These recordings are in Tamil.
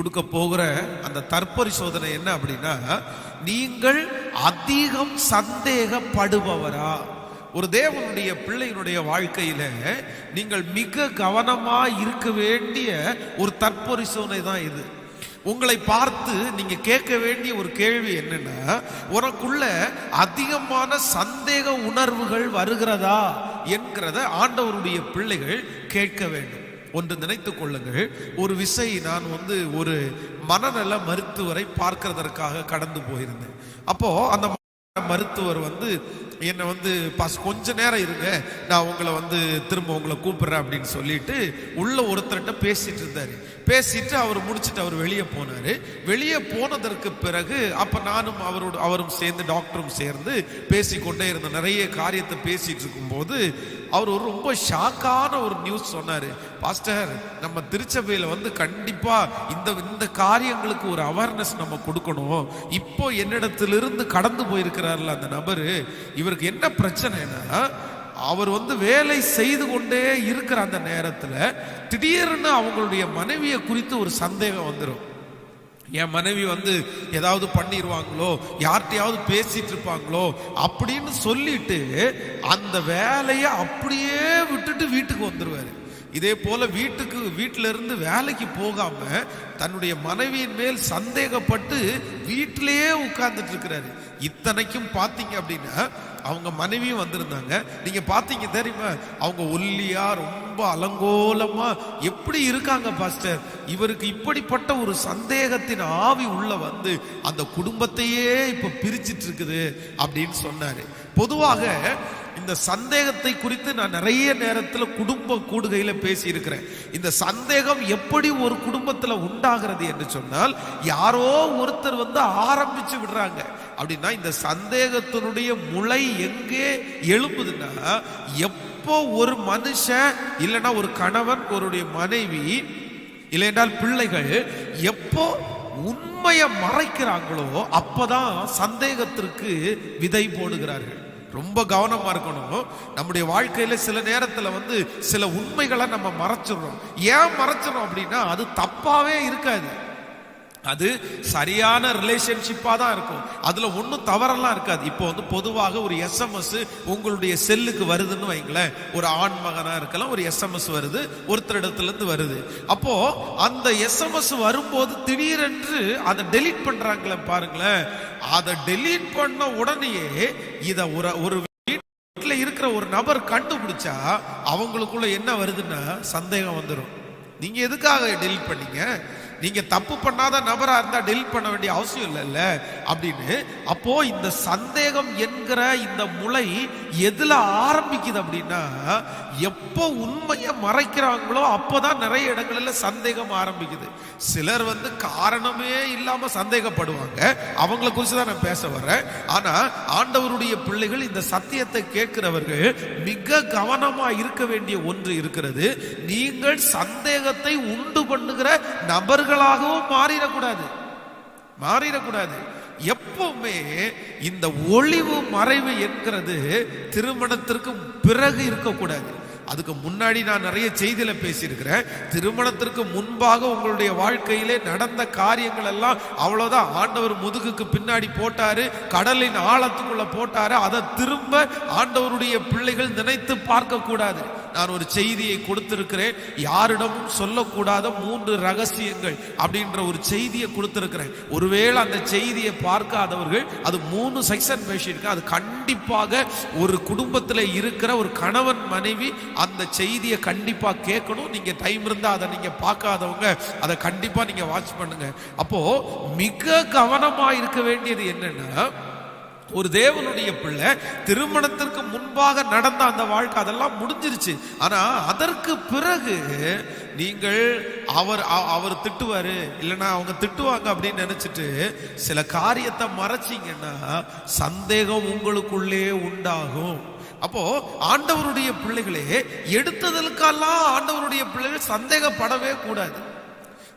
கொடுக்க போகிற அந்த தற்பரிசோதனை என்ன அப்படின்னா, நீங்கள் அதிகம் சந்தேகப்படுபவரா? ஒரு தேவனுடைய பிள்ளையினுடைய வாழ்க்கையில நீங்கள் மிக கவனமா இருக்க வேண்டிய ஒரு தற்பரிசோதனை தான் இது. உங்களை பார்த்து நீங்க கேட்க வேண்டிய ஒரு கேள்வி என்னன்னா, உனக்குள்ள அதிகமான சந்தேக உணர்வுகள் வருகிறதா என்கிறத ஆண்டவருடைய பிள்ளைகள் கேட்க வேண்டும். ஒன்று நினைத்துக் கொள்ளுங்கள், ஒரு விசை நான் ஒரு மனநல மருத்துவரை பார்க்கிறதற்காக கடந்து போயிருந்தேன். அப்போ அந்த மருத்துவர் என்னை கொஞ்ச நேரம் இருங்க, நான் உங்களை திரும்ப உங்களை கூப்பிடுறேன் அப்படின்னு சொல்லிட்டு உள்ள ஒருத்தர்கிட்ட பேசிட்டு இருந்தாரு. பேசிட்டு அவர் முடிச்சுட்டு அவர் வெளியே போனாரு. வெளியே போனதற்கு பிறகு அப்ப நானும் அவரும் சேர்ந்து டாக்டரும் சேர்ந்து பேசிக்கொண்டே இருந்த நிறைய காரியத்தை பேசிட்டு இருக்கும் போது அவர் ரொம்ப ஷாக்கான ஒரு நியூஸ் சொன்னாரு. பாஸ்டர், நம்ம திருச்சபையில கண்டிப்பா இந்த காரியங்களுக்கு ஒரு அவேர்னஸ் நம்ம கொடுக்கணும். இப்போ என்னிடத்திலிருந்து கடந்து போயிருக்கிறார்ல அந்த நபரு, இவருக்கு என்ன பிரச்சனைனா, அவர் வேலை செய்து கொண்டே இருக்கிற அந்த நேரத்துல திடீர்னு அவங்களுடைய மனைவியை குறித்து ஒரு சந்தேகம் வந்துடும். என் மனைவி ஏதாவது பண்ணிடுவாங்களோ, யார்கிட்டையாவது பேசிட்டு இருப்பாங்களோ அப்படின்னு சொல்லிட்டு அந்த வேலையை அப்படியே விட்டுட்டு வீட்டுக்கு வந்துருவாரு. இதே போல வீட்டில இருந்து வேலைக்கு போகாம தன்னுடைய மனைவியின் மேல் சந்தேகப்பட்டு வீட்டிலேயே உட்கார்ந்துட்டு இருக்கிறாரு. இத்தனைக்கும் பாத்தீங்க அப்படின்னா அவங்க மனைவியும் வந்திருந்தாங்க. நீங்க பாத்தீங்க தெரியுமா, அவங்க ஒல்லியா ரொம்ப அலங்கோலமா எப்படி இருக்காங்க பாஸ்டர். இவருக்கு இப்படிப்பட்ட ஒரு சந்தேகத்தின் ஆவி உள்ள அந்த குடும்பத்தையே இப்ப பிரிச்சிட்டு இருக்குது அப்படின்னு சொன்னாரு. பொதுவாக இந்த சந்தேகத்தை குறித்து நான் நிறைய நேரத்தில் குடும்ப கூடுகையில பேசி இருக்கிறேன். இந்த சந்தேகம் எப்படி ஒரு குடும்பத்துல உண்டாகிறது என்று சொன்னால், யாரோ ஒருத்தர் ஆரம்பிச்சு விடுறாங்க அப்படின்னா, இந்த சந்தேகத்தினுடைய முளை எங்கே எழுப்புதுன்னா, எப்போ ஒரு மனுஷன் இல்லைன்னா ஒரு கணவன் ஒரு மனைவி இல்லைன்றால் பிள்ளைகள் எப்போ உண்மையை மறைக்கிறாங்களோ அப்பதான் சந்தேகத்திற்கு விதை போடுகிறார்கள். ரொம்ப கவனமா இருக்கணும். நம்முடைய வாழ்க்கையில சில நேரத்துல சில உண்மைகளை நம்ம மறைச்சிடறோம். ஏன் மறைச்சிடறோம் அப்படின்னா, அது தப்பாவே இருக்காது, அது சரியான ரிலேஷன்ஷிப்பா தான் இருக்கும், அதுல ஒன்றும் தவறெல்லாம் இருக்காது. இப்போ பொதுவாக ஒரு SMS உங்களுடைய செல்லுக்கு வருதுன்னு வைங்களேன், ஒரு ஆண் மகனா இருக்கலாம், ஒரு SMS வருது ஒருத்தரிடத்துல இருந்து வருது. அப்போ அந்த SMS வரும்போது திடீரென்று அதை டெலீட் பண்றாங்களே பாருங்களேன். அதை டெலீட் பண்ண உடனேயே இத ஒரு வீட்டுல இருக்கிற ஒரு நபர் கண்டுபிடிச்சா அவங்களுக்குள்ள என்ன வருதுன்னா சந்தேகம் வந்துடும். நீங்க எதுக்காக டெலீட் பண்ணீங்க, நீங்க தப்பு பண்ணாத நபரா இருந்தா டெலீட் பண்ண வேண்டிய அவசியம் இல்லைல்ல அப்படின்னு. அப்போ இந்த சந்தேகம் என்கிற இந்த முளை எதுல ஆரம்பிக்குது அப்படின்னா, எப்போ உண்மையை மறைக்கிறாங்களோ அப்போதான் நிறைய இடங்கள்ல சந்தேகம் ஆரம்பிக்குது. சிலர் காரணமே இல்லாம சந்தேகப்படுவாங்க, அவங்களை குறித்து தான் நான் பேச வர்றேன். ஆனா ஆண்டவருடைய பிள்ளைகள், இந்த சத்தியத்தை கேட்கிறவர்கள் மிக கவனமா இருக்க வேண்டிய ஒன்று இருக்கிறது. நீங்கள் சந்தேகத்தை உண்டு பண்ணுகிற நபர்களாகவும் மாறிடக்கூடாது. எப்பவுமே இந்த ஒளிவு மறைவு என்கிறது திருமணத்திற்கு பிறகு இருக்கக்கூடாது. அதுக்கு முன்னாடி நான் நிறைய செய்தியில பேசியிருக்கிறேன். திருமணத்திற்கு முன்பாக உங்களுடைய வாழ்க்கையிலே நடந்த காரியங்கள் எல்லாம் அவ்வளவுதான். ஆண்டவர் முதுகுக்கு பின்னாடி போட்டாரு, கடலின் ஆழத்துக்குள்ள போட்டாரு. அதை திரும்ப ஆண்டவருடைய பிள்ளைகள் நினைத்து பார்க்க கூடாது. நான் ஒரு செய்தியை கொடுத்திருக்கிறேன், யாரிடமும் சொல்லக்கூடாத 3 ரகசியங்கள் அப்படின்ற ஒரு செய்தியை கொடுத்திருக்கிறேன். ஒருவேளை அந்த செய்தியை பார்க்காதவர்கள், அது 3 செக்ஷன் பேசியிருக்கேன். அது கண்டிப்பாக ஒரு குடும்பத்தில் இருக்கிற ஒரு கணவன் மனைவி அந்த செய்தியை கண்டிப்பா கேட்கணும். நீங்க டைம் இருந்தா அதை நீங்க பார்க்காதவங்க அதை கண்டிப்பா நீங்க வாட்ச் பண்ணுங்க. அப்போ மிக கவனமா இருக்க வேண்டியது என்னன்னா, ஒரு தேவனுடைய பிள்ளை திருமணத்திற்கு முன்பாக நடந்த அந்த வாழ்க்கை அதெல்லாம் முடிஞ்சிருச்சு. ஆனா அதற்கு பிறகு நீங்கள் அவர் திட்டுவாரு இல்லைன்னா அவங்க திட்டுவாங்க அப்படின்னு நினைச்சிட்டு சில காரியத்தை மறைச்சிங்கன்னா சந்தேகம் உங்களுக்குள்ளே உண்டாகும். அப்போ ஆண்டவருடைய பிள்ளைகளே, எடுத்ததற்கெல்லாம் ஆண்டவருடைய பிள்ளைகள் சந்தேகப்படவே கூடாது.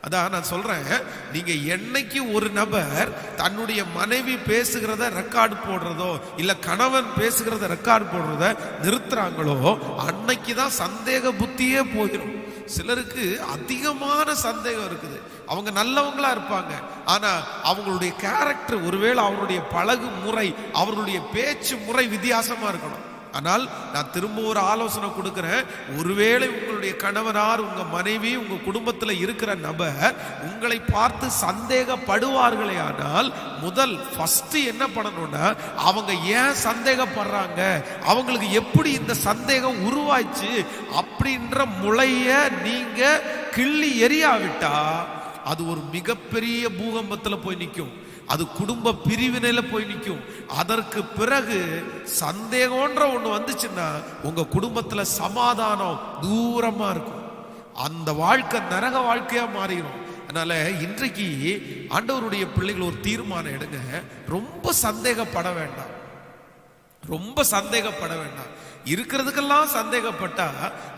அதான் நான் சொல்றேன், நீங்க என்னைக்கு ஒரு நபர் தன்னுடைய மனைவி பேசுகிறத ரெக்கார்டு போடுறதோ இல்ல கணவன் பேசுகிறத ரெக்கார்டு போடுறத நிறுத்துறாங்களோ அன்னைக்குதான் சந்தேக புத்தியே போயிடும். சிலருக்கு அதிகமான சந்தேகம் இருக்குது. அவங்க நல்லவங்களா இருப்பாங்க, ஆனா அவங்களுடைய கேரக்டர், ஒருவேளை அவருடைய பழகு முறை, அவர்களுடைய பேச்சு முறை வித்தியாசமா இருக்கணும். ஆனால் நான் திரும்ப ஒரு ஆலோசனை கொடுக்கிறேன். ஒருவேளை உங்களுடைய கணவனார், உங்க மனைவி, உங்க குடும்பத்தில் இருக்கிற நபர் உங்களை பார்த்து சந்தேகப்படுவார்களே ஆனால் முதல் ஃபர்ஸ்ட் என்ன பண்ணணும்னா, அவங்க ஏன் சந்தேகப்படுறாங்க, அவங்களுக்கு எப்படி இந்த சந்தேகம் உருவாச்சு அப்படின்ற முளைய நீங்க கிள்ளி எறியாவிட்டா அது ஒரு மிகப்பெரிய பூகம்பத்தில் போய் நிற்கும். அது குடும்ப பிரிவினையில போய் நிற்கும். அதற்கு பிறகு சந்தேகம்ன்ற ஒண்ணு வந்துச்சுன்னா உங்க குடும்பத்துல சமாதானம் தூரமா இருக்கும். அந்த வாழ்க்கை நரக வாழ்க்கையா மாறிடும். அதனால இன்றைக்கு ஆண்டவருடைய பிள்ளைகள் ஒரு தீர்மானம் எடுங்க. ரொம்ப சந்தேகப்பட வேண்டாம், ரொம்ப சந்தேகப்பட வேண்டாம். இருக்கிறதுக்கெல்லாம் சந்தேகப்பட்டா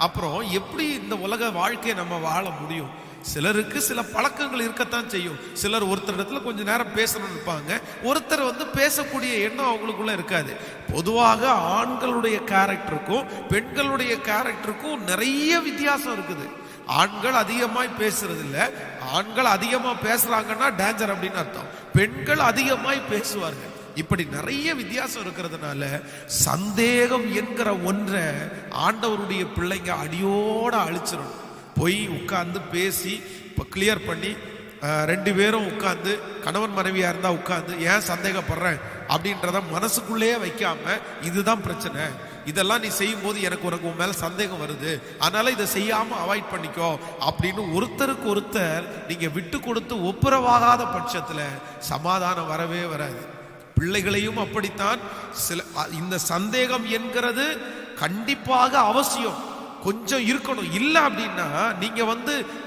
அப்புறம் எப்படி இந்த உலக வாழ்க்கையை நம்ம வாழ முடியும்? சிலருக்கு சில பழக்கங்கள் இருக்கத்தான் செய்யும். சிலர் ஒருத்தர் இடத்துல கொஞ்ச நேரம் பேசணும்னு இருப்பாங்க, ஒருத்தர் பேசக்கூடிய எண்ணம் அவங்களுக்குள்ள இருக்காது. பொதுவாக ஆண்களுடைய கேரக்டருக்கும் பெண்களுடைய கேரக்டருக்கும் நிறைய வித்தியாசம் இருக்குது. ஆண்கள் அதிகமாய் பேசுறது இல்ல, ஆண்கள் அதிகமா பேசுறாங்கன்னா டேஞ்சர் அப்படின்னு அர்த்தம். பெண்கள் அதிகமாய் பேசுவார்கள். இப்படி நிறைய வித்தியாசம் இருக்கிறதுனால சந்தேகம் என்கிற ஒன்றை ஆண்டவருடைய பிள்ளைங்க அடியோட அழிச்சிடணும். போய் உட்கார்ந்து பேசி இப்போ கிளியர் பண்ணி ரெண்டு பேரும் உட்கார்ந்து, கணவன் மனைவியா இருந்தா உட்கார்ந்து ஏன் சந்தேகப்படுறேன் அப்படின்றத மனசுக்குள்ளேயே வைக்காம, இதுதான் பிரச்சனை, இதெல்லாம் நீ செய்யும் போது எனக்கு உன் மேல சந்தேகம் வருது, அதனால இதை செய்யாம அவாய்ட் பண்ணிக்கோ அப்படின்னு ஒருத்தருக்கு ஒருத்தர் நீங்க விட்டு கொடுத்து ஒப்புரவாகாத பட்சத்துல சமாதானம் வரவே வராது. பிள்ளைகளையும் அப்படித்தான். இந்த சந்தேகம் என்கிறது கண்டிப்பாக அவசியம், கொஞ்சம் இருக்கணும். இல்லை அப்படின்னா நீங்க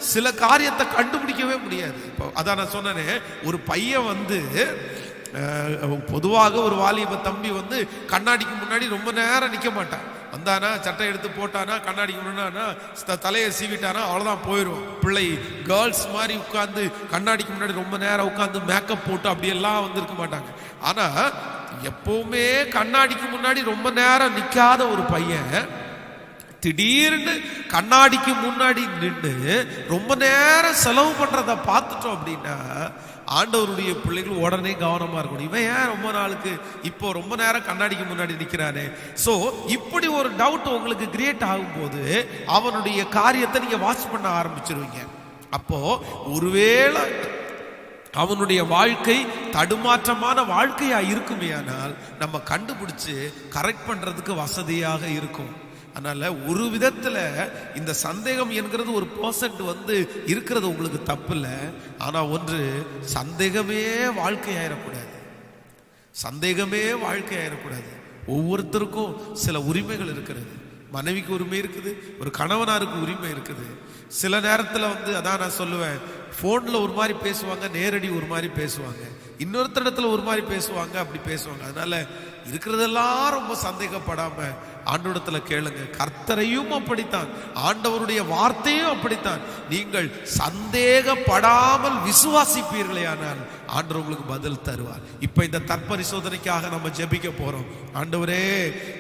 சில காரியத்தை கண்டுபிடிக்கவே முடியாது. இப்போ அதான் நான் சொன்னேனே, ஒரு பையன் பொதுவாக ஒரு வாலிப தம்பி கண்ணாடிக்கு முன்னாடி ரொம்ப நேரம் நிற்க மாட்டான். வந்தானா சட்டை எடுத்து போட்டானா, கண்ணாடிக்கு முன்னாடினா தலையை சீவிட்டானா, அவ்வளோதான் போயிடுவோம். பிள்ளை கேர்ள்ஸ் மாதிரி உட்காந்து கண்ணாடிக்கு முன்னாடி ரொம்ப நேரம் உட்காந்து மேக்கப் போட்டு அப்படியெல்லாம் இருக்க மாட்டாங்க. ஆனா எப்பவுமே கண்ணாடிக்கு முன்னாடி ரொம்ப நேரம் நிற்காத ஒரு பையன் திடீர்னு கண்ணாடிக்கு முன்னாடி நின்று ரொம்ப நேரம் செலவு பண்றத பார்த்துட்டோம் அப்படின்னா ஆண்டவருடைய பிள்ளைகள் உடனே கவனமா இருக்கணும். இவன் ஏன் ரொம்ப நாளுக்கு இப்போ ரொம்ப நேரம் கண்ணாடிக்கு முன்னாடி நிற்கிறானே. ஸோ இப்படி ஒரு டவுட் உங்களுக்கு கிரியேட் ஆகும்போது அவனுடைய காரியத்தை நீங்க வாட்ச் பண்ண ஆரம்பிச்சிருவீங்க. அப்போ ஒருவேளை அவனுடைய வாழ்க்கை தடுமாற்றமான வாழ்க்கையா இருக்குமே ஆனால் நம்ம கண்டுபிடிச்சு கரெக்ட் பண்றதுக்கு வசதியாக இருக்கும். அதனால ஒரு விதத்துல இந்த சந்தேகம் என்கிறது ஒரு பர்சன்ட் இருக்கிறது உங்களுக்கு தப்பு இல்லை. ஆனா ஒன்று, சந்தேகமே வாழ்க்கையாயிடக்கூடாது, சந்தேகமே வாழ்க்கையாயிடக்கூடாது. ஒவ்வொருத்தருக்கும் சில உரிமைகள் இருக்கிறது. மனைவிக்கு உரிமை இருக்குது, ஒரு கணவனாருக்கு உரிமை இருக்குது. சில நேரத்தில் அதான் நான் சொல்லுவேன், ஃபோனில் ஒரு மாதிரி பேசுவாங்க, நேரடி ஒரு மாதிரி பேசுவாங்க, இன்னொருத்தரிடத்துல ஒரு மாதிரி பேசுவாங்க, அப்படி பேசுவாங்க. அதனால இருக்கிறதெல்லாம் ரொம்ப சந்தேகப்படாம ஆண்டவரிடத்துல கேளுங்க. கர்த்தரையும் அப்படித்தான், ஆண்டவருடைய வார்த்தையும் அப்படித்தான். நீங்கள் சந்தேகப்படாமல் விசுவாசிப்பீர்களே ஆனால் ஆண்டவர் உங்களுக்கு பதில் தருவார். இப்ப இந்த தற்பரிசோதனைக்காக நம்ம ஜெபிக்க போறோம். ஆண்டவரே,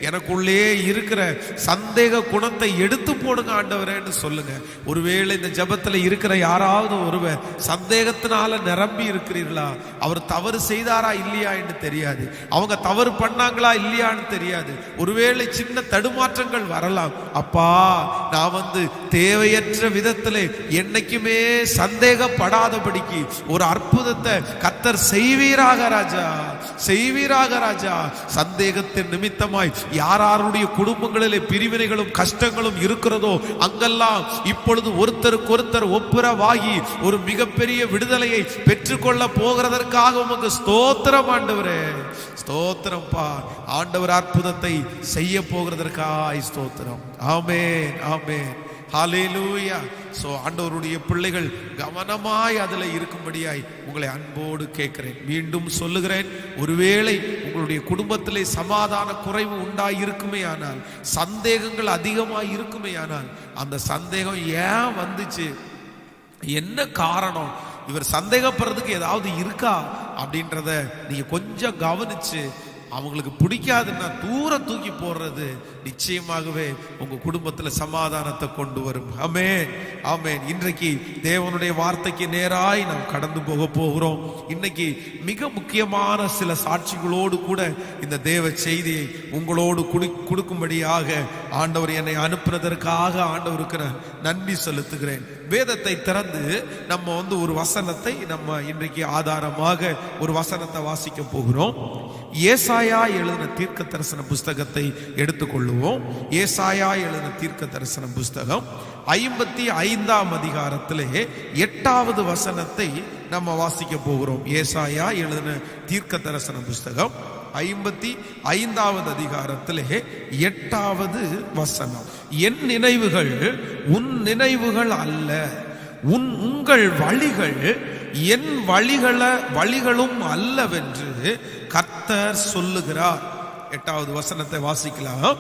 எனக்குள்ளே இருக்கிற சந்தேக குணத்தை எடுத்து போடுங்க ஆண்டவரேன்னு சொல்லுங்க. ஒருவேளை இந்த ஜெபத்துல இருக்கிற யாராவது ஒருவர் சந்தேகத்தினால நிரம்பி இருக்கிறீர்களா, அவர் தவறு செய்தாரா இல்லையா என்று தெரியாது, அவங்க தவறு பண்ணாங்களா இல்லையான்னு தெரியாது, ஒருவேளை சின்ன தடுமாற்றங்கள் வரலாம். அப்பா, நான் தேவையற்ற விதத்திலே என்னைக்குமே சந்தேகப்படாதபடிக்கு ஒரு அற்புதத்தை கர்த்தர் செய்வீராக ராஜா, செய்வீராக ராஜா. சந்தேகத்தின் நிமித்தமாய் யாருடைய குடும்பங்களிலே பிரிவினைகளும் கஷ்டங்களும் இருக்கிறதோ அங்கெல்லாம் இப்பொழுது ஒருத்தருக்கு ஒருத்தர் ஒப்புரவாகி ஒரு மிகப்பெரிய விடுதலையை பெற்றுக்கொள்ள போகிறதற்காக உமக்கு ஸ்தோத்திரம் ஆண்டவரே, ஸ்தோத்திரம் பா. ஆண்டவர் அற்புதத்தை செய்ய போகிறதற்காய் ஸ்தோத்திரம். ஆமென், ஆமென், ஹல்லேலூயா. சோ ஆண்டவருடைய பிள்ளைகள் கவனமாய் அதுல இருக்கும்படியாய் உங்களை அன்போடு கேட்கிறேன். மீண்டும் சொல்லுகிறேன், ஒருவேளை உங்களுடைய குடும்பத்திலே சமாதான குறைவு உண்டாய் இருக்குமே ஆனால், சந்தேகங்கள் அதிகமாய் இருக்குமே ஆனால், அந்த சந்தேகம் ஏன் வந்துச்சு, என்ன காரணம், இவர் சந்தேகப்படுறதுக்கு ஏதாவது இருக்கா அப்படின்றத நீங்க கொஞ்சம் கவனிச்சு அவங்களுக்கு பிடிக்காதுன்னா தூர தூக்கி போடுறது நிச்சயமாகவே உங்க குடும்பத்துல சமாதானத்தை கொண்டு வரும். ஆமென், ஆமென். இன்றைக்கு தேவனுடைய வார்த்தைக்கு நேராய் நாம் கடந்து போக போகிறோம். இன்னைக்கு மிக முக்கியமான சில சாட்சிகளோடு கூட இந்த தேவ செய்தியை உங்களோடு கொடுக்கும்படியாக ஆண்டவர் என்னை அனுப்புனதற்காக ஆண்டவருக்கு நான் நன்றி செலுத்துகிறேன். வேதத்தை திறந்து நம்ம ஒரு வசனத்தை நம்ம இன்றைக்கு ஆதாரமாக ஒரு வசனத்தை வாசிக்க போகிறோம். ஏசாயா எழுதின தீர்க்க தரிசன புஸ்தகத்தை எடுத்துக்கொள்ளுவோம். ஏசாயா எழுதின தீர்க்க தரிசன புஸ்தகம் 55ஆம் அதிகாரத்திலே 8வது வசனத்தை நம்ம வாசிக்க போகிறோம். ஏசாயா எழுதின தீர்க்க தரிசன புஸ்தகம் 55வது அதிகாரத்திலே 8வது வசனம். என் நினைவுகள் உன் நினைவுகள் அல்ல, உங்கள் வழிகள் என் வழிகளும் அல்லவென்று கர்த்தர் சொல்லுகிறார். 8வது வசனத்தை வாசிக்கலாம்.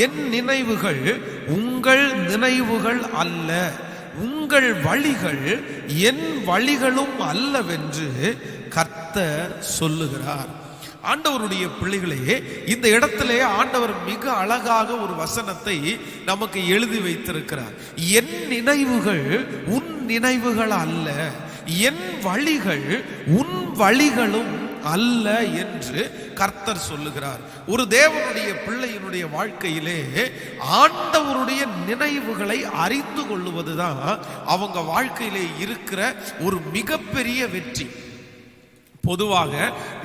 என் நினைவுகள் உங்கள் நினைவுகள் அல்ல, உங்கள் வழிகள் என் வழிகளும் அல்லவென்று கர்த்தர் சொல்லுகிறார். ஆண்டவருடைய பிள்ளைகளே, இந்த இடத்திலே ஆண்டவர் மிக அழகாக ஒரு வசனத்தை நமக்கு எழுதி வைத்திருக்கிறார். என் நினைவுகள் உன் நினைவுகள் அல்ல, என் வழிகள் உன் வழிகளும் அல்ல என்று கர்த்தர் சொல்லுகிறார். ஒரு தேவனுடைய பிள்ளையினுடைய வாழ்க்கையிலே ஆண்டவருடைய நினைவுகளை அறிந்து கொள்ளுவதுதான் அவங்க வாழ்க்கையிலே இருக்கிற ஒரு மிகப்பெரிய வெற்றி. பொதுவாக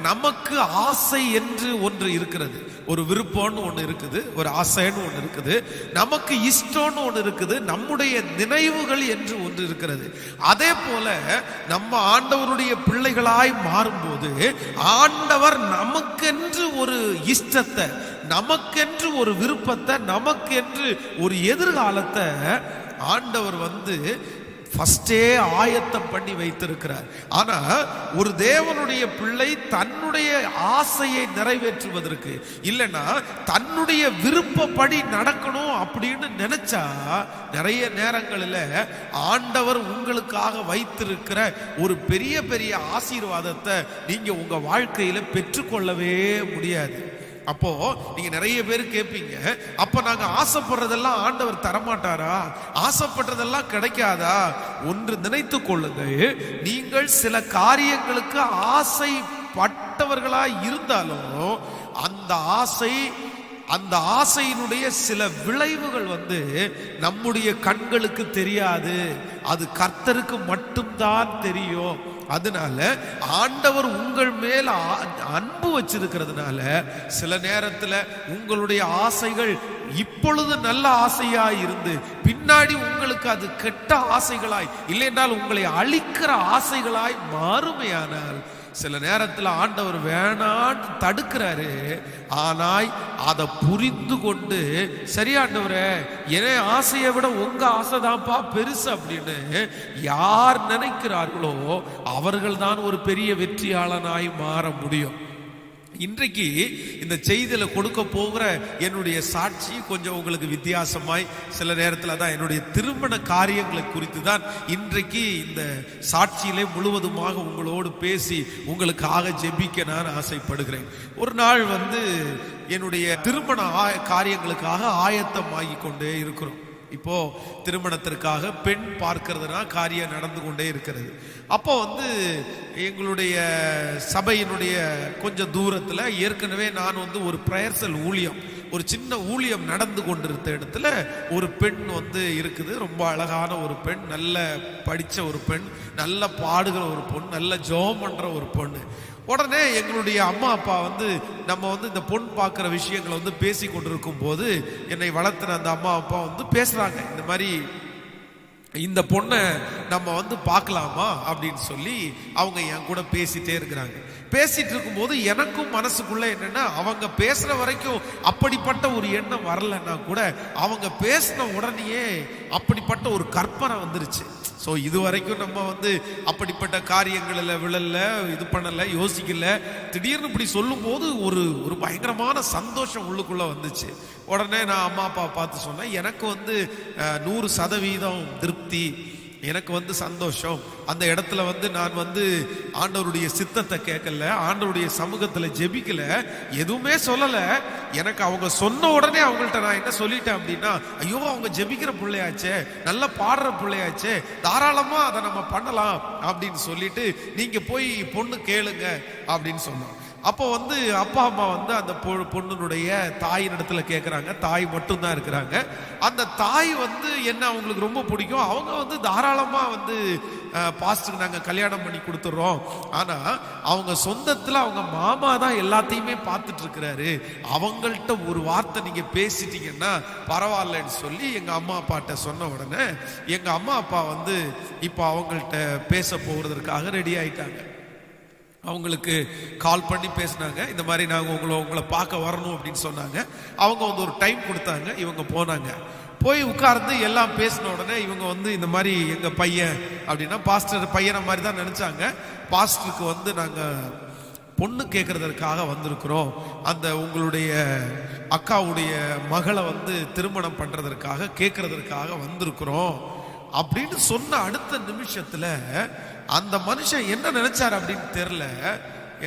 நமக்கு ஆசை என்று ஒன்று இருக்கிறது, ஒரு விருப்பம்னு ஒன்று இருக்குது, ஒரு ஆசைன்னு ஒன்று இருக்குது, நமக்கு இஷ்டம்னு ஒன்று இருக்குது, நம்முடைய நினைவுகள் என்று ஒன்று இருக்கிறது. அதே போல நம்ம ஆண்டவருடைய பிள்ளைகளாய் மாறும்போது ஆண்டவர் நமக்கென்று ஒரு இஷ்டத்தை, நமக்கென்று ஒரு விருப்பத்தை, நமக்கென்று ஒரு எதிர்காலத்தை ஆண்டவர் ஃபர்ஸ்டே ஆயத்தம் பண்ணி வைத்திருக்கிறார். ஆனா ஒரு தேவனுடைய பிள்ளை தன்னுடைய ஆசையை நிறைவேற்றுவதற்கு, இல்லைன்னா தன்னுடைய விருப்பப்படி நடக்கணும் அப்படின்னு நினைச்சா நிறைய நேரங்களில் ஆண்டவர் உங்களுக்காக வைத்திருக்கிற ஒரு பெரிய பெரிய ஆசீர்வாதத்தை நீங்க உங்க வாழ்க்கையில பெற்றுக்கொள்ளவே முடியாது. அப்போ நீங்க நிறைய பேர் கேட்பீங்க, அப்ப நாங்க ஆசைப்படுறதெல்லாம் ஆண்டவர் தரமாட்டாரா, ஆசைப்பட்டதெல்லாம் கிடைக்காதா? ஒன்று நினைத்து கொள்ளுங்கள், நீங்கள் சில காரியங்களுக்கு ஆசைப்பட்டவர்களா இருந்தாலும் அந்த ஆசையினுடைய சில விளைவுகள் நம்முடைய கண்களுக்கு தெரியாது, அது கர்த்தருக்கு மட்டும்தான் தெரியும். அதனால ஆண்டவர் உங்கள் மேல் அன்பு வச்சிருக்கிறதுனால சில நேரத்தில் உங்களுடைய ஆசைகள் இப்பொழுது நல்ல ஆசையாய் இருந்து பின்னாடி உங்களுக்கு அது கெட்ட ஆசைகளாய், இல்லை என்றால் உங்களை அழிக்கிற ஆசைகளாய் மாறுமையானால் சில நேரத்தில் ஆண்டவர் வேணான்னு தடுக்கிறாரு. ஆனால் அதை புரிந்து கொண்டு, சரி ஆண்டவரே, என் ஆசையை விட உங்க ஆசைதான்ப்பா பெருசு அப்படின்னு யார் நினைக்கிறார்களோ அவர்கள் தான் ஒரு பெரிய வெற்றியாளனாய் மாற முடியும். இன்றைக்கு இந்த செய்தியில கொடுக்க போகிற என்னுடைய சாட்சி கொஞ்சம் உங்களுக்கு வித்தியாசமாய், சில நேரத்தில் தான் என்னுடைய திருமண காரியங்களை குறித்து தான் இன்றைக்கு இந்த சாட்சியிலே முழுவதுமாக உங்களோடு பேசி உங்களுக்காக ஜெபிக்க நான் ஆசைப்படுகிறேன். ஒரு நாள் என்னுடைய திருமண காரியங்களுக்காக ஆயத்தமாகி கொண்டே இருக்கிறோம். இப்போ திருமணத்திற்காக பெண் பார்க்கிறதுனா காரியம் நடந்து கொண்டே இருக்கிறது. அப்போ எங்களுடைய சபையினுடைய கொஞ்சம் தூரத்தில் ஏற்கனவே நான் ஒரு பிரேயர்சல் ஊழியம், ஒரு சின்ன ஊழியம் நடந்து கொண்டிருந்த இடத்துல ஒரு பெண் இருக்குது. ரொம்ப அழகான ஒரு பெண், நல்ல படித்த ஒரு பெண், நல்ல பாடுகிற ஒரு பொண்ணு, நல்ல ஜெபம் பண்ற ஒரு பொண்ணு. உடனே எங்களுடைய அம்மா அப்பா நம்ம இந்த பொண்ணு பார்க்குற விஷயங்களை பேசி கொண்டிருக்கும் போது என்னை வளர்த்துன அந்த அம்மா அப்பா பேசுறாங்க, இந்த மாதிரி இந்த பொண்ணை நம்ம பார்க்கலாமா அப்படின்னு சொல்லி அவங்க என் கூட பேசிட்டே இருக்கிறாங்க. பேசிட்டு இருக்கும்போது எனக்கும் மனசுக்குள்ள என்னன்னா, அவங்க பேசுற வரைக்கும் அப்படிப்பட்ட ஒரு எண்ணம் வரலன்னா கூட அவங்க பேசின உடனேயே அப்படிப்பட்ட ஒரு கற்பனை வந்துருச்சு. ஸோ இது வரைக்கும் நம்ம அப்படிப்பட்ட காரியங்களில் விழல, இது பண்ணல, யோசிக்கல. திடீர்னு இப்படி சொல்லும் போது ஒரு பயங்கரமான சந்தோஷம் உள்ளுக்குள்ள வந்துச்சு. உடனே நான் அம்மா அப்பா பார்த்து சொன்னேன், எனக்கு 100% திருப்தி. எனக்கு வந்து சந்தோஷம். அந்த இடத்துல வந்து நான் வந்து ஆண்டவருடைய சித்தத்தை கேட்கல, ஆண்டவருடைய சமூகத்துல ஜெபிக்கல, எதுவுமே சொல்லல. எனக்கு அவங்க சொன்ன உடனே அவங்கள்ட்ட நான் என்ன சொல்லிட்டேன் அப்படின்னா, ஐயோ அவங்க ஜெபிக்கிற பிள்ளையாச்சே, நல்லா பாடுற பிள்ளையாச்சே, தாராளமா அதை நம்ம பண்ணலாம் அப்படின்னு சொல்லிட்டு நீங்க போய் பொண்ணு கேளுங்க அப்படின்னு சொன்னோம். அப்போ வந்து அப்பா அம்மா வந்து அந்த பொண்ணுடைய தாயின் இடத்துல கேட்குறாங்க. தாய் மட்டும்தான் இருக்கிறாங்க. அந்த தாய் வந்து என்ன அவங்களுக்கு ரொம்ப பிடிக்கும். அவங்க வந்து தாராளமாக வந்து பாஸ்டருக்கு நாங்கள் கல்யாணம் பண்ணி கொடுத்துட்றோம். ஆனால் அவங்க சொந்தத்தில் அவங்க மாமா தான் எல்லாத்தையுமே பார்த்துட்டு இருக்கிறாரு. அவங்கள்ட்ட ஒரு வார்த்தை நீங்கள் பேசிட்டீங்கன்னா பரவாயில்லன்னு சொல்லி எங்கள் அம்மா அப்பாட்ட சொன்ன உடனே எங்கள் அம்மா அப்பா வந்து இப்போ அவங்கள்ட்ட பேச போகிறதுக்காக ரெடி ஆயிட்டாங்க. அவங்களுக்கு கால் பண்ணி பேசினாங்க. இந்த மாதிரி நாங்கள் உங்களை பார்க்க வரணும் அப்படின்னு சொன்னாங்க. அவங்க வந்து ஒரு டைம் கொடுத்தாங்க. இவங்க போனாங்க. போய் உட்கார்ந்து எல்லாம் பேசின உடனே இவங்க வந்து இந்த மாதிரி எங்கள் பையன் அப்படின்னா பாஸ்டர் பையனை மாதிரி தான் நினச்சாங்க. பாஸ்டருக்கு வந்து நாங்கள் பொண்ணு கேட்கறதற்காக வந்திருக்கிறோம், அந்த உங்களுடைய அக்காவுடைய மகளை வந்து திருமணம் பண்ணுறதற்காக கேட்கறதற்காக வந்திருக்கிறோம் அப்படின்னு சொன்ன அடுத்த நிமிஷத்துல அந்த மனுஷன் என்ன நினைச்சார் அப்படின்னு தெரியல.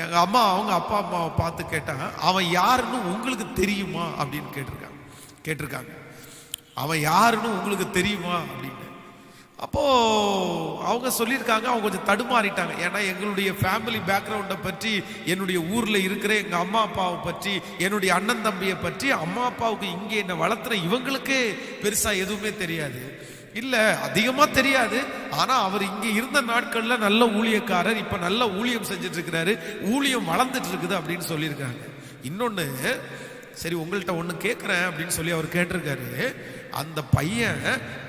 எங்க அம்மா அவங்க அப்பா அம்மாவை பார்த்து கேட்டாங்க, அவன் யாருன்னு உங்களுக்கு தெரியுமா அப்படின்னு கேட்டிருக்காங்க. அவன் யாருன்னு உங்களுக்கு தெரியுமா அப்படின்னு. அப்போ அவங்க சொல்லியிருக்காங்க. அவங்க கொஞ்சம் தடுமாறிட்டாங்க. ஏன்னா எங்களுடைய ஃபேமிலி பேக்ரவுண்டை பற்றி, என்னுடைய ஊர்ல இருக்கிற எங்க அம்மா அப்பாவை பற்றி, என்னுடைய அண்ணன் தம்பியை பற்றி, அம்மா அப்பாவுக்கு இங்கே என்ன வளர்த்துற இவங்களுக்கே பெருசா எதுவுமே தெரியாது. இல்ல அதிகமா தெரியாது. ஆனா அவர் இங்க இருந்த நாட்கள்ல நல்ல ஊழியக்காரர், இப்ப நல்ல ஊழியம் செஞ்சுட்டு இருக்கிறாரு, ஊழியம் வளர்ந்துட்டு இருக்குது அப்படின்னு சொல்லியிருக்காங்க. இன்னொன்னு, சரி உங்கள்கிட்ட ஒண்ணு கேட்கிறேன் அப்படின்னு சொல்லி அவர் கேட்டிருக்காரு. அந்த பையன்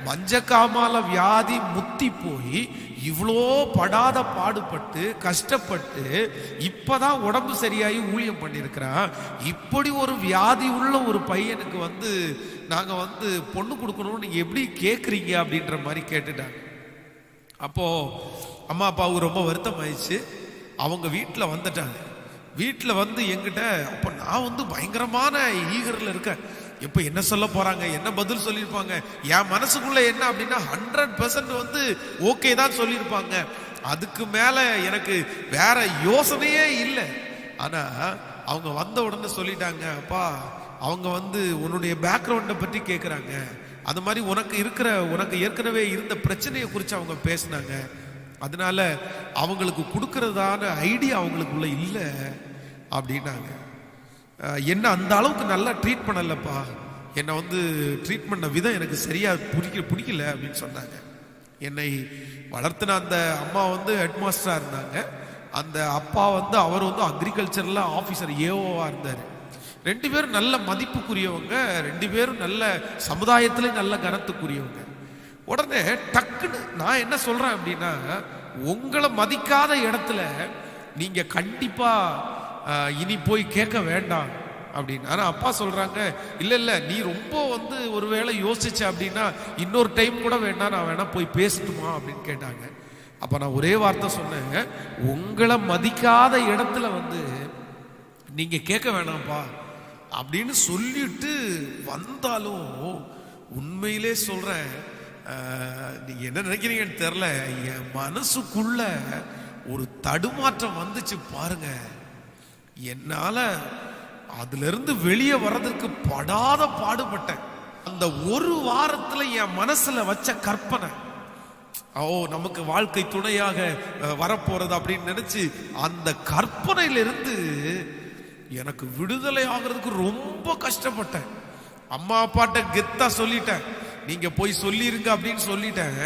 மஞ்சக்காமால வியாதி முத்தி போய் இவ்வளோ படாத பாடுபட்டு கஷ்டப்பட்டு இப்பதான் உடம்பு சரியாகி ஊழியம் பண்ணியிருக்கிறான். இப்படி ஒரு வியாதி உள்ள ஒரு பையனுக்கு வந்து நாங்க வந்து பொண்ணு கொடுக்கணும்னு நீங்க எப்படி கேட்குறீங்க அப்படின்ற மாதிரி கேட்டுட்டாங்க. அப்போ அம்மா அப்பாவுக்கு ரொம்ப வருத்தம் ஆயிடுச்சு. அவங்க வீட்டில் வந்துட்டாங்க. வீட்டில் வந்து எங்கிட்ட அப்போ நான் வந்து பயங்கரமான ஈகரில் இருக்கேன். எப்போ என்ன சொல்ல போறாங்க, என்ன பதில் சொல்லியிருப்பாங்க. என் மனசுக்குள்ள என்ன அப்படின்னா 100% வந்து ஓகே தான் சொல்லியிருப்பாங்க. அதுக்கு மேல எனக்கு வேற யோசனையே இல்லை. ஆனா அவங்க வந்த உடனே சொல்லிட்டாங்க, அப்பா அவங்க வந்து உன்னுடைய பேக்ரவுண்டை பற்றி கேட்குறாங்க. அது மாதிரி உனக்கு ஏற்கனவே இருந்த பிரச்சனையை குறித்து அவங்க பேசினாங்க. அதனால அவங்களுக்கு கொடுக்கறதான ஐடியா அவங்களுக்குள்ள இல்லை அப்படின்னாங்க. என்ன அந்த அளவுக்கு நல்லா ட்ரீட் பண்ணலப்பா, என்னை வந்து ட்ரீட் பண்ண விதம் எனக்கு சரியா பிடிக்கல அப்படின்னு சொன்னாங்க. என்னை வளர்த்துன அந்த அம்மா வந்து ஹெட் மாஸ்டரா இருந்தாங்க. அந்த அப்பா வந்து அவர் வந்து அக்ரிகல்ச்சர்ல ஆஃபீஸர் ஏஓவா இருந்தார். 2 பேரும் நல்ல மதிப்புக்குரியவங்க, 2 பேரும் நல்ல சமுதாயத்துல நல்ல கனத்துக்குரியவங்க. உடனே டக்குன்னு நான் என்ன சொல்றேன் அப்படின்னா, உங்களை மதிக்காத இடத்துல நீங்க கண்டிப்பா இனி போய் கேட்க வேண்டாம் அப்படின்னு. ஆனா அப்பா சொல்றாங்க, இல்ல நீ ரொம்ப வந்து ஒருவேளை யோசிச்ச அப்படின்னா இன்னொரு டைம் கூட வேண்டாம், நான் வேணா போய் பேசட்டுமா அப்படின்னு கேட்டாங்க. அப்ப நான் ஒரே வார்த்தை சொன்னேன், உங்களை மதிக்காத இடத்துல வந்து நீங்க கேட்க வேணாம்ப்பா அப்படின்னு சொல்லிட்டு வந்தாலும் உண்மையிலே சொல்றேன், நீங்க என்ன நினைக்கிறீங்கன்னு தெரியல, என் மனசுக்குள்ள ஒரு தடுமாற்றம் வந்துச்சு பாருங்க. என்னால அதுல இருந்து வெளியே வர்றதுக்கு படாத பாடுபட்டேன். அந்த ஒரு வாரத்துல என் மனசுல வச்ச கற்பனை, நமக்கு வாழ்க்கை துணையாக வரப்போறது அப்படின்னு நினைச்சு அந்த கற்பனையிலிருந்து எனக்கு விடுதலை ஆகிறதுக்கு ரொம்ப கஷ்டப்பட்டேன். அம்மா அப்பாட்ட கெத்தா சொல்லிட்டேன், நீங்க போய் சொல்லிருங்க அப்படின்னு சொல்லிட்டேன்.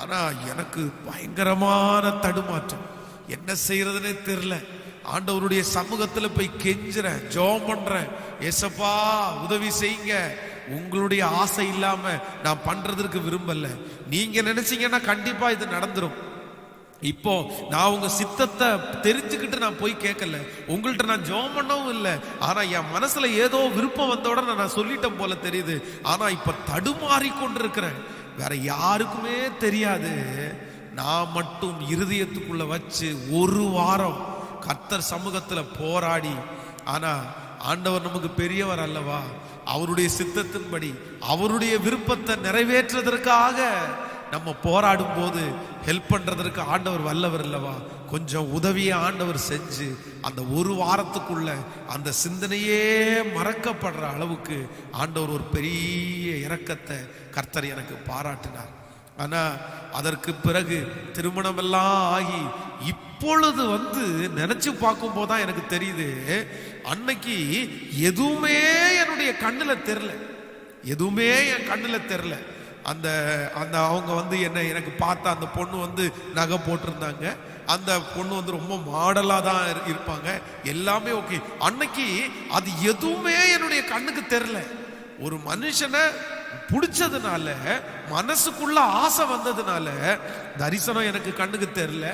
ஆனா எனக்கு பயங்கரமான தடுமாற்றம், என்ன செய்யறதுன்னே தெரியல. ஆண்டவருடைய சமூகத்துல போய் கெஞ்சுறேன், ஜெபம் பண்றேன், ஏசப்பா உதவி செய்யுங்க, உங்களுடைய ஆசை இல்லாம நான் பண்றதுக்கு விரும்பல, நீங்க நினைச்சீங்கன்னா கண்டிப்பா இது நடந்துரும். இப்போ நான் உங்க சித்தத்தை தெரிஞ்சுக்கிட்டு நான் போய் கேட்கல, உங்கள்கிட்ட நான் ஜெபம் பண்ணவும் இல்லை. ஆனா என் மனசுல ஏதோ விருப்பம் வந்த உடனே நான் சொல்லிட்டேன் போல தெரியுது. ஆனா இப்ப தடுமாறி கொண்டிருக்கிறேன், வேற யாருக்குமே தெரியாது. நான் மட்டும் இருதயத்துக்குள்ள வச்சு ஒரு வாரம் கர்த்தர் சமூகத்துல போராடி, ஆனா ஆண்டவர் நமக்கு பெரியவர் அல்லவா, அவருடைய சித்தத்தின்படி அவருடைய விருப்பத்தை நிறைவேற்றுவதற்காக நம்ம போராடும் போது ஹெல்ப் பண்றதற்கு ஆண்டவர் வல்லவர் இல்லவா? கொஞ்சம் உதவியை ஆண்டவர் செஞ்சு அந்த ஒரு வாரத்துக்குள்ள அந்த சிந்தனையே மறக்கப்படுற அளவுக்கு ஆண்டவர் ஒரு பெரிய இரக்கத்தை கர்த்தர் எனக்கு பாராட்டினார். ஆனா அதற்கு பிறகு திருமணம் எல்லாம் ஆகி இப்பொழுது நினைச்சு பார்க்கும் போதுதான் எனக்கு தெரியுது, அன்னைக்கு எதுவுமே என்னுடைய கண்ணுல தெரியல, எதுவுமே என் கண்ணுல தெரியல. அந்த அந்த அவங்க எனக்கு பார்த்த அந்த பொண்ணு நகை போட்டிருந்தாங்க, அந்த பொண்ணு ரொம்ப மாடலா தான் இருப்பாங்க, எல்லாமே ஓகே. அன்னைக்கு அது எதுவுமே என்னுடைய கண்ணுக்கு தெரியல. ஒரு மனுஷனை பிடிச்சதுனால, மனசுக்குள்ள ஆசை வந்ததுனால தரிசனம் எனக்கு கண்ணுக்கு தெரியல.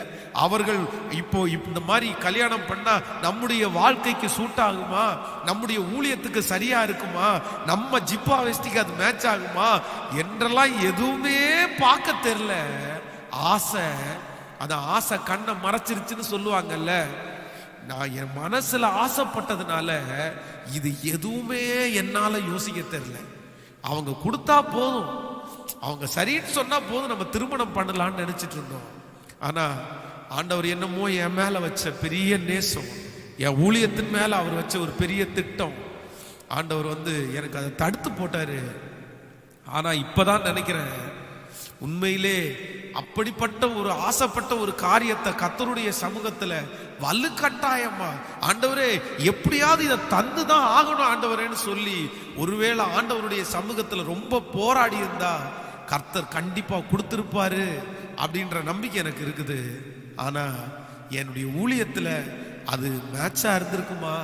அவர்கள் இப்போ இந்த மாதிரி கல்யாணம் பண்ணா நம்முடைய வாழ்க்கைக்கு சூட் ஆகுமா, நம்முடைய ஊழியத்துக்கு சரியா இருக்குமா, நம்ம ஜிப்பா வெஸ்டிக்கு அது மேட்ச் ஆகுமா என்றெல்லாம் எதுவுமே பார்க்க தெரியல. ஆசை, அந்த ஆசை கண்ணை மறைச்சிருச்சுன்னு சொல்லுவாங்கல்ல. நான் என் மனசுல ஆசைப்பட்டதுனால இது எதுவுமே என்னால யோசிக்க தெரியல. அவங்க கொடுத்தா போதும், அவங்க சரின்னு சொன்னா போதும், நம்ம திருமணம் பண்ணலாம்னு நினைச்சிட்டு இருந்தோம். ஆனா ஆண்டவர் என்னமோ என் மேல வச்ச பெரிய நேசம், என் ஊழியத்தின் மேல அவர் வச்ச ஒரு பெரிய திட்டம், ஆண்டவர் எனக்கு அதை தடுத்து போட்டாரு. ஆனா இப்பதான் நினைக்கிறேன், உண்மையிலே அப்படிப்பட்ட ஒரு ஆசைப்பட்ட ஒரு காரியத்தை கர்த்தருடைய சமூகத்துல வலுக்கட்டாயமா ஆண்டவரே எப்படியாவது இதை தந்துதான் ஆகணும் ஆண்டவரேன்னு சொல்லி ஒருவேளை ஆண்டவருடைய சமூகத்துல ரொம்ப போராடி இருந்தா கர்த்தர் கண்டிப்பா கொடுத்திருப்பாரு அப்படின்ற நம்பிக்கை எனக்கு இருக்குது. ஆனா என்னுடைய ஊழியத்துல அது மேட்சா இருந்திருக்குமா,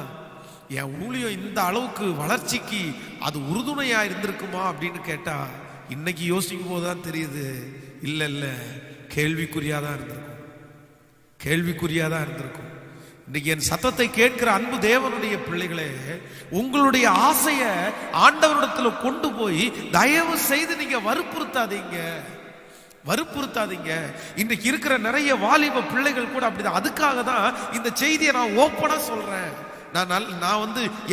என் ஊழியம் இந்த அளவுக்கு வளர்ச்சிக்கு அது உறுதுணையா இருந்திருக்குமா அப்படின்னு கேட்டா இன்னைக்கு யோசிக்கும் போதுதான் தெரியுது, இல்ல இல்ல, கேள்விக்குறியாதான் இருந்திருக்கும், கேள்விக்குறியாதான் இருந்திருக்கும். இன்னைக்கு என் சத்தத்தை கேட்கிற அன்பு தேவனுடைய பிள்ளைகளே, உங்களுடைய ஆசைய ஆண்டவரிடத்துல கொண்டு போய் தயவு செய்து நீங்க வற்புறுத்தாதீங்க, வற்புறுத்தாதீங்க. இன்னைக்கு இருக்கிற நிறைய வாலிப பிள்ளைகள் கூட அப்படிதான். அதுக்காக தான் இந்த செய்தியை நான் ஓப்பனா சொல்றேன். நான்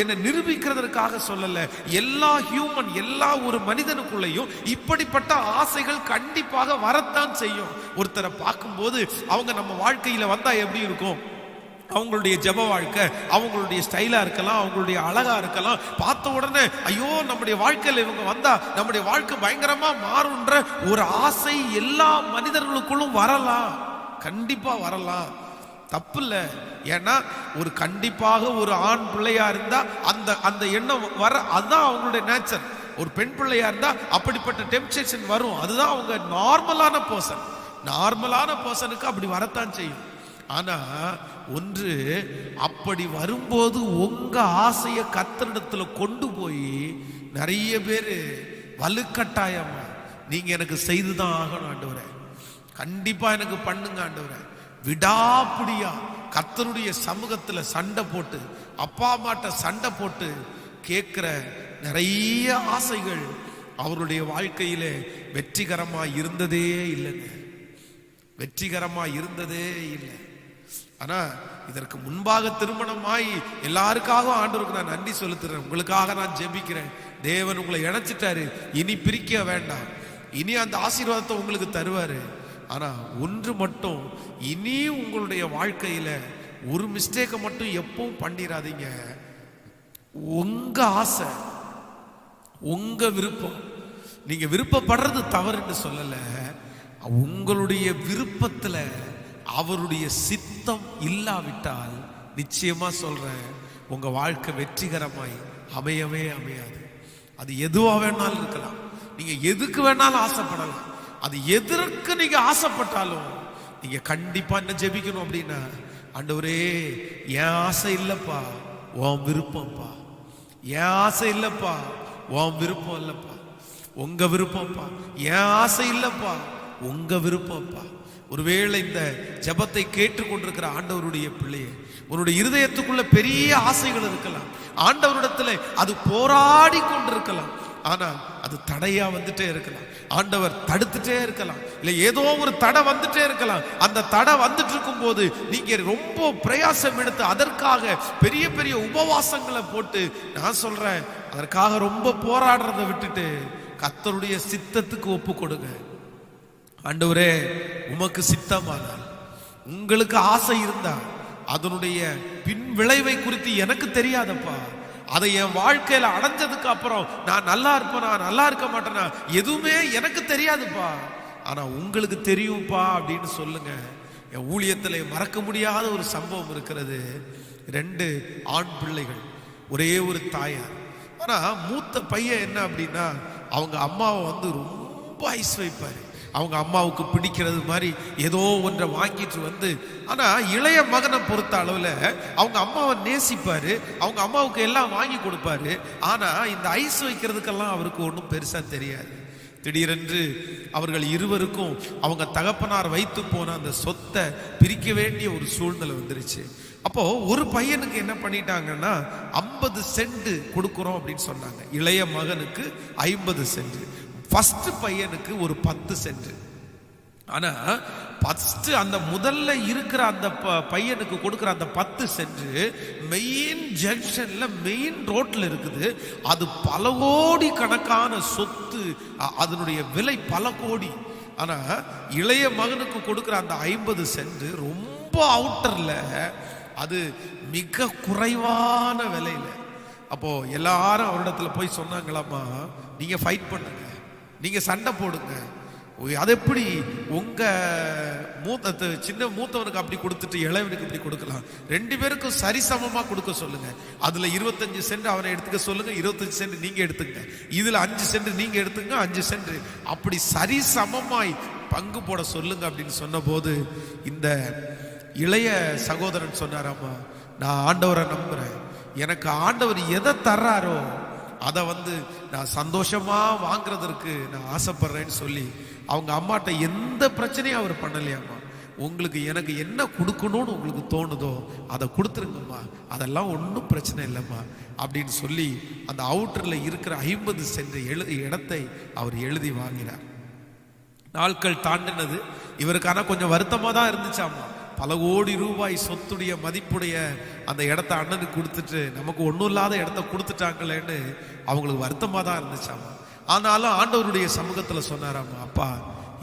என்னை நிரூபிக்கிறதுக்காக சொல்லல. எல்லா ஹியூமன், எல்லா ஒரு மனிதனுக்குள்ளேயும் இப்படிப்பட்ட ஆசைகள் கண்டிப்பாக வரத்தான் செய்யும். ஒருத்தரை பார்க்கும்போது அவங்க நம்ம வாழ்க்கையில வந்தா எப்படி இருக்கும், அவங்களுடைய ஜெப வாழ்க்கை, அவங்களுடைய ஸ்டைலா இருக்கலாம், அவங்களுடைய அழகா இருக்கலாம், பார்த்த உடனே ஐயோ நம்முடைய வாழ்க்கையில இவங்க வந்தா நம்முடைய வாழ்க்கை பயங்கரமா மாறும்ன்ற ஒரு ஆசை எல்லா மனிதர்களுக்குள்ளும் வரலாம், கண்டிப்பா வரலாம், தப்பு இல்ல. ஏன்னா ஒரு கண்டிப்பாக ஒரு ஆண் பிள்ளையா இருந்தா அந்த அந்த எண்ணம் வர, அதுதான் அவங்களுடைய நேச்சர். ஒரு பெண் பிள்ளையா இருந்தா அப்படிப்பட்ட டெம்ப்டேஷன் வரும், அதுதான் அவங்க நார்மலான பர்சன். நார்மலான பர்சனுக்கு அப்படி வரத்தான் செய்யும். ஆனா ஒன்று, அப்படி வரும்போது உங்க ஆசைய கர்த்தரிடத்துல கொண்டு போய் நிறைய பேரு வலுக்கட்டாயமா நீங்க எனக்கு செய்துதான் ஆகணும் ஆண்டவரே, கண்டிப்பா எனக்கு பண்ணுங்க ஆண்டவரே, விடாப்பிடியா கர்த்தருடைய சமூகத்துல சண்டை போட்டு, அப்பா அம்மாட்ட சண்டை போட்டு கேட்கிற நிறைய ஆசைகள் அவருடைய வாழ்க்கையிலே வெற்றிகரமா இருந்ததே இல்லைங்க, வெற்றிகரமா இருந்ததே இல்லை. ஆனா இதற்கு முன்பாக திருமணமாய் எல்லாருக்காகவும் ஆண்டவருக்கு நான் நன்றி செலுத்துறேன், உங்களுக்காக நான் ஜெபிக்கிறேன். தேவன் உங்களை இணைச்சிட்டாரு, இனி பிரிக்க வேண்டாம், இனி அந்த ஆசீர்வாதத்தை உங்களுக்கு தருவாரு. ஆனா ஒன்று மட்டும், இனி உங்களுடைய வாழ்க்கையில ஒரு மிஸ்டேக்கை மட்டும் எப்பவும் பண்ணிடாதீங்க. உங்க ஆசை, உங்க விருப்பம், நீங்க விருப்பப்படுறது தவறுன்னு சொல்லல, உங்களுடைய விருப்பத்துல அவருடைய சித்தம் இல்லாவிட்டால் நிச்சயமா சொல்றேன், உங்க வாழ்க்கை வெற்றிகரமாய் அமையவே அமையாது. அது எதுவா வேணாலும் இருக்கலாம், நீங்க எதுக்கு வேணாலும் ஆசைப்படலாம். அது எதற்கு நீங்க ஆசைப்பட்டாலும் நீங்க கண்டிப்பா என்ன ஜெபிக்கணும் அப்படின்னா, ஆண்டவரே என் ஆசை இல்லப்பா, உன் விருப்பம்ப்பா, என் ஆசை இல்லப்பா, உன் விருப்பம் இல்லப்பா, உங்க விருப்பம்ப்பா, என் ஆசை இல்லப்பா, உங்க விருப்பம்ப்பா. ஒருவேளை இந்த ஜெபத்தை கேட்டுக்கொண்டிருக்கிற ஆண்டவருடைய பிள்ளையே, உன்னுடைய இருதயத்துக்குள்ள பெரிய ஆசைகள் இருக்கலாம், ஆண்டவரிடத்துல அது போராடி கொண்டிருக்கலாம், ஆனா அது தடையா வந்துட்டே இருக்கலாம், ஆண்டவர் தடுத்துட்டே இருக்கலாம், இல்ல ஏதோ ஒரு தடை வந்துட்டே இருக்கலாம். அந்த தடை வந்துட்டு இருக்கும் போது நீங்க ரொம்ப பிரயாசம் எடுத்து அதற்காக பெரிய பெரிய உபவாசங்களை போட்டு, நான் சொல்றேன், அதற்காக ரொம்ப போராடுறதை விட்டுட்டு கர்த்தருடைய சித்தத்துக்கு ஒப்பு கொடுங்க. ஆண்டவரே உமக்கு சித்தமானால், உங்களுக்கு ஆசை இருந்தா அதனுடைய பின் விளைவை குறித்து எனக்கு தெரியாதப்பா. அதை என் வாழ்க்கையில அடைஞ்சதுக்கு அப்புறம் நான் நல்லா இருப்பேனா நல்லா இருக்க மாட்டேனா எதுவுமே எனக்கு தெரியாதுப்பா, ஆனா உங்களுக்கு தெரியும்பா அப்படின்னு சொல்லுங்க. என் ஊழியத்துல மறக்க முடியாத ஒரு சம்பவம் இருக்கிறது. 2 ஆண் பிள்ளைகள், ஒரே ஒரு தாயார். ஆனா மூத்த பையன் என்ன அப்படின்னா, அவங்க அம்மாவை வந்து ரொம்ப ஐஸ் வைப்பாரு. அவங்க அம்மாவுக்கு பிடிக்கிறது மாதிரி ஏதோ ஒன்றை வாங்கிட்டு வந்து, ஆனா இளைய மகனை பொறுத்த அளவுல அவங்க அம்மாவை நேசிப்பாரு, அவங்க அம்மாவுக்கு எல்லாம் வாங்கி கொடுப்பாரு. ஆனா இந்த ஐஸ் வைக்கிறதுக்கெல்லாம் அவருக்கு ஒன்றும் பெருசா தெரியாது. திடீரென்று அவர்கள் இருவருக்கும் அவங்க தகப்பனார் வைத்து போன அந்த சொத்தை பிரிக்க வேண்டிய ஒரு சூழ்நிலை வந்துருச்சு. அப்போ ஒரு பையனுக்கு என்ன பண்ணிட்டாங்கன்னா 50 சென்ட் கொடுக்குறோம் அப்படின்னு சொன்னாங்க. இளைய மகனுக்கு 50 சென்ட், ஃபர்ஸ்ட் பையனுக்கு ஒரு 10 சென்ட். ஆனா ஃபர்ஸ்ட் அந்த முதல்ல இருக்கிற அந்த பையனுக்கு கொடுக்கிற அந்த 10 சென்ட் மெயின் ஜங்ஷன்ல மெயின் ரோட்ல இருக்குது. அது பல கோடி கணக்கான சொத்து, அதனுடைய விலை பல கோடி. ஆனா இளைய மகனுக்கு கொடுக்கிற அந்த 50 சென்ட் ரொம்ப அவுட்டர்ல, அது மிக குறைவான விலையில. அப்போ எல்லாரும் அவரிடத்துல போய் சொன்னாங்களாமா, நீங்க ஃபைட் பண்ணுங்க, நீங்க சண்டை போடுங்க. அது எப்படி உங்க சின்ன மூத்தவனுக்கு அப்படி கொடுத்துட்டு இளையவனுக்கு இப்படி கொடுக்கலாம்? 2 பேருக்கும் சரிசமமா கொடுக்க சொல்லுங்க. அதுல 25 சென்ட் அவனை எடுத்துக்க சொல்லுங்க, 25 சென்ட் நீங்க எடுத்துங்க, இதுல 5 சென்ட் நீங்க எடுத்துங்க, 5 சென்ட் அப்படி சரிசமமாய் பங்கு போட சொல்லுங்க அப்படின்னு சொன்ன போது இந்த இளைய சகோதரன் சொன்னாராமா, நான் ஆண்டவரை நம்புறேன், எனக்கு ஆண்டவர் எதை தர்றாரோ அதை வந்து நான் சந்தோஷமா வாங்குறதற்கு நான் ஆசைப்படுறேன்னு சொல்லி அவங்க அம்மாட்ட எந்த பிரச்சனையும் அவர் பண்ணலையாம்மா. உங்களுக்கு எனக்கு என்ன கொடுக்கணும்னு உங்களுக்கு தோணுதோ அதை கொடுத்துருங்கம்மா, அதெல்லாம் ஒன்றும் பிரச்சனை இல்லைம்மா அப்படின்னு சொல்லி அந்த அவுட்டர்ல இருக்கிற 50 சென்ட் இடத்தை அவர் எழுதி வாங்கினார். நாட்கள் தாண்டினது. இவருக்கான கொஞ்சம் வருத்தமா தான் இருந்துச்சாமா. பல கோடி ரூபாய் சொத்துடைய மதிப்புடைய அந்த இடத்த அண்ணனுக்கு கொடுத்துட்டு நமக்கு ஒன்றும் இல்லாத இடத்த கொடுத்துட்டாங்களேன்னு அவங்களுக்கு வருத்தமா தான் இருந்துச்சாமா. ஆனாலும் ஆண்டவருடைய சமூகத்துல சொன்னாராமா, அப்பா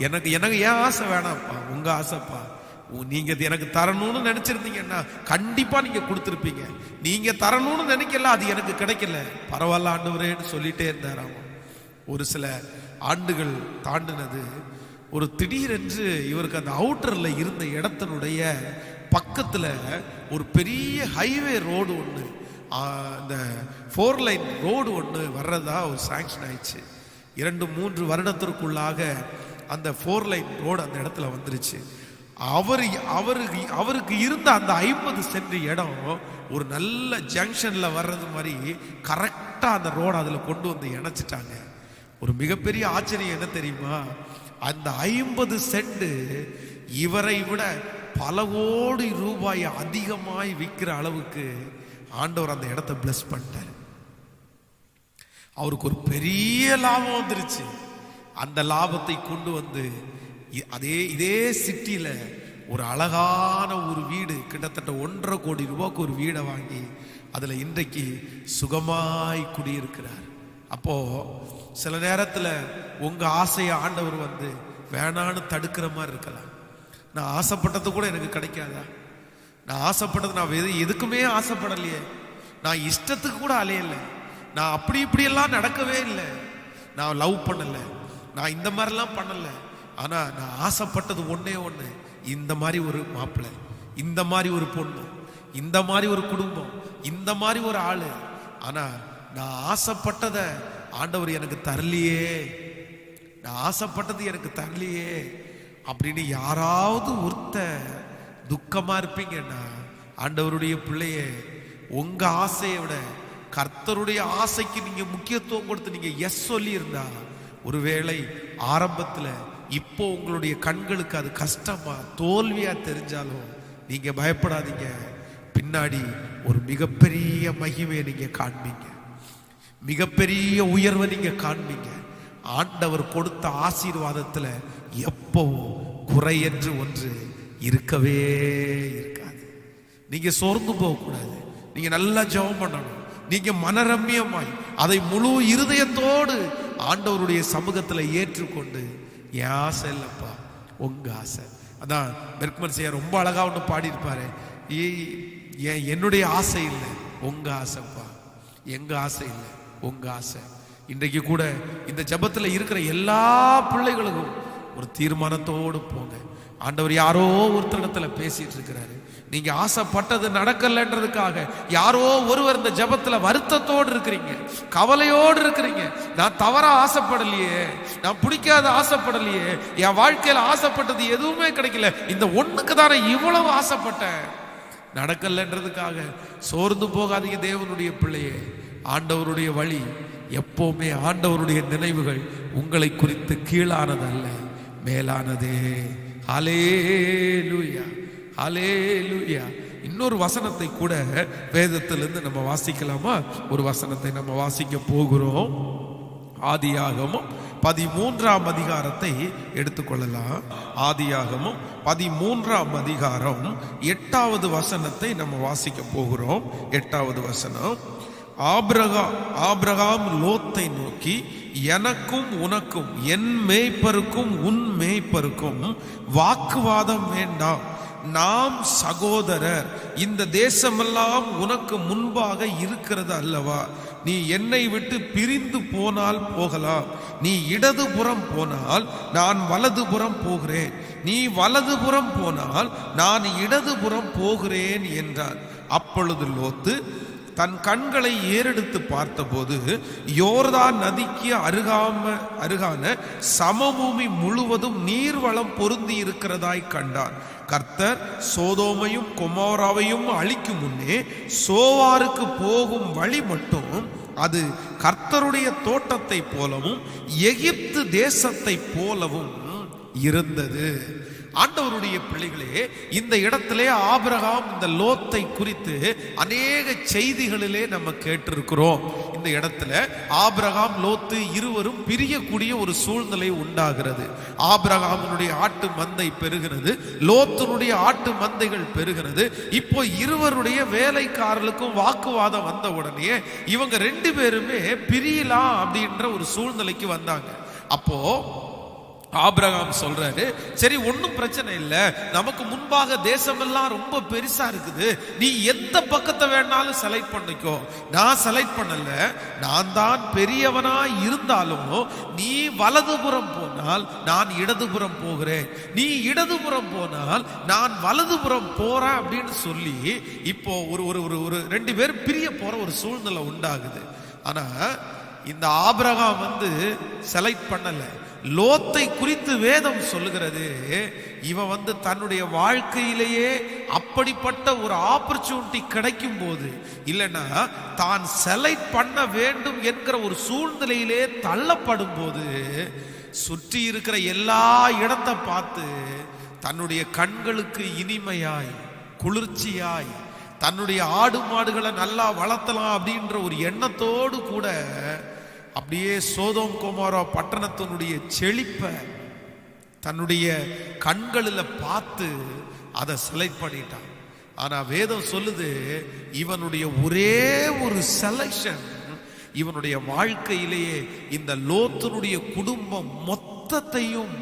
எனக்கு எனக்கு ஏன் ஆசை வேணாம்ப்பா, உங்க ஆசைப்பா. நீங்க எனக்கு தரணும்னு நினைச்சிருந்தீங்கன்னா கண்டிப்பா நீங்க கொடுத்துருப்பீங்க, நீங்க தரணும்னு நினைக்கல, அது எனக்கு கிடைக்கல, பரவாயில்ல ஆண்டவரேன்னு சொல்லிட்டே இருந்தாராமா. ஒரு சில ஆண்டுகள் தாண்டினது. ஒரு திடீரென்று இவருக்கு அந்த அவுட்டர்ல இருந்த இடத்தினுடைய பக்கத்துல ஒரு பெரிய ஹைவே ரோடு ஒன்று, இந்த 4 லைன் ரோடு ஒன்று வர்றதா ஒரு சாங்ஷன் ஆயிடுச்சு. 2-3 வருடத்திற்குள்ளாக அந்த 4 லைன் ரோடு அந்த இடத்துல வந்துருச்சு. அவருக்கு இருந்த அந்த 50 சென்ட் இடம் ஒரு நல்ல ஜங்ஷன்ல வர்றது மாதிரி கரெக்டா அந்த ரோடு அதுல கொண்டு வந்து இணைச்சிட்டாங்க. ஒரு மிகப்பெரிய ஆச்சரியம் என்ன தெரியுமா, அந்த 50 சென்ட் இவரை விட பல கோடி ரூபாய் அதிகமாய் விற்கிற அளவுக்கு ஆண்டவர் அந்த இடத்தை பிளஸ் பண்ணிட்டார். அவருக்கு ஒரு பெரிய லாபம் வந்துருச்சு. அந்த லாபத்தை கொண்டு வந்து இதே சிட்டியில ஒரு அழகான ஒரு வீடு, கிட்டத்தட்ட 1.5 கோடி ரூபாய்க்கு ஒரு வீடை வாங்கி அதுல இன்றைக்கு சுகமாய் குடியிருக்கிறார். அப்போ சில நேரத்துல உங்க ஆசையை ஆண்டவர் வந்து வேணான்னு தடுக்கிற மாதிரி இருக்கலாம். நான் ஆசைப்பட்டது கூட எனக்கு கிடைக்காதா, நான் ஆசைப்பட்டது நான் எதுக்குமே ஆசைப்படலையே, நான் இஷ்டத்துக்கு கூட அலையல, நான் அப்படி இப்படி எல்லாம் நடக்கவே இல்லை, நான் லவ் பண்ணல, நான் இந்த மாதிரிலாம் பண்ணல, ஆனா நான் ஆசைப்பட்டது ஒன்னே ஒண்ணு, இந்த மாதிரி ஒரு மாப்பிள்ளை, இந்த மாதிரி ஒரு பொண்ணு, இந்த மாதிரி ஒரு குடும்பம், இந்த மாதிரி ஒரு ஆளு. ஆனா நான் ஆசைப்பட்டத ஆண்டவர் எனக்கு தரலையே, நான் ஆசைப்பட்டது எனக்கு தரலையே அப்படின்னு யாராவது ஒருத்த துக்கமா இருப்பீங்கன்னா, ஆண்டவருடைய பிள்ளையே, உங்க ஆசையை விட கர்த்தருடைய ஆசைக்கு நீங்க முக்கியத்துவம் கொடுத்து நீங்க எஸ் சொல்லி இருந்தா, ஒருவேளை ஆரம்பத்துல இப்போ உங்களுடைய கண்களுக்கு அது கஷ்டமா தோல்வியா தெரிஞ்சாலும் நீங்க பயப்படாதீங்க, பின்னாடி ஒரு மிகப்பெரிய மகிமையை நீங்க காண்பீங்க, மிகப்பெரிய உயர்வை நீங்க காண்பீங்க. ஆண்டவர் கொடுத்த ஆசீர்வாதத்துல எப்பவும் குறையற்று ஒன்று இருக்கவே இருக்காது. நீங்க சோர்ந்து போக கூடாது, நீங்க நல்லா ஜெபம் பண்ணணும், நீங்க மனரம்யமாய் அதை முழு இருதயத்தோடு ஆண்டவருடைய சமூகத்துல ஏற்றுக்கொண்டு, என் ஆசை இல்லப்பா, உங்க ஆசை. அதான் பெர்க்மன் செய்ய ரொம்ப அழகா ஒன்று பாடியிருப்பாரு, என்னுடைய ஆசை இல்லை உங்க ஆசைப்பா, எங்க ஆசை இல்லை உங்க ஆசை. இன்றைக்கு கூட இந்த ஜெபத்தில் இருக்கிற எல்லா பிள்ளைகளுக்கும் ஒரு தீர்மானத்தோடு போங்க. ஆண்டவர் யாரோ ஒருத்தரிடத்துல பேசிட்டு இருக்கிறாரு. நீங்க ஆசைப்பட்டது நடக்கலன்றதுக்காக யாரோ ஒருவர் இந்த ஜெபத்துல வருத்தத்தோடு இருக்கிறீங்க, கவலையோடு இருக்கிறீங்க. நான் தவறா ஆசைப்படலையே, நான் பிடிக்காத ஆசைப்படலையே, என் வாழ்க்கையில ஆசைப்பட்டது எதுவுமே கிடைக்கல, இந்த ஒண்ணுக்கு தானே இவ்வளவு ஆசைப்பட்டேன், நடக்கலன்றதுக்காக சோர்ந்து போகாதீங்க. தேவனுடைய பிள்ளையே, ஆண்டவருடைய வழி எப்பவுமே, ஆண்டவருடைய நினைவுகள் உங்களை குறித்து கீழானது அல்ல, மேலானதே. ஹல்லேலூயா, ஹல்லேலூயா. இன்னொரு வசனத்தை கூட வேதத்திலிருந்து நம்ம வாசிக்கலாமா? ஒரு வசனத்தை நம்ம வாசிக்க போகிறோம். ஆதியாகமம் 13ஆம் அதிகாரத்தை எடுத்துக்கொள்ளலாம். ஆதியாகமம் 13ஆம் அதிகாரம் 8வது வசனத்தை நம்ம வாசிக்க போகிறோம். 8வது வசனம். ஆபிரகாம் லோத்தை நோக்கி, எனக்கும் உனக்கும் என் மேய்ப்பருக்கும் உன் மேய்ப்பருக்கும் வாக்குவாதம் வேண்டாம், நாம் சகோதரர், இந்த தேசமெல்லாம் உனக்கு முன்பாக இருக்கிறது அல்லவா, நீ என்னை விட்டு பிரிந்து போனால் போகலாம், நீ இடதுபுறம் போனால் நான் வலதுபுறம் போகிறேன், நீ வலதுபுறம் போனால் நான் இடதுபுறம் போகிறேன் என்றார். அப்பொழுது லோத்து தன் கண்களை ஏறெடுத்து பார்த்தபோது யோர்தான் நதிக்கு அருகான சமபூமி முழுவதும் நீர்வளம் பொருந்தி இருக்கிறதாய் கண்டார். கர்த்தர் சோதோமையும் கொமோராவையும் அழிக்கும் முன்னே சோவாருக்கு போகும் வழி மட்டும் அது கர்த்தருடைய தோட்டத்தை போலவும் எகிப்து தேசத்தை போலவும் இருந்தது. ஆண்டவருடைய பிள்ளைகளே, இந்த இடத்திலே ஆபிரகாம் இந்த லோத்தை குறித்து அநேக செய்திகளிலே நம்ம கேட்டிருக்கிறோம். இந்த இடத்துல ஆபிரகாம் லோத்து இருவரும் பிரியக்கூடிய ஒரு சூழ்நிலை உண்டாகிறது. ஆபிரகாமினுடைய ஆட்டு மந்தை பெருகிறது, லோத்தினுடைய ஆட்டு மந்தைகள் பெருகிறது. இப்போ இருவருடைய வேலைக்காரர்களுக்கும் வாக்குவாதம் வந்த உடனே இவங்க 2 பேருமே பிரியலாம் அப்படின்ற ஒரு சூழ்நிலைக்கு வந்தாங்க. அப்போ ஆபிரகாம் சொல்றாரு, சரி ஒன்னும் பிரச்சனை இல்லை, நமக்கு முன்பாக தேசமெல்லாம் ரொம்ப பெருசா இருக்குது, நீ எந்த பக்கத்தை வேணாலும் செலக்ட் பண்ணிக்கோ, நான் செலக்ட் பண்ணல, நான் தான் பெரியவனா இருந்தாலும் நீ வலதுபுறம் போனால் நான் இடதுபுறம் போகிறேன், நீ இடதுபுறம் போனால் நான் வலதுபுறம் போறேன் அப்படின்னு சொல்லி இப்போ ஒரு ஒரு ஒரு 2 பேர் பிரிய போற ஒரு சூழ்நிலை உண்டாகுது. ஆனா இந்த ஆபிரகாம் செலக்ட் பண்ணல. லோத்தை குறித்து வேதம் சொல்லுகிறது, இவன் தன்னுடைய வாழ்க்கையிலேயே அப்படிப்பட்ட ஒரு ஆப்பர்ச்சுனிட்டி கிடைக்கும் போது, இல்லைன்னா தான் செலக்ட் பண்ண வேண்டும் என்கிற ஒரு சூழ்நிலையிலே தள்ளப்படும் போது சுற்றி இருக்கிற எல்லா இடத்தை பார்த்து தன்னுடைய கண்களுக்கு இனிமையாய் குளிர்ச்சியாய் தன்னுடைய ஆடு மாடுகளை நல்லா வளர்த்தலாம் அப்படின்ற ஒரு எண்ணத்தோடு கூட அப்படியே சோதோம் கொமோரா பட்டணத்தினுடைய செழிப்பை தன்னுடைய கண்களில் பார்த்து அதை செலக்ட் பண்ணிட்டான். ஆனா வேதம் சொல்லுது, இவனுடைய ஒரே ஒரு செலக்ஷன் இவனுடைய வாழ்க்கையிலேயே இந்த லோத்தினுடைய குடும்பம் மொத்தத்தையும்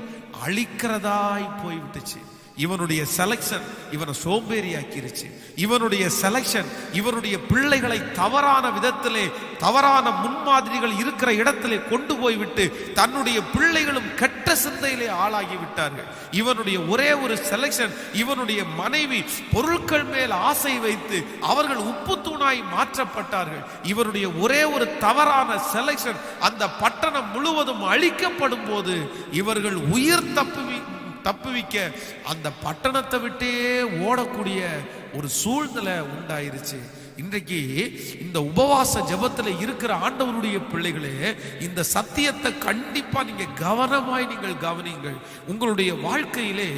அழிக்கிறதாய் போய்விட்டுச்சு. இவனுடைய செலக்ஷன் இவனை சோம்பேறியாக்கிருச்சு. இவனுடைய செலக்ஷன் இவனுடைய பிள்ளைகளை தவறான விதத்திலே, தவறான முன்மாதிரிகள் இருக்கிற இடத்திலே கொண்டு போய்விட்டு தன்னுடைய பிள்ளைகளும் கெட்ட சிந்தையிலே ஆளாகி விட்டார்கள். இவனுடைய ஒரே ஒரு செலக்ஷன், இவனுடைய மனைவி பொருட்கள் மேல் ஆசை வைத்து அவர்கள் உப்பு தூணாய் மாற்றப்பட்டார்கள். இவனுடைய ஒரே ஒரு தவறான செலக்ஷன் அந்த பட்டணம் முழுவதும் அழிக்கப்படும் போது இவர்கள் உயிர் தப்புவிக்க அந்த பட்டணத்தை விட்டே ஓடக்கூடிய ஒரு சூழ்நிலை உண்டாயிருச்சு. இன்றைக்கு இந்த உபவாச ஜெபத்தில் இருக்கிற ஆண்டவருடைய பிள்ளைகளே, இந்த சத்தியத்தை கண்டிப்பா நீங்க கவனமாய் நீங்கள் கவனிங்கள். உங்களுடைய வாழ்க்கையிலே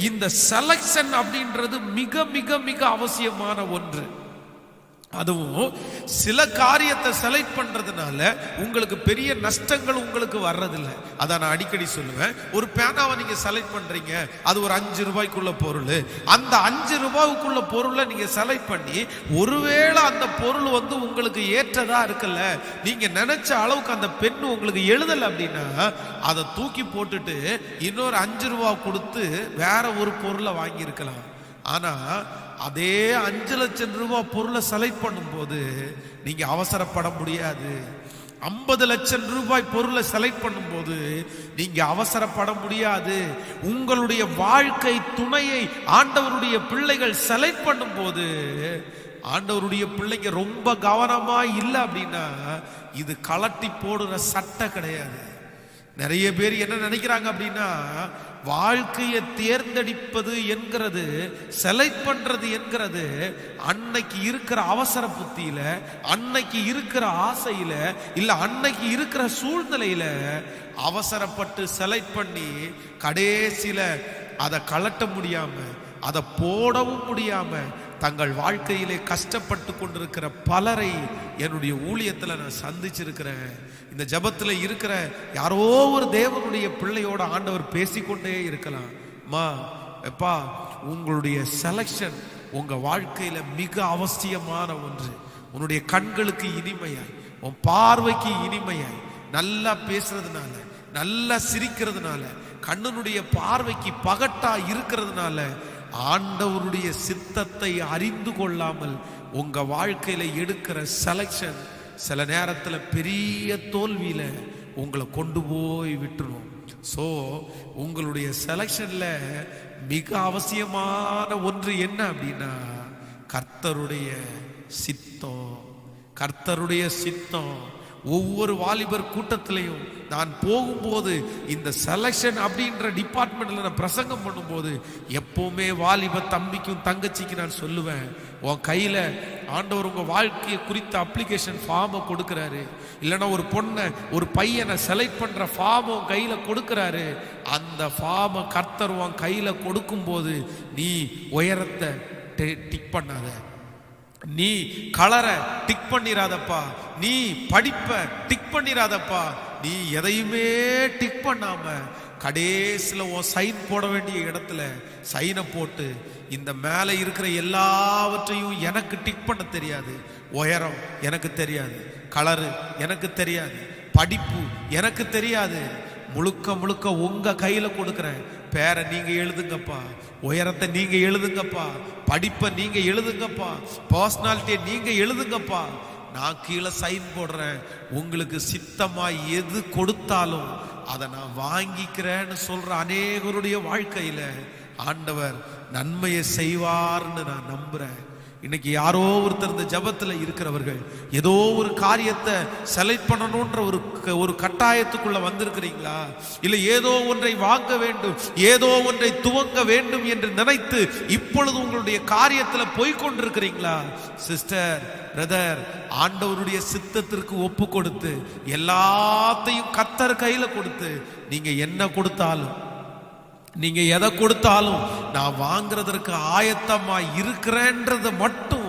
இந்த செலக்ஷன் அப்படின்றது மிக மிக மிக அவசியமான ஒன்று. அதுவும் சில காரியத்தை செலக்ட் பண்றதுனால உங்களுக்கு பெரிய நஷ்டங்கள் உங்களுக்கு வர்றதில்லை. அதான் நான் அடிக்கடி சொல்லுவேன், ஒரு பேனாவை நீங்க செலக்ட் பண்றீங்க, அது ஒரு 5 ரூபாய்க்குள்ள பொருள். அந்த 5 ரூபாய்க்குள்ள பொருளை நீங்க செலக்ட் பண்ணி ஒருவேளை அந்த பொருள் உங்களுக்கு ஏற்றதா இருக்குல்ல, நீங்க நினைச்ச அளவுக்கு அந்த பெண் உங்களுக்கு எழுதல அப்படின்னா அதை தூக்கி போட்டுட்டு இன்னொரு 5 ரூபா கொடுத்து வேற ஒரு பொருளை வாங்கி இருக்கலாம். ஆனா அதே 5 லட்சம் ரூபாய் பொருளை செலக்ட் பண்ணும்போது நீங்க அவசரப்பட முடியாது. 50 லட்சம் ரூபாய் பொருளை செலக்ட் பண்ணும்போது நீங்க அவசரப்பட முடியாது. உங்களுடைய வாழ்க்கை துணையை ஆண்டவருடைய பிள்ளைகள் செலக்ட் பண்ணும்போது ஆண்டவருடைய பிள்ளைங்க ரொம்ப கவனமா இல்லை அப்படின்னா இது கலட்டி போடுற சட்டை கிடையாது. நிறைய பேர் என்ன நினைக்கிறாங்க அப்படின்னா, வாழ்க்கையை தேர்ந்தெடுப்பது என்கிறது, செலக்ட் பண்றது என்கிறது அன்னைக்கு இருக்கிற அவசர புத்தியில, அன்னைக்கு இருக்கிற ஆசையில, இல்ல அன்னைக்கு இருக்கிற சூழ்நிலையில அவசரப்பட்டு செலக்ட் பண்ணி கடைசியில அதை கலட்ட முடியாம, அதை போடவும் முடியாம தங்கள் வாழ்க்கையிலே கஷ்டப்பட்டு கொண்டிருக்கிற பலரை என்னுடைய ஊழியத்தில் நான் சந்திச்சிருக்கிறேன். இந்த ஜபத்தில் இருக்கிற யாரோ ஒரு தேவனுடைய பிள்ளையோட ஆண்டவர் பேசிக்கொண்டே இருக்கலாம். மா எப்பா, உங்களுடைய செலக்ஷன் உங்க வாழ்க்கையில மிக அவசியமான ஒன்று. உன்னுடைய கண்களுக்கு இனிமையாய், உன் பார்வைக்கு இனிமையாய், நல்லா பேசுறதுனால, நல்லா சிரிக்கிறதுனால, கண்ணனுடைய பார்வைக்கு பகட்டா இருக்கிறதுனால ஆண்டவருடைய சித்தத்தை அறிந்து கொள்ளாமல் உங்க வாழ்க்கையில எடுக்கிற செலக்ஷன் சில நேரத்தில் பெரிய தோல்வியில உங்களை கொண்டு போய் விட்டுரும். ஸோ உங்களுடைய செலக்ஷன்ல மிக அவசியமான ஒன்று என்ன அப்படின்னா கர்த்தருடைய சித்தம். கர்த்தருடைய சித்தம். ஒவ்வொரு வாலிபர் கூட்டத்திலையும் நான் போகும்போது இந்த செலக்ஷன் அப்படின்ற டிபார்ட்மெண்ட்ல நான் பிரசங்கம் பண்ணும்போது எப்பவுமே வாலிப தம்பிக்கும் தங்கச்சிக்கு நான் சொல்லுவேன், உன் கையில ஆண்டவர் உங்க வாழ்க்கையை குறித்த அப்ளிகேஷன் ஃபார்மை கொடுக்கிறாரு, இல்லைன்னா ஒரு பொண்ணை ஒரு பையனை செலக்ட் பண்ற ஃபார்மை உன் கையில கொடுக்கிறாரு. அந்த ஃபார்மை கர்த்தர் உன் கையில கொடுக்கும்போது நீ உயரத்தை டிக் பண்ணாத, நீ கலரை டிக் பண்ணிராதப்பா, நீ படிப்ப டிக் பண்ணிராதப்பா, நீ எதையுமே டிக் பண்ணாம கடைசியில் உன் சைன் போட வேண்டிய இடத்துல சைனை போட்டு இந்த மேலே இருக்கிற எல்லாவற்றையும் எனக்கு டிக் பண்ண தெரியாது, உயரம் எனக்கு தெரியாது, கலரு எனக்கு தெரியாது, படிப்பு எனக்கு தெரியாது, முழுக்க முழுக்க உங்க கையில கொடுக்கிறேன், பேரை நீங்க எழுதுங்கப்பா, உயரத்தை நீங்க எழுதுங்கப்பா, படிப்பை நீங்க எழுதுங்கப்பா, பர்சனாலிட்டியை நீங்க எழுதுங்கப்பா, நான் கீழே சைன் போடுறேன், உங்களுக்கு சித்தமா எது கொடுத்தாலும் அதை நான் வாங்கிக்கிறேன்னு சொல்ற அநேகருடைய வாழ்க்கையில ஆண்டவர் நன்மையை செய்வார்னு நான் நம்புறேன். இன்னைக்கு யாரோ ஒருத்தர் இந்த ஜபத்துல இருக்கிறவர்கள் ஏதோ ஒரு காரியத்தை செலக்ட் பண்ணணும்ன்ற ஒரு கட்டாயத்துக்குள்ள வந்திருக்கிறீங்களா? இல்ல ஏதோ ஒன்றை வாங்க வேண்டும், ஏதோ ஒன்றை துவங்க வேண்டும் என்று நினைத்து இப்பொழுது உங்களுடைய காரியத்துல போய்கொண்டிருக்கிறீங்களா? சிஸ்டர், பிரதர், ஆண்டவருடைய சித்தத்திற்கு ஒப்பு கொடுத்து எல்லாத்தையும் கர்த்தர் கையில கொடுத்து நீங்க என்ன கொடுத்தாலும், நீங்க எதை கொடுத்தாலும் நான் வாங்குறதற்கு ஆயத்தமா இருக்கிறேன்றத மட்டும்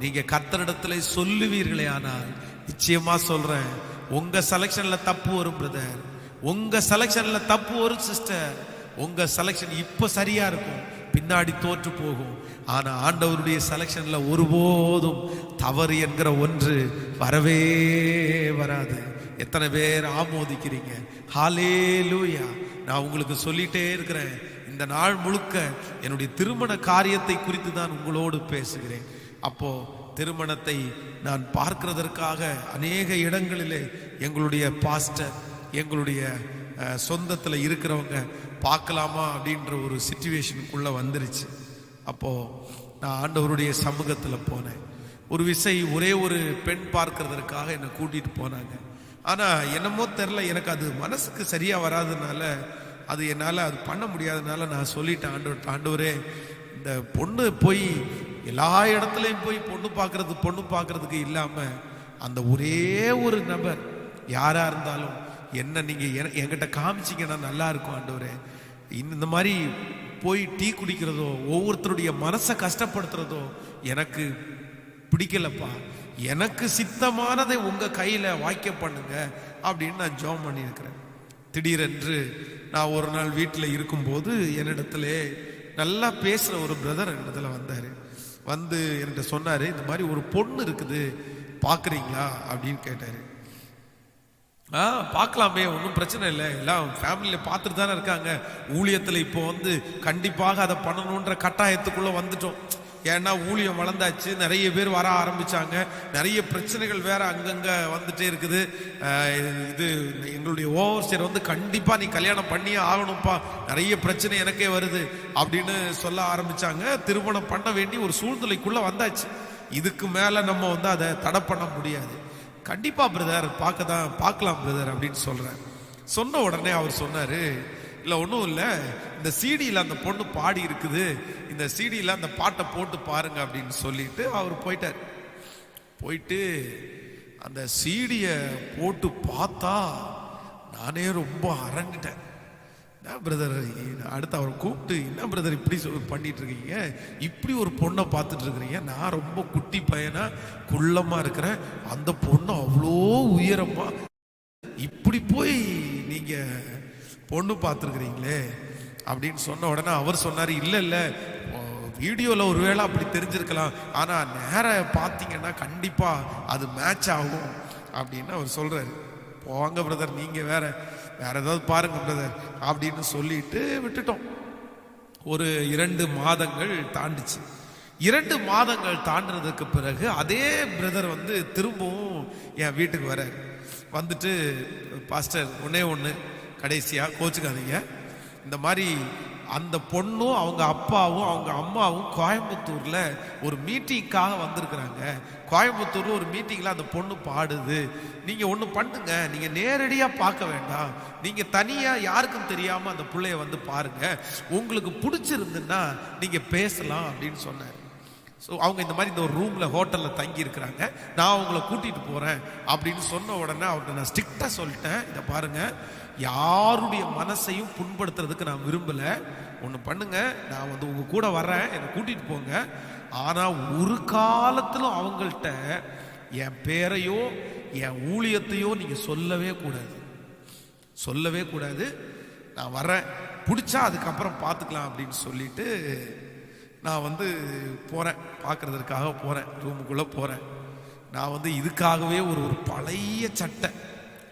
நீங்க கர்த்தரிடத்துல சொல்லுவீர்களே, ஆனால் நிச்சயமா சொல்றேன், உங்க செலக்ஷன்ல தப்பு வரும் பிரதர், உங்க செலக்ஷன்ல தப்பு வரும் சிஸ்டர். உங்க செலக்ஷன் இப்ப சரியா இருக்கும், பின்னாடி தோற்று போகும். ஆனா ஆண்டவருடைய செலக்ஷன்ல ஒருபோதும் தவறு என்கிற ஒன்று வரவே வராது. எத்தனை பேர் ஆமோதிக்கிறீங்க? ஹல்லேலூயா. நான் உங்களுக்கு சொல்லிட்டே இருக்கிறேன், இந்த நாள் முழுக்க என்னுடைய திருமண காரியத்தை குறித்து தான் உங்களோடு பேசுகிறேன். அப்போ திருமணத்தை நான் பார்க்கிறதற்காக அநேக இடங்களிலே எங்களுடைய பாஸ்டர், எங்களுடைய சொந்தத்தில் இருக்கிறவங்க பார்க்கலாமா அப்படின்ற ஒரு சிச்சுவேஷனுக்குள்ள வந்துருச்சு. அப்போ நான் ஆண்டவருடைய சமூகத்தில் போனேன். ஒரு விசை ஒரே ஒரு பெண் பார்க்கறதற்காக என்னை கூட்டிட்டு போனாங்க. ஆனால் என்னமோ தெரில, எனக்கு அது மனசுக்கு சரியாக வராதனால, அது என்னால் அது பண்ண முடியாதனால நான் சொல்லிட்டேன் ஆண்டவரே, இந்த பொண்ணு போய் எல்லா இடத்துலையும் போய் பொண்ணு பார்க்கறதுக்கு இல்லாமல் அந்த ஒரே ஒரு நபர் யாராக இருந்தாலும் என்ன நீங்கள் என்கிட்ட காமிச்சிங்கன்னா நல்லா இருக்கும் ஆண்டவரே. இந்த மாதிரி போய் டீ குடிக்கிறதோ, ஒவ்வொருத்தருடைய மனசை கஷ்டப்படுத்துறதோ எனக்கு பிடிக்கலப்பா, எனக்கு சித்தமானதை உங்க கையில வாய்க்க பண்ணுங்க அப்படின்னு நான் ஜெபம் பண்ணியிருக்கிறேன். திடீரென்று நான் ஒரு நாள் வீட்டில் இருக்கும்போது என்னிடத்துல நல்லா பேசுற ஒரு பிரதர் என்னிடத்துல வந்தாரு. வந்து என்கிட்ட சொன்னாரு, இந்த மாதிரி ஒரு பொண்ணு இருக்குது பாக்குறீங்களா அப்படின்னு கேட்டாரு. பார்க்கலாமே, ஒன்றும் பிரச்சனை இல்லை, எல்லாம் ஃபேமிலியில பார்த்துட்டு தானே இருக்காங்க. ஊழியத்தில் இப்போ வந்து கண்டிப்பாக அதை பண்ணணுன்ற கட்டாயத்துக்குள்ள வந்துட்டோம். ஏன்னா ஊழியம் வளர்ந்தாச்சு, நிறைய பேர் வர ஆரம்பிச்சாங்க, நிறைய பிரச்சனைகள் வேற அங்கங்க வந்துட்டே இருக்குது. இது எங்களுடைய ஓவர்சியர் வந்து கண்டிப்பா நீ கல்யாணம் பண்ணியே ஆகணும்ப்பா, நிறைய பிரச்சனை எனக்கே வருது அப்படின்னு சொல்ல ஆரம்பிச்சாங்க. திருமணம் பண்ண வேண்டிய ஒரு சூழ்நிலைக்குள்ள வந்தாச்சு. இதுக்கு மேல நம்ம வந்து அதை தடை பண்ண முடியாது. கண்டிப்பா பிரதர் பார்க்கலாம் பிரதர் அப்படின்னு சொல்றேன். சொன்ன உடனே அவர் சொன்னாரு, இல்ல ஒன்றும் இல்லை, இந்த சிடியில் அந்த பொண்ணு பாடி இருக்குது, இந்த சிடியில் அந்த பாட்டை போட்டு பாருங்க அப்படின்னு சொல்லிட்டு அவர் போயிட்டார். போயிட்டு அந்த சிடியை போட்டு பார்த்தா நானே ரொம்ப அரண்டுட்டேன். என்ன பிரதர், அடுத்து அவர் கூப்பிட்டு, என்ன பிரதர் இப்படி பண்ணிட்டு இருக்கீங்க, இப்படி ஒரு பொண்ணை பார்த்துட்டு இருக்கிறீங்க, நான் ரொம்ப குட்டி பையனா குள்ளமா இருக்கிறேன், அந்த பொண்ணு அவ்வளோ உயரமா, இப்படி போய் நீங்க பொண்ணு பார்த்துருக்கிறீங்களே அப்படின்னு சொன்ன உடனே அவர் சொன்னார், இல்லை இல்லை, வீடியோவில் ஒருவேளை அப்படி தெரிஞ்சிருக்கலாம், ஆனால் நேர பார்த்தீங்கன்னா கண்டிப்பாக அது மேட்ச் ஆகும் அப்படின்னு அவர் சொல்கிறாரு. போங்க பிரதர், நீங்கள் வேற ஏதாவது பாருங்க பிரதர் அப்படின்னு சொல்லிட்டு விட்டுட்டோம். ஒரு 2 மாதங்கள் தாண்டிச்சு. 2 மாதங்கள் தாண்டினதுக்கு பிறகு அதே பிரதர் வந்து திரும்பவும் என் வீட்டுக்கு வர வந்துட்டு, பாஸ்டர் ஒன்று கடைசியாக கோச்சுக்காதீங்க, இந்த மாதிரி அந்த பொண்ணும் அவங்க அப்பாவும் அவங்க அம்மாவும் கோயம்புத்தூர்ல ஒரு மீட்டிங்காக வந்திருக்கிறாங்க. கோயம்புத்தூர்ல ஒரு மீட்டிங்ல அந்த பொண்ணு பாடுது. நீங்க ஒண்ணு பண்ணுங்க, நீங்க நேரடியா பார்க்க வேண்டாம், நீங்க தனியா யாருக்கும் தெரியாம அந்த பிள்ளைய வந்து பாருங்க, உங்களுக்கு பிடிச்சிருந்துன்னா நீங்க பேசலாம் அப்படின்னு சொன்னாரு. ஸோ அவங்க இந்த மாதிரி இந்த ஒரு ரூம்ல ஹோட்டல்ல தங்கி இருக்கிறாங்க, நான் அவங்கள கூட்டிட்டு போறேன் அப்படின்னு சொன்ன உடனே அவர்கிட்ட நான் ஸ்ட்ரிக்டா சொல்லிட்டேன், இதை பாருங்க, யாருடைய மனசையும் புண்படுத்துறதுக்கு நான் விரும்பல, ஒன்று பண்ணுங்க, நான் வந்து உங்க கூட வர்றேன், என்னை கூட்டிட்டு போங்க, ஆனா ஒரு காலத்திலும் அவங்கள்ட்ட என் பேரையோ என் ஊழியத்தையோ நீங்க சொல்லவே கூடாது, நான் வர்றேன், பிடிச்சா அதுக்கப்புறம் பார்த்துக்கலாம் அப்படின்னு சொல்லிட்டு நான் வந்து போறேன், பார்க்கறதுக்காக போறேன், ரூமுக்குள்ள போறேன். நான் வந்து இதுக்காகவே ஒரு பழைய சட்டை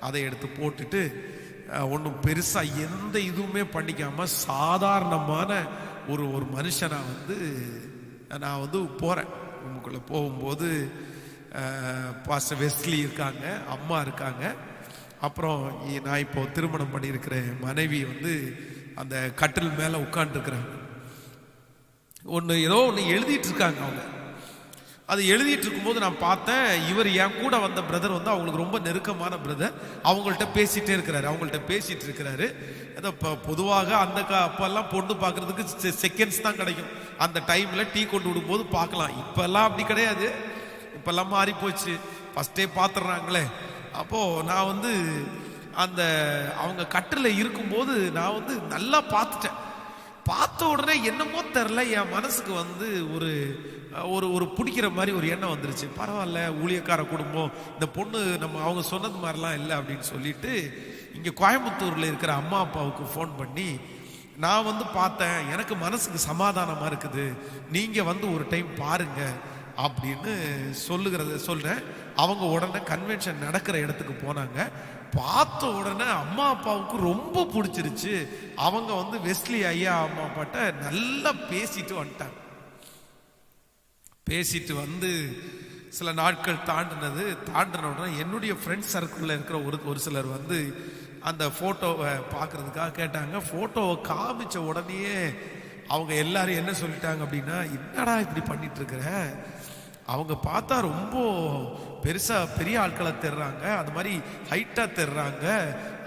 அதை எடுத்து போட்டுட்டு, ஒன்றும் பெருசா எந்த இதுவுமே பண்ணிக்காம சாதாரணமான ஒரு மனுஷனா வந்து நான் வந்து போறேன். ரூமுக்குள்ள போகும்போது பாஸ்டர் வெஸ்லி இருக்காங்க, அம்மா இருக்காங்க, அப்புறம் நான் இப்போ திருமணம் பண்ணியிருக்கிற மனைவி வந்து அந்த கட்டில் மேல உட்கார்ந்துருக்கிறாங்க. ஏதோ ஒன்று எழுதிட்டு இருக்காங்க. அவங்க அது எழுதிட்டு இருக்கும்போது நான் பார்த்தேன், இவர் என் கூட வந்த பிரதர் வந்து அவங்களுக்கு ரொம்ப நெருக்கமான பிரதர், அவங்கள்ட்ட பேசிட்டே இருக்கிறாரு. ஏதோ பொதுவாக அந்த அப்பெல்லாம் பொண்ணு பார்க்கறதுக்கு செகண்ட்ஸ் தான் கிடைக்கும், அந்த டைம்ல டீ கொண்டு விடும்போது பார்க்கலாம். இப்பெல்லாம் அப்படி கிடையாது, இப்பெல்லாம் மாறி போச்சு, ஃபர்ஸ்டே பார்த்துடுறாங்களே. அப்போ நான் வந்து அந்த அவங்க கட்டில் இருக்கும்போது நான் வந்து நல்லா பார்த்த உடனே என்னமோ தெரியல, என் மனசுக்கு வந்து ஒரு பிடிக்கிற மாதிரி ஒரு எண்ணம் வந்துருச்சு. பரவாயில்ல, ஊழியக்கார குடும்பம், இந்த பொண்ணு நம்ம அவங்க சொன்னது மாதிரிலாம் இல்லை அப்படின்னு சொல்லிட்டு இங்கே கோயம்புத்தூரில் இருக்கிற அம்மா அப்பாவுக்கு ஃபோன் பண்ணி நான் வந்து பார்த்தேன், எனக்கு மனசுக்கு சமாதானமாக இருக்குது, நீங்கள் வந்து ஒரு டைம் பாருங்க அப்படின்னு சொல்கிறேன். அவங்க உடனே கன்வென்ஷன் நடக்கிற இடத்துக்கு போனாங்க. பார்த்த உடனே அம்மா அப்பாவுக்கு ரொம்ப பிடிச்சிருச்சு. அவங்க வந்து வெஸ்லி ஐயா அம்மா அப்பாட்ட நல்லா பேசிட்டு வந்துட்டாங்க. பேசிட்டு வந்து சில நாட்கள் தாண்டின உடனே என்னுடைய ஃப்ரெண்ட்ஸ் சர்க்கிளில் இருக்கிற ஒரு சிலர் வந்து அந்த போட்டோவை பார்க்கறதுக்காக கேட்டாங்க. போட்டோவை காமிச்ச உடனேயே அவங்க எல்லாரும் என்ன சொல்லிட்டாங்க அப்படின்னா, என்னடா இப்படி பண்ணிட்டு இருக்கிற, அவங்க பார்த்தா ரொம்ப பெரிய ஆட்களை தெரிறாங்க, அந்த மாதிரி ஹைட்டா தெரிறாங்க,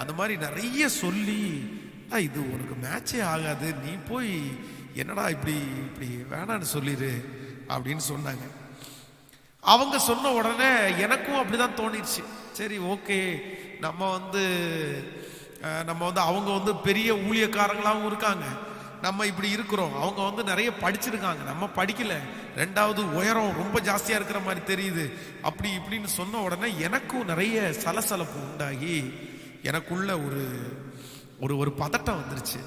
அந்த மாதிரி நிறைய சொல்லி, இது உனக்கு மேட்சே ஆகாது, நீ போய் என்னடா இப்படி வேணான்னு சொல்லிடு அப்படின்னு சொன்னாங்க. அவங்க சொன்ன உடனே எனக்கும் அப்படிதான் தோணிடுச்சு. சரி, ஓகே, நம்ம வந்து அவங்க வந்து பெரிய ஊழியக்காரங்களாகவும் இருக்காங்க, நம்ம இப்படி இருக்கிறோம். அவங்க வந்து நிறைய படிச்சிருக்காங்க, நம்ம படிக்கல. ரெண்டாவது உயரம் ரொம்ப ஜாஸ்தியா இருக்கிற மாதிரி தெரியுது. அப்படி இப்படின்னு சொன்ன உடனே எனக்கும் நிறைய சலசலப்பு உண்டாகி எனக்குள்ள ஒரு ஒரு ஒரு பதட்டம் வந்துருச்சு.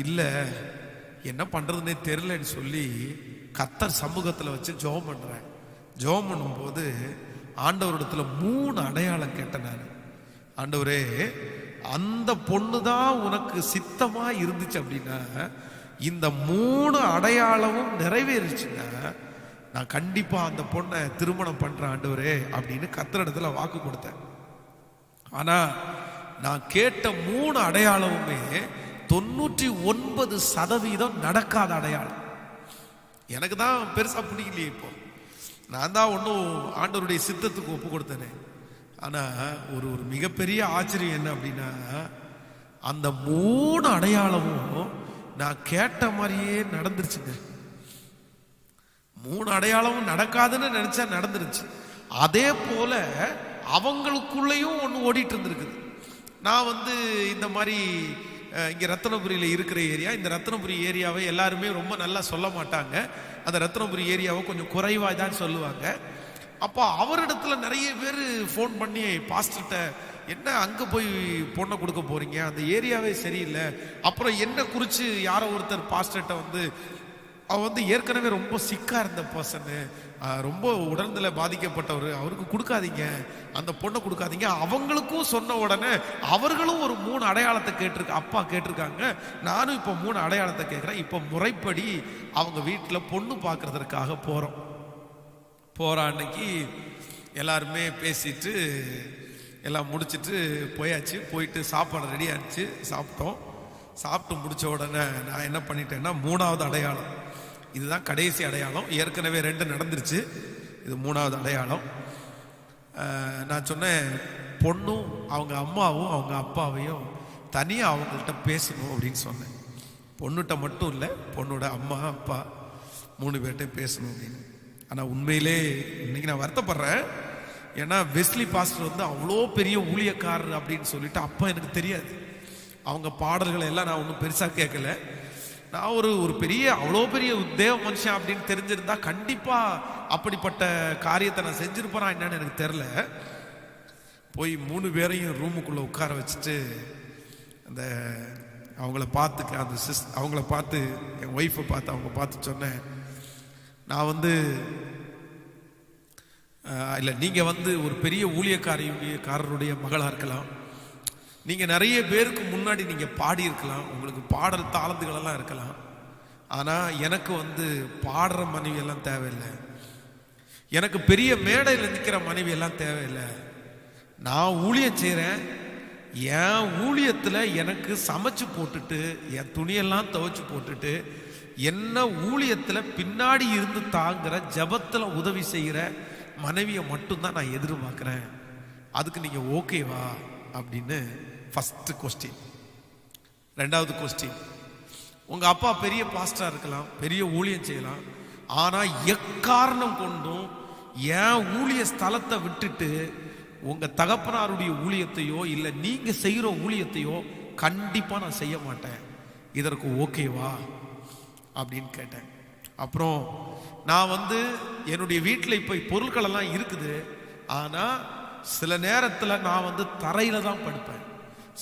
இல்லை என்ன பண்றதுன்னே தெரியலன்னு சொல்லி கர்த்தர் சமூகத்தில் வச்சு ஜெபம் பண்றேன். ஜெபம் பண்ணும்போது ஆண்டவரிடத்துல 3 அடையாளம் கேட்டேன் நான். ஆண்டவரே, அந்த பொண்ணு தான் உனக்கு சித்தமா இருந்துச்சு அப்படின்னா, இந்த 3 அடையாளமும் நிறைவேறிச்சுன்னா நான் கண்டிப்பா அந்த பொண்ணை திருமணம் பண்றேன் ஆண்டவரே அப்படின்னு கர்த்தரிடத்துல வாக்கு கொடுத்தேன். ஆனா நான் கேட்ட 3 அடையாளமுமே 99% நடக்காத அடையாளம். எனக்கு தான் பெருசா பிடிக்கலையே. இப்போ நான் தான் ஒன்றும் ஆண்டவருடைய சித்தத்துக்கு ஒப்பு கொடுத்தேனே. ஆனா ஒரு ஒரு மிகப்பெரிய ஆச்சரியம் என்ன அப்படின்னா, அந்த 3 அடையாளமும் நான் கேட்ட மாதிரியே நடந்துருச்சுங்க. 3 அடையாளமும் நடக்காதுன்னு நினைச்சா நடந்துருச்சு. அதே போல அவங்களுக்குள்ளேயும் ஒன்று ஓடிட்டு இருந்திருக்குது. நான் வந்து இந்த மாதிரி இங்கே ரத்தினபுரியில் இருக்கிற ஏரியா, இந்த ரத்தினபுரி ஏரியாவை எல்லாருமே ரொம்ப நல்லா சொல்ல மாட்டாங்க. அந்த ரத்தினபுரி ஏரியாவை கொஞ்சம் குறைவாக தான் சொல்லுவாங்க. அப்போ அவரிடத்துல நிறைய பேர் ஃபோன் பண்ணி, பாஸ்டர்கிட்ட என்ன அங்கே போய் பொண்ணை கொடுக்க போறீங்க, அந்த ஏரியாவே சரியில்லை. அப்புறம் என்ன குறித்து யாரோ ஒருத்தர் பாஸ்டர்கிட்ட வந்து, அவர் வந்து ஏற்கனவே ரொம்ப சிக்கா இருந்த பர்சனு, ரொம்ப உடல்நிலை பாதிக்கப்பட்டவர், அவருக்கு கொடுக்காதீங்க, அந்த பொண்ணை கொடுக்காதீங்க. அவங்களுக்கும் சொன்ன உடனே அவர்களும் ஒரு 3 அடையாளத்தை அப்பா கேட்டிருக்காங்க. நானும் இப்போ 3 அடையாளத்தை கேட்குறேன். இப்போ முறைப்படி அவங்க வீட்டில் பொண்ணு பார்க்கறதுக்காக போகிறோம். போகிற அன்னைக்கு எல்லாருமே பேசிட்டு எல்லாம் முடிச்சுட்டு போயாச்சு. போயிட்டு சாப்பாடு ரெடி ஆச்சு, சாப்பிட்டோம். சாப்பிட்டு முடிச்ச உடனே நான் என்ன பண்ணிட்டேன்னா, 3வது அடையாளம், இதுதான் கடைசி அடையாளம். ஏற்கனவே 2 நடந்துருச்சு, இது 3வது அடையாளம். நான் சொன்னேன், பொண்ணும் அவங்க அம்மாவும் அவங்க அப்பாவையும் தனியாக அவங்கள்ட்ட பேசணும் அப்படின்னு சொன்னேன். பொண்ணுகிட்ட மட்டும் இல்லை, பொண்ணோட அம்மா அப்பா 3 பேர்கிட்டையும் பேசணும் அப்படின்னு. ஆனால் உண்மையிலே இன்னைக்கு நான் வருத்தப்படுறேன். ஏன்னா வெஸ்லி பாஸ்டர் வந்து அவ்வளோ பெரிய ஊழியக்காரர் அப்படின்னு சொல்லிட்டு அப்போ எனக்கு தெரியாது. அவங்க பாடல்களை எல்லாம் நான் ஒன்றும் பெருசாக கேட்கல. நான் ஒரு பெரிய அவ்வளோ பெரிய தேவ மனுஷன் அப்படின்னு தெரிஞ்சிருந்தா கண்டிப்பா அப்படிப்பட்ட காரியத்தை நான் செஞ்சிருப்பேனா என்னன்னு எனக்கு தெரியல. போய் 3 பேரையும் ரூமுக்குள்ள உட்கார வச்சுட்டு அந்த அவங்கள பார்த்து அவங்கள பார்த்து என் ஒய்ஃபை பார்த்து அவங்க பார்த்து சொன்னேன், நான் வந்து இல்லை, நீங்கள் வந்து ஒரு பெரிய ஊழியக்காரருடைய மகளாக இருக்கலாம், நீங்கள் நிறைய பேருக்கு முன்னாடி நீங்கள் பாடியிருக்கலாம், உங்களுக்கு பாடல் தாளந்துகளெல்லாம் இருக்கலாம். ஆனால் எனக்கு வந்து பாடுற மனைவி எல்லாம் தேவையில்லை, எனக்கு பெரிய மேடையில் நிற்கிற மனைவி எல்லாம் தேவையில்லை. நான் ஊழியம் செய்கிறேன், என் ஊழியத்தில் எனக்கு சமைச்சு போட்டுட்டு என் துணியெல்லாம் துவைச்சு போட்டுட்டு என்ன ஊழியத்தில் பின்னாடி இருந்து தாங்குற ஜபத்தில் உதவி செய்கிற மனைவியை மட்டும்தான் நான் எதிர்பார்க்குறேன். அதுக்கு நீங்கள் ஓகேவா அப்படின்னு ஃபர்ஸ்ட் கொஸ்டின். 2வது கொஸ்டின், உங்கள் அப்பா பெரிய பாஸ்டராக இருக்கலாம், பெரிய ஊழியம் செய்யலாம், ஆனால் எக்காரணம் கொண்டும் என் ஊழிய ஸ்தலத்தை விட்டுட்டு உங்கள் தகப்பனாருடைய ஊழியத்தையோ இல்லை நீங்கள் செய்கிற ஊழியத்தையோ கண்டிப்பாக நான் செய்ய மாட்டேன், இதற்கு ஓகேவா அப்படின்னு கேட்டேன். அப்புறம் நான் வந்து என்னுடைய வீட்டில் இப்போ பொருட்கள் எல்லாம் இருக்குது, ஆனால் சில நேரத்தில் நான் வந்து தரையில தான் படுப்பேன்,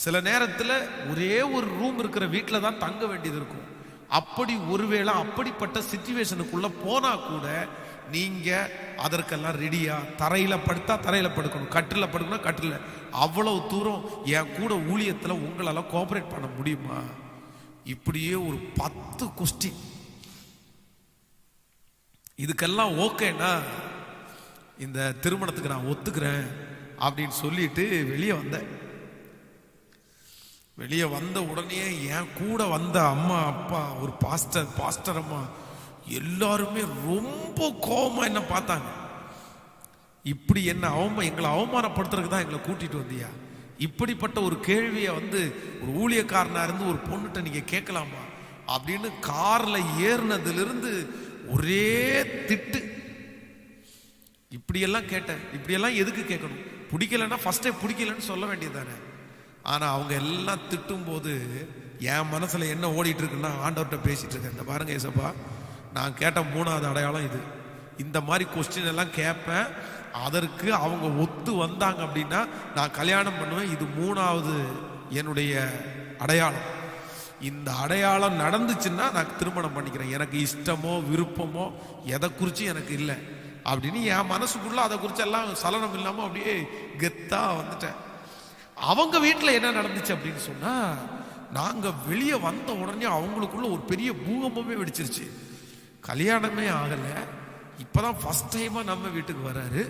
சில நேரத்தில் ஒரே ஒரு ரூம் இருக்கிற வீட்டில் தான் தங்க வேண்டியது இருக்கும். அப்படி ஒருவேளை அப்படிப்பட்ட சிச்சுவேஷனுக்குள்ள போனா கூட நீங்க அதற்கெல்லாம் ரெடியா? தரையில படுத்தா தரையில படுக்கணும், கட்டில படுக்கணும் கட்டில. அவ்வளவு தூரம் என் கூட ஊழியத்துல உங்களால கோஆபரேட் பண்ண முடியுமா? இப்படியே ஒரு 10 கொஸ்டின். இதுக்கெல்லாம் ஓகேனா இந்த திருமணத்துக்கு நான் ஒத்துக்கிறேன் அப்படின்னு சொல்லிட்டு வெளியே வந்தேன். வெளியே வந்த உடனே என் கூட வந்த அம்மா அப்பா, ஒரு பாஸ்டர் அம்மா எல்லாருமே ரொம்ப கோபமா என்ன பார்த்தாங்க. இப்படி என்ன எங்களை அவமானப்படுத்துறதுக்கு தான் எங்களை கூட்டிட்டு வந்தியா? இப்படிப்பட்ட ஒரு கேள்வியை வந்து ஒரு ஊழியக்காரனா இருந்து ஒரு பொண்ணுகிட்ட நீங்க கேட்கலாமா அப்படின்னு கார்ல ஏறினதிலிருந்து ஒரே திட்டு. இப்படியெல்லாம் கேட்டேன். இப்படியெல்லாம் எதுக்கு கேட்கணும்? பிடிக்கலன்னா ஃபர்ஸ்டே பிடிக்கலன்னு சொல்ல வேண்டியது தானே. ஆனா அவங்க எல்லாம் திட்டும் போது என் மனசுல என்ன ஓடிட்டு இருக்குன்னா, ஆண்டவர்கிட்ட பேசிட்டு இருக்கேன், இந்த பாருங்க ஏசப்பா, நான் கேட்ட 3வது அடையாளம் இது. இந்த மாதிரி கொஸ்டின் எல்லாம் கேட்பேன், அதற்கு அவங்க ஒத்து வந்தாங்க அப்படின்னா நான் கல்யாணம் பண்ணுவேன். இது 3வது என்னுடைய அடையாளம். இந்த அடையாளம் நடந்துச்சுன்னா நான் திருமணம் பண்ணிக்கிறேன். எனக்கு இஷ்டமோ விருப்பமோ எதை குறித்து எனக்கு இல்லை அப்படின்னு என் மனசுக்குள்ள அதை குறித்து எல்லாம் சலனம் இல்லாமல் அப்படியே கெத்தா வந்துட்டேன். அவங்க வீட்டில் என்ன நடந்துச்சு அப்படின்னு சொன்னா, நாங்கள் வெளியே வந்த உடனே அவங்களுக்குள்ள ஒரு பெரிய பூகம்பமே வெடிச்சிருச்சு. கல்யாணமே ஆகலை, இப்பதான் ஃபர்ஸ்ட் டைமா நம்ம வீட்டுக்கு வராரு,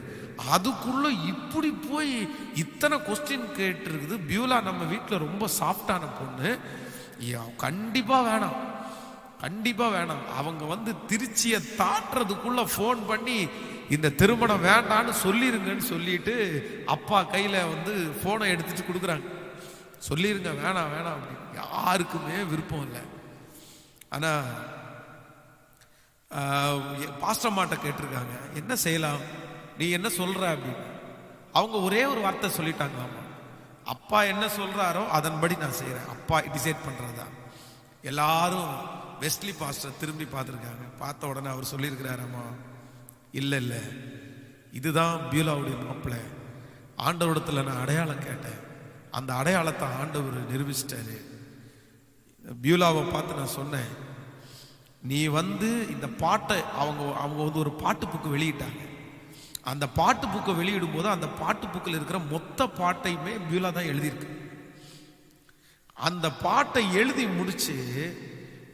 அதுக்குள்ள இப்படி போய் இத்தனை கொஸ்டின் கேட்டு இருக்குது. பியூலா நம்ம வீட்டில் ரொம்ப சாஃப்டான பொண்ணு, கண்டிப்பா வேணாம், கண்டிப்பா வேணாம். அவங்க வந்து திருச்சியை தாண்டறதுக்குள்ள ஃபோன் பண்ணி இந்த திருமணம் வேண்டான்னு சொல்லிருங்கன்னு சொல்லிட்டு அப்பா கையில வந்து போனை எடுத்துட்டு கொடுக்குறாங்க. சொல்லிருங்க, வேணாம் வேணாம் அப்படின்னு. யாருக்குமே விருப்பம் இல்லை. ஆனா பாஸ்டர்மாட்ட கேட்டிருக்காங்க, என்ன செய்யலாம், நீ என்ன சொல்ற அப்படின்னு. அவங்க ஒரே ஒரு வார்த்தை சொல்லிட்டாங்க, ஆமா அப்பா என்ன சொல்றாரோ அதன்படி நான் செய்யறேன், அப்பா டிசைட் பண்றதா. எல்லாரும் வெஸ்லி பாஸ்டர் திரும்பி பார்த்துருக்காங்க. பார்த்த உடனே அவர் சொல்லியிருக்கிறாராமா, இல்லை இல்லை, இதுதான் பியூலாவுடைய மாப்பிள்ளை. ஆண்டவரிடத்துல நான் அடையாளம் கேட்டேன், அந்த அடையாளத்தை ஆண்டவர் நிரூபிச்சிட்டாரு. பியூலாவை பார்த்து நான் சொன்னேன், நீ வந்து இந்த பாட்டை அவங்க வந்து ஒரு பாட்டு புக்கு வெளியிட்டாங்க. அந்த பாட்டு புக்கை வெளியிடும் போது அந்த பாட்டு புக்கில் இருக்கிற மொத்த பாட்டையுமே பியூலா தான் எழுதியிருக்கு. அந்த பாட்டை எழுதி முடிச்சு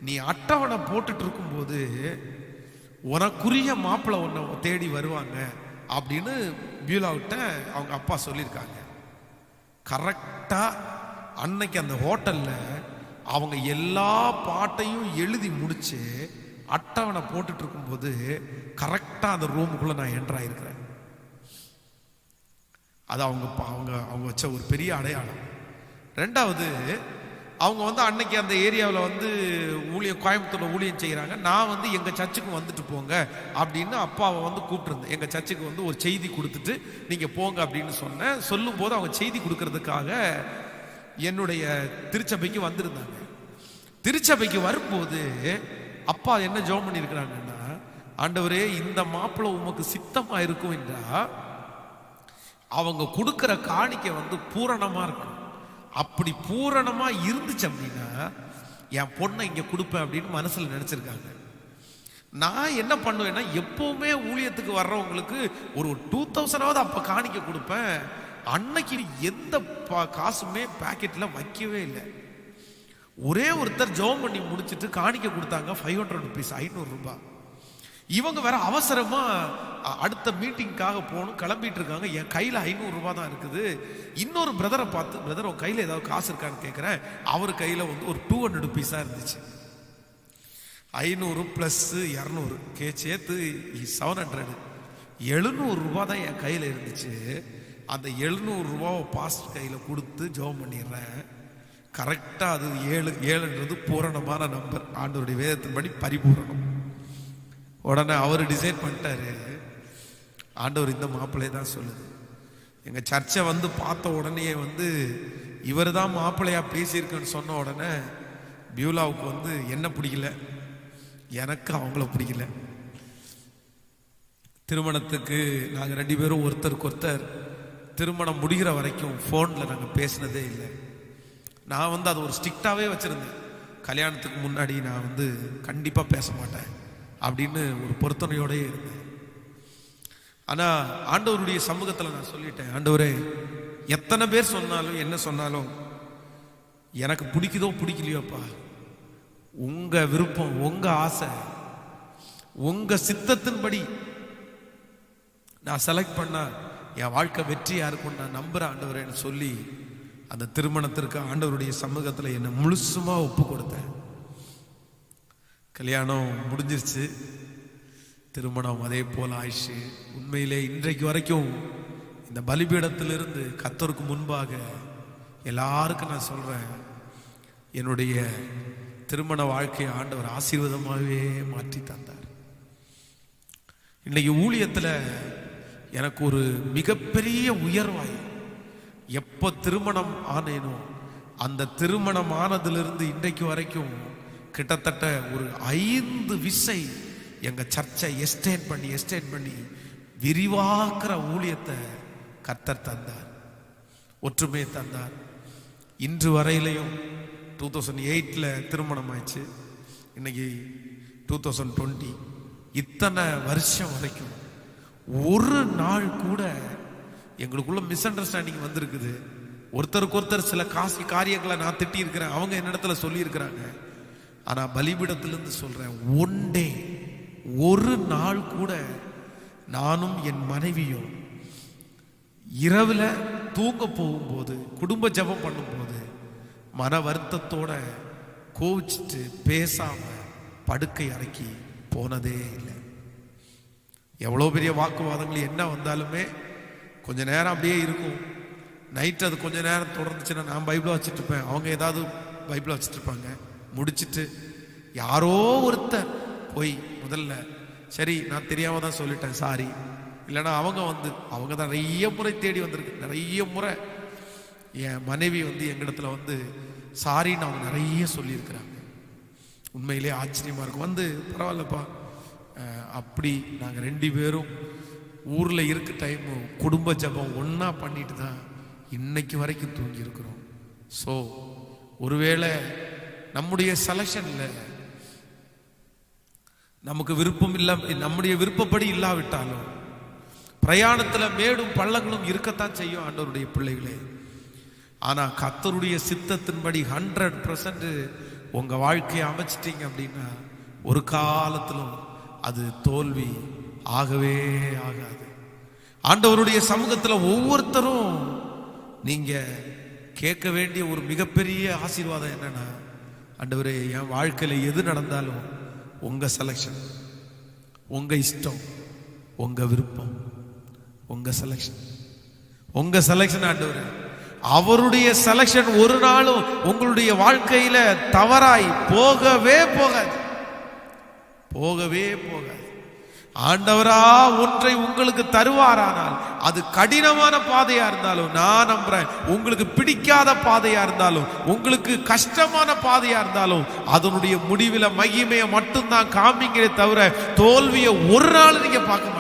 நீ அட்டவணை போட்டுட்டு இருக்கும்போது உனக்குரிய மாப்பிள்ளை ஒன்றை தேடி வருவாங்க அப்படின்னு பியூலாவிட்ட அவங்க அப்பா சொல்லியிருக்காங்க. கரெக்டா அன்னைக்கு அந்த ஹோட்டல்ல அவங்க எல்லா பாட்டையும் எழுதி முடிச்சு அட்டவணை போட்டுட்டு இருக்கும்போது கரெக்டா அந்த ரூமுக்குள்ள நான் என்டர் ஆயிருக்கிறேன். அது அவங்க அவங்க அவங்க வச்ச ஒரு பெரிய அடையாளம். ரெண்டாவது, அவங்க வந்து அன்னைக்கு அந்த ஏரியாவில் வந்து கோயம்புத்தூர்ல ஊழியம் செய்கிறாங்க. நான் வந்து எங்கள் சர்ச்சுக்கு வந்துட்டு போங்க அப்படின்னு அப்பாவை வந்து கூப்பிட்டுருந்தேன். எங்கள் சர்ச்சுக்கு வந்து ஒரு செய்தி கொடுத்துட்டு நீங்கள் போங்க அப்படின்னு சொன்னேன். சொல்லும் போது அவங்க செய்தி கொடுக்கறதுக்காக என்னுடைய திருச்சபைக்கு வந்திருந்தாங்க. திருச்சபைக்கு வரும்போது அப்பா என்ன ஜெபம் பண்ணியிருக்கிறாங்கன்னா, ஆண்டவரே இந்த மாப்பிள்ளை உமக்கு சித்தமா இருக்கும் என்றா அவங்க கொடுக்கிற காணிக்கை வந்து பூரணமா இருக்கும். அப்படி பூரணமா இருந்துச்சு அப்படின்னா என் பொண்ணை இங்க கொடுப்பேன் அப்படின்னு மனசுல நினைச்சிருக்காங்க. நான் என்ன பண்ணுவேன்னா, எப்பவுமே ஊழியத்துக்கு வர்றவங்களுக்கு ஒரு 2000 அப்ப காணிக்கை கொடுப்பேன். அன்னைக்கு எந்த காசுமே பாக்கெட்ல வைக்கவே இல்லை. ஒரே ஒருத்தர் ஜெபம் பண்ணி முடிச்சுட்டு காணிக்கை கொடுத்தாங்க, 500 rupees, 500 ரூபாய். இவங்க வேற அவசரமா அடுத்த மீட்டிங்காக போகணும் கிளம்பிட்டு இருக்காங்க. என் கையில 500 ரூபாய் தான் இருக்குது. இன்னொரு பிரதரை பார்த்து, பிரதர் உன் கையில ஏதாவது காசு இருக்கான்னு கேட்கிறேன். அவர் கையில வந்து ஒரு 200 rupees இருந்துச்சு. 500 + 200 சேர்த்து 700, 700 ரூபாய் தான் என் கையில இருந்துச்சு. அந்த 700 ரூபாவை பாஸ்டர் கையில கொடுத்து ஜெபம் பண்ணிடுறேன். கரெக்டா அது 7ன்றது பூரணமான நம்பர், ஆண்டவருடைய வேதத்தின்படி பரிபூரணம். உடனே அவர் டிசைட் பண்ணிட்டாரு, ஆண்டவர் இந்த மாப்பிள்ளையை தான் சொல்லுது. எங்க சர்ச்சை வந்து பார்த்த உடனே வந்து இவர் தான் மாப்பிள்ளையா பேசியிருக்குன்னு சொன்ன உடனே பியூலாவுக்கு வந்து என்ன பிடிக்கல, எனக்கு அவங்கள பிடிக்கல. திருமணத்துக்கு நாங்கள் 2 பேரும் ஒருத்தருக்கு ஒருத்தர் திருமணம் முடிகிற வரைக்கும் ஃபோனில் நாங்கள் பேசினதே இல்லை. நான் வந்து அதை ஒரு ஸ்ட்ரிக்டாகவே வச்சுருந்தேன். கல்யாணத்துக்கு முன்னாடி நான் வந்து கண்டிப்பாக பேச மாட்டேன் அப்படின்னு ஒரு பொருத்தனையோடய இருந்தேன். ஆனால் ஆண்டவருடைய சமூகத்தில் நான் சொல்லிட்டேன், ஆண்டவரே எத்தனை பேர் சொன்னாலும் என்ன சொன்னாலும் எனக்கு பிடிக்குதோ பிடிக்கலையோப்பா, உங்கள் விருப்பம், உங்கள் ஆசை, உங்கள் சித்தத்தின்படி நான் செலக்ட் பண்ண என் வாழ்க்கை வெற்றியாக இருக்கும் நான் நம்புகிறேன் ஆண்டவரேன்னு சொல்லி அந்த திருமணத்திற்கு ஆண்டவருடைய சமூகத்தில் என்னை முழுசுமா ஒப்பு கொடுத்தேன். கல்யாணம் முடிஞ்சிருச்சு, திருமணம் அதே போல் ஆயிடுச்சு. உண்மையிலே இன்றைக்கு வரைக்கும் இந்த பலிபீடத்திலிருந்து கர்த்தருக்கு முன்பாக எல்லாருக்கும் நான் சொல்றேன், என்னுடைய திருமண வாழ்க்கையை ஆண்டவர் ஆசீர்வாதமாகவே மாற்றி தந்தார். இன்னைக்கு ஊழியத்தில் எனக்கு ஒரு மிகப்பெரிய உயர்வாய், எப்போ திருமணம் ஆனேனோ அந்த திருமணம் ஆனதிலிருந்து இன்றைக்கு வரைக்கும் கிட்டத்தட்ட ஒரு 5 விசை எங்க சர்ச்சை எஸ்டேட் பண்ணி விரிவாக்குற ஊழியத்தை கர்த்தர் தந்தார், ஒற்றுமையை தந்தார். இன்று வரையிலையும் 2008 திருமணம் ஆயிடுச்சு, இன்னைக்கு 2020, இத்தனை வருஷம் வரைக்கும் ஒரு நாள் கூட எங்களுக்குள்ள மிஸ் அண்டர்ஸ்டாண்டிங் வந்திருக்குது. ஒருத்தருக்கு ஒருத்தர் சில காரியங்களை நான் திட்டி இருக்கிறேன், அவங்க என்னிடத்துல சொல்லி இருக்கிறாங்க. ஆனா பலிபீடத்திலிருந்து சொல்றேன், ஒன் டே, ஒரு நாள் கூட நானும் என் மனைவியும் இரவுல தூங்க போகும்போது, குடும்ப ஜெபம் பண்ணும்போது மன வருத்தத்தோட கோவிச்சிட்டு பேசாம படுக்கை அறைக்கி போனதே இல்லை. எவ்வளோ பெரிய வாக்குவாதங்கள் என்ன வந்தாலுமே கொஞ்ச நேரம் அப்படியே இருக்கும். நைட் அது கொஞ்ச நேரம் தொடர்ந்துச்சுன்னா நான் பைபிளை வச்சுட்டு இருப்பேன், அவங்க ஏதாவது பைபிளை வச்சுட்டு இருப்பாங்க. முடிச்சுட்டு யாரோ ஒருத்தர் போய் முதல்ல சரி நான் தெரியாம தான் சொல்லிட்டேன் சாரி, இல்லைன்னா அவங்க தான் நிறைய முறை தேடி வந்திருக்கு. நிறைய முறை என் மனைவி எங்கிடத்துல சாரின்னு அவங்க நிறைய சொல்லியிருக்கிறாங்க. உண்மையிலே ஆச்சரியமா இருக்கும். பரவாயில்லப்பா, அப்படி நாங்கள் 2 பேரும் ஊர்ல இருக்க டைம் குடும்ப ஜபம் ஒன்னா பண்ணிட்டு தான் இன்னைக்கு வரைக்கும் தூங்கி இருக்கிறோம். ஸோ ஒருவேளை நம்முடைய செலக்ஷன்ல நமக்கு விருப்பம் இல்ல, நம்முடைய விருப்பப்படி இல்லாவிட்டாலும் பிரயாணத்துல மேடும் பள்ளங்களும் இருக்கத்தான் செய்யும் ஆண்டவருடைய பிள்ளைகளே. ஆனா கர்த்தருடைய சித்தத்தின்படி 100% உங்க வாழ்க்கையை அமைச்சிட்டீங்க அப்படின்னா ஒரு காலத்திலும் அது தோல்வி ஆகவே ஆகாது. ஆண்டவருடைய சமூகத்துல ஒவ்வொருத்தரும் நீங்க கேட்க வேண்டிய ஒரு மிகப்பெரிய ஆசீர்வாதம் என்னன்னா, ஆண்டவரே என் வாழ்க்கையில எது நடந்தாலும் உங்க செலக்ஷன், உங்க இஷ்டம், உங்க விருப்பம், உங்க செலக்ஷன் ஆண்டவரே. அவருடைய செலக்ஷன் ஒரு நாளும் உங்களுடைய வாழ்க்கையில தவறாய் போகவே போகாது. ஆண்டவரா ஒன்றை உங்களுக்கு தருவாரானால் அது கடினமான பாதையா இருந்தாலும், நான் நம்புறேன், உங்களுக்கு பிடிக்காத பாதையா இருந்தாலும், உங்களுக்கு கஷ்டமான பாதையா இருந்தாலும், அதனுடைய முடிவில் மகிமையை மட்டும்தான் காமிக்கிறே தவிர தோல்வியை ஒரு நாள் நீங்க பார்க்க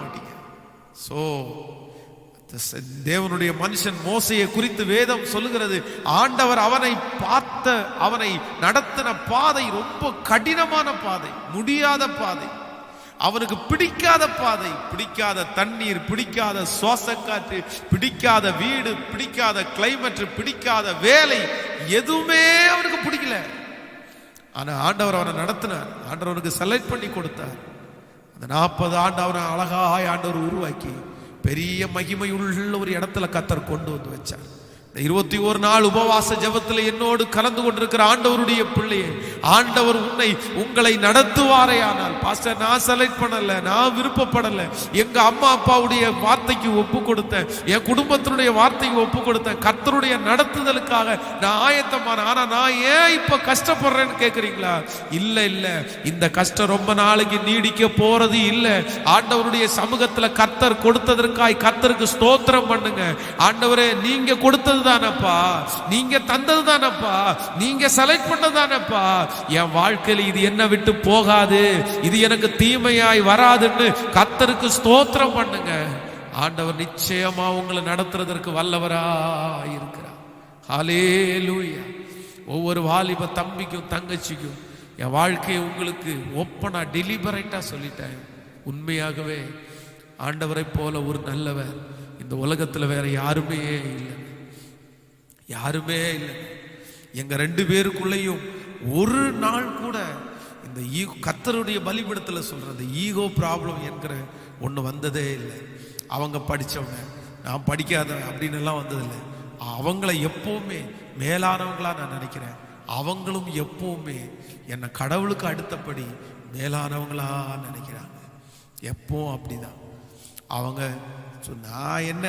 மாட்டீங்க. சோ தேவனுடைய மனுஷன் மோசையை குறித்து வேதம் சொல்லுகிறது, ஆண்டவர் அவனை நடத்தின பாதை ரொம்ப கடினமான பாதை, முடியாத பாதை, அவனுக்கு பிடிக்காத பாதை, பிடிக்காத தண்ணீர், பிடிக்காத சுவாச காற்று, பிடிக்காத வீடு, பிடிக்காத கிளைமேட், பிடிக்காத வேலை, எதுவுமே அவனுக்கு பிடிக்கல. ஆனா ஆண்டவர் அவனை நடத்தினார், ஆண்டவர் அவனுக்கு செலக்ட் பண்ணி கொடுத்தார். அந்த 40 ஆண்டு அவனை அழகாய் ஆண்டவர் உருவாக்கி பெரிய மகிமையுள்ள ஒரு இடத்துல கர்த்தர் கொண்டு வந்து வச்சார். 21 நாள் உபவாச ஜெபத்தில் என்னோடு கலந்து கொண்டிருக்கிற ஆண்டவருடைய பிள்ளையே, ஆண்டவர் உங்களை நடத்துவாரே. ஆனால் பாஸ்டர் நான் செலக்ட் பண்ணல, நான் விருப்பப்படல, எங்க அம்மா அப்பாவுடைய வார்த்தைக்கு ஒப்பு கொடுத்தேன், என் குடும்பத்தினுடைய வார்த்தைக்கு ஒப்பு கொடுத்தேன், கர்த்தருடைய நடத்துதலுக்காக நான் ஆயத்தமான, ஆனா நான் ஏன் இப்ப கஷ்டப்படுறேன்னு கேக்குறீங்களா? இல்ல, இந்த கஷ்டம் ரொம்ப நாளைக்கு நீடிக்க போறது இல்ல. ஆண்டவருடைய சமூகத்துல கர்த்தர் கொடுத்ததற்காய் கர்த்தருக்கு ஸ்தோத்திரம் பண்ணுங்க. ஆண்டவரே நீங்க கொடுத்தது தானப்பா, நீங்க தந்தது தானப்பா, நீங்க செலக்ட் பண்ணது தானப்பா, என் வாழ்க்கையில் இது என்ன விட்டு போகாது, இது எனக்கு தீமையாய் வராதுன்னு கர்த்தருக்கு ஸ்தோத்திரம் பண்ணுங்க. ஆண்டவர் நிச்சயமா உங்களை நடத்துறதற்கு வல்லவரா இருக்கிறார். ஹல்லேலூயா. ஒவ்வொரு வாலிப தம்பிக்கும் தங்கச்சிக்கும் என் வாழ்க்கையை உங்களுக்கு ஓப்பனா டெலிபரேட்டா சொல்லிட்டேன். உண்மையாகவே ஆண்டவரை போல ஒரு நல்லவர் இந்த உலகத்துல வேற யாருமே இல்லை. எங்க 2 பேருக்குள்ளேயும் ஒரு நாள் கூட இந்த கர்த்தருடைய பலிபீடத்துல சொல்றது ஈகோ ப்ராப்ளம் என்கிற ஒண்ணு வந்ததே இல்லை. அவங்க படிச்சவங்க, நான் படிக்காதவன் அப்படின்னு எல்லாம் வந்ததில்லை. அவங்கள எப்பவுமே மேலானவங்களா நான் நினைக்கிறேன். அவங்களும் எப்பவுமே என்னை கடவுளுக்கு அடுத்தபடி மேலானவங்களா நினைக்கிறாங்க. எப்பவும் அப்படிதான். அவங்க நான் என்ன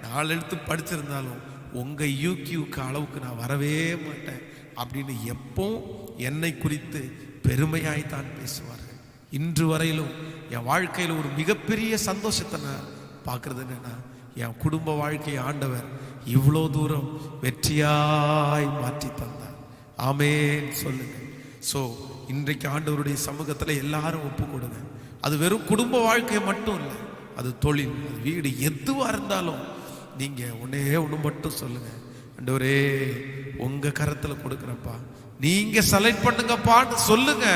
4 எழுத்து படிச்சிருந்தாலும் உங்க யூகியூக்கு அளவுக்கு நான் வரவே மாட்டேன் அப்படின்னு எப்பவும் என்னை குறித்து பெருமையாய்த்தான் பேசுவார்கள். இன்று வரையிலும் என் வாழ்க்கையில் ஒரு மிகப்பெரிய சந்தோஷத்தை நான் பார்க்கறது என்னன்னா, என் குடும்ப வாழ்க்கையை ஆண்டவர் இவ்வளோ தூரம் வெற்றியாய் மாற்றி தந்தார். ஆமென் சொல்லுங்க. ஸோ இன்றைக்கு ஆண்டவருடைய சமூகத்தில் எல்லாரும் ஒப்பு கொடுங்க. அது வெறும் குடும்ப வாழ்க்கை மட்டும் இல்லை, அது தொழில், அது வீடு, எதுவாக இருந்தாலும் நீங்கள் ஒன்று மட்டும் சொல்லுங்க, ஆண்டவரே உங்க கரத்தில் கொடுக்குறப்பா, நீங்க செலக்ட் பண்ணுங்கப்பான்னு சொல்லுங்க.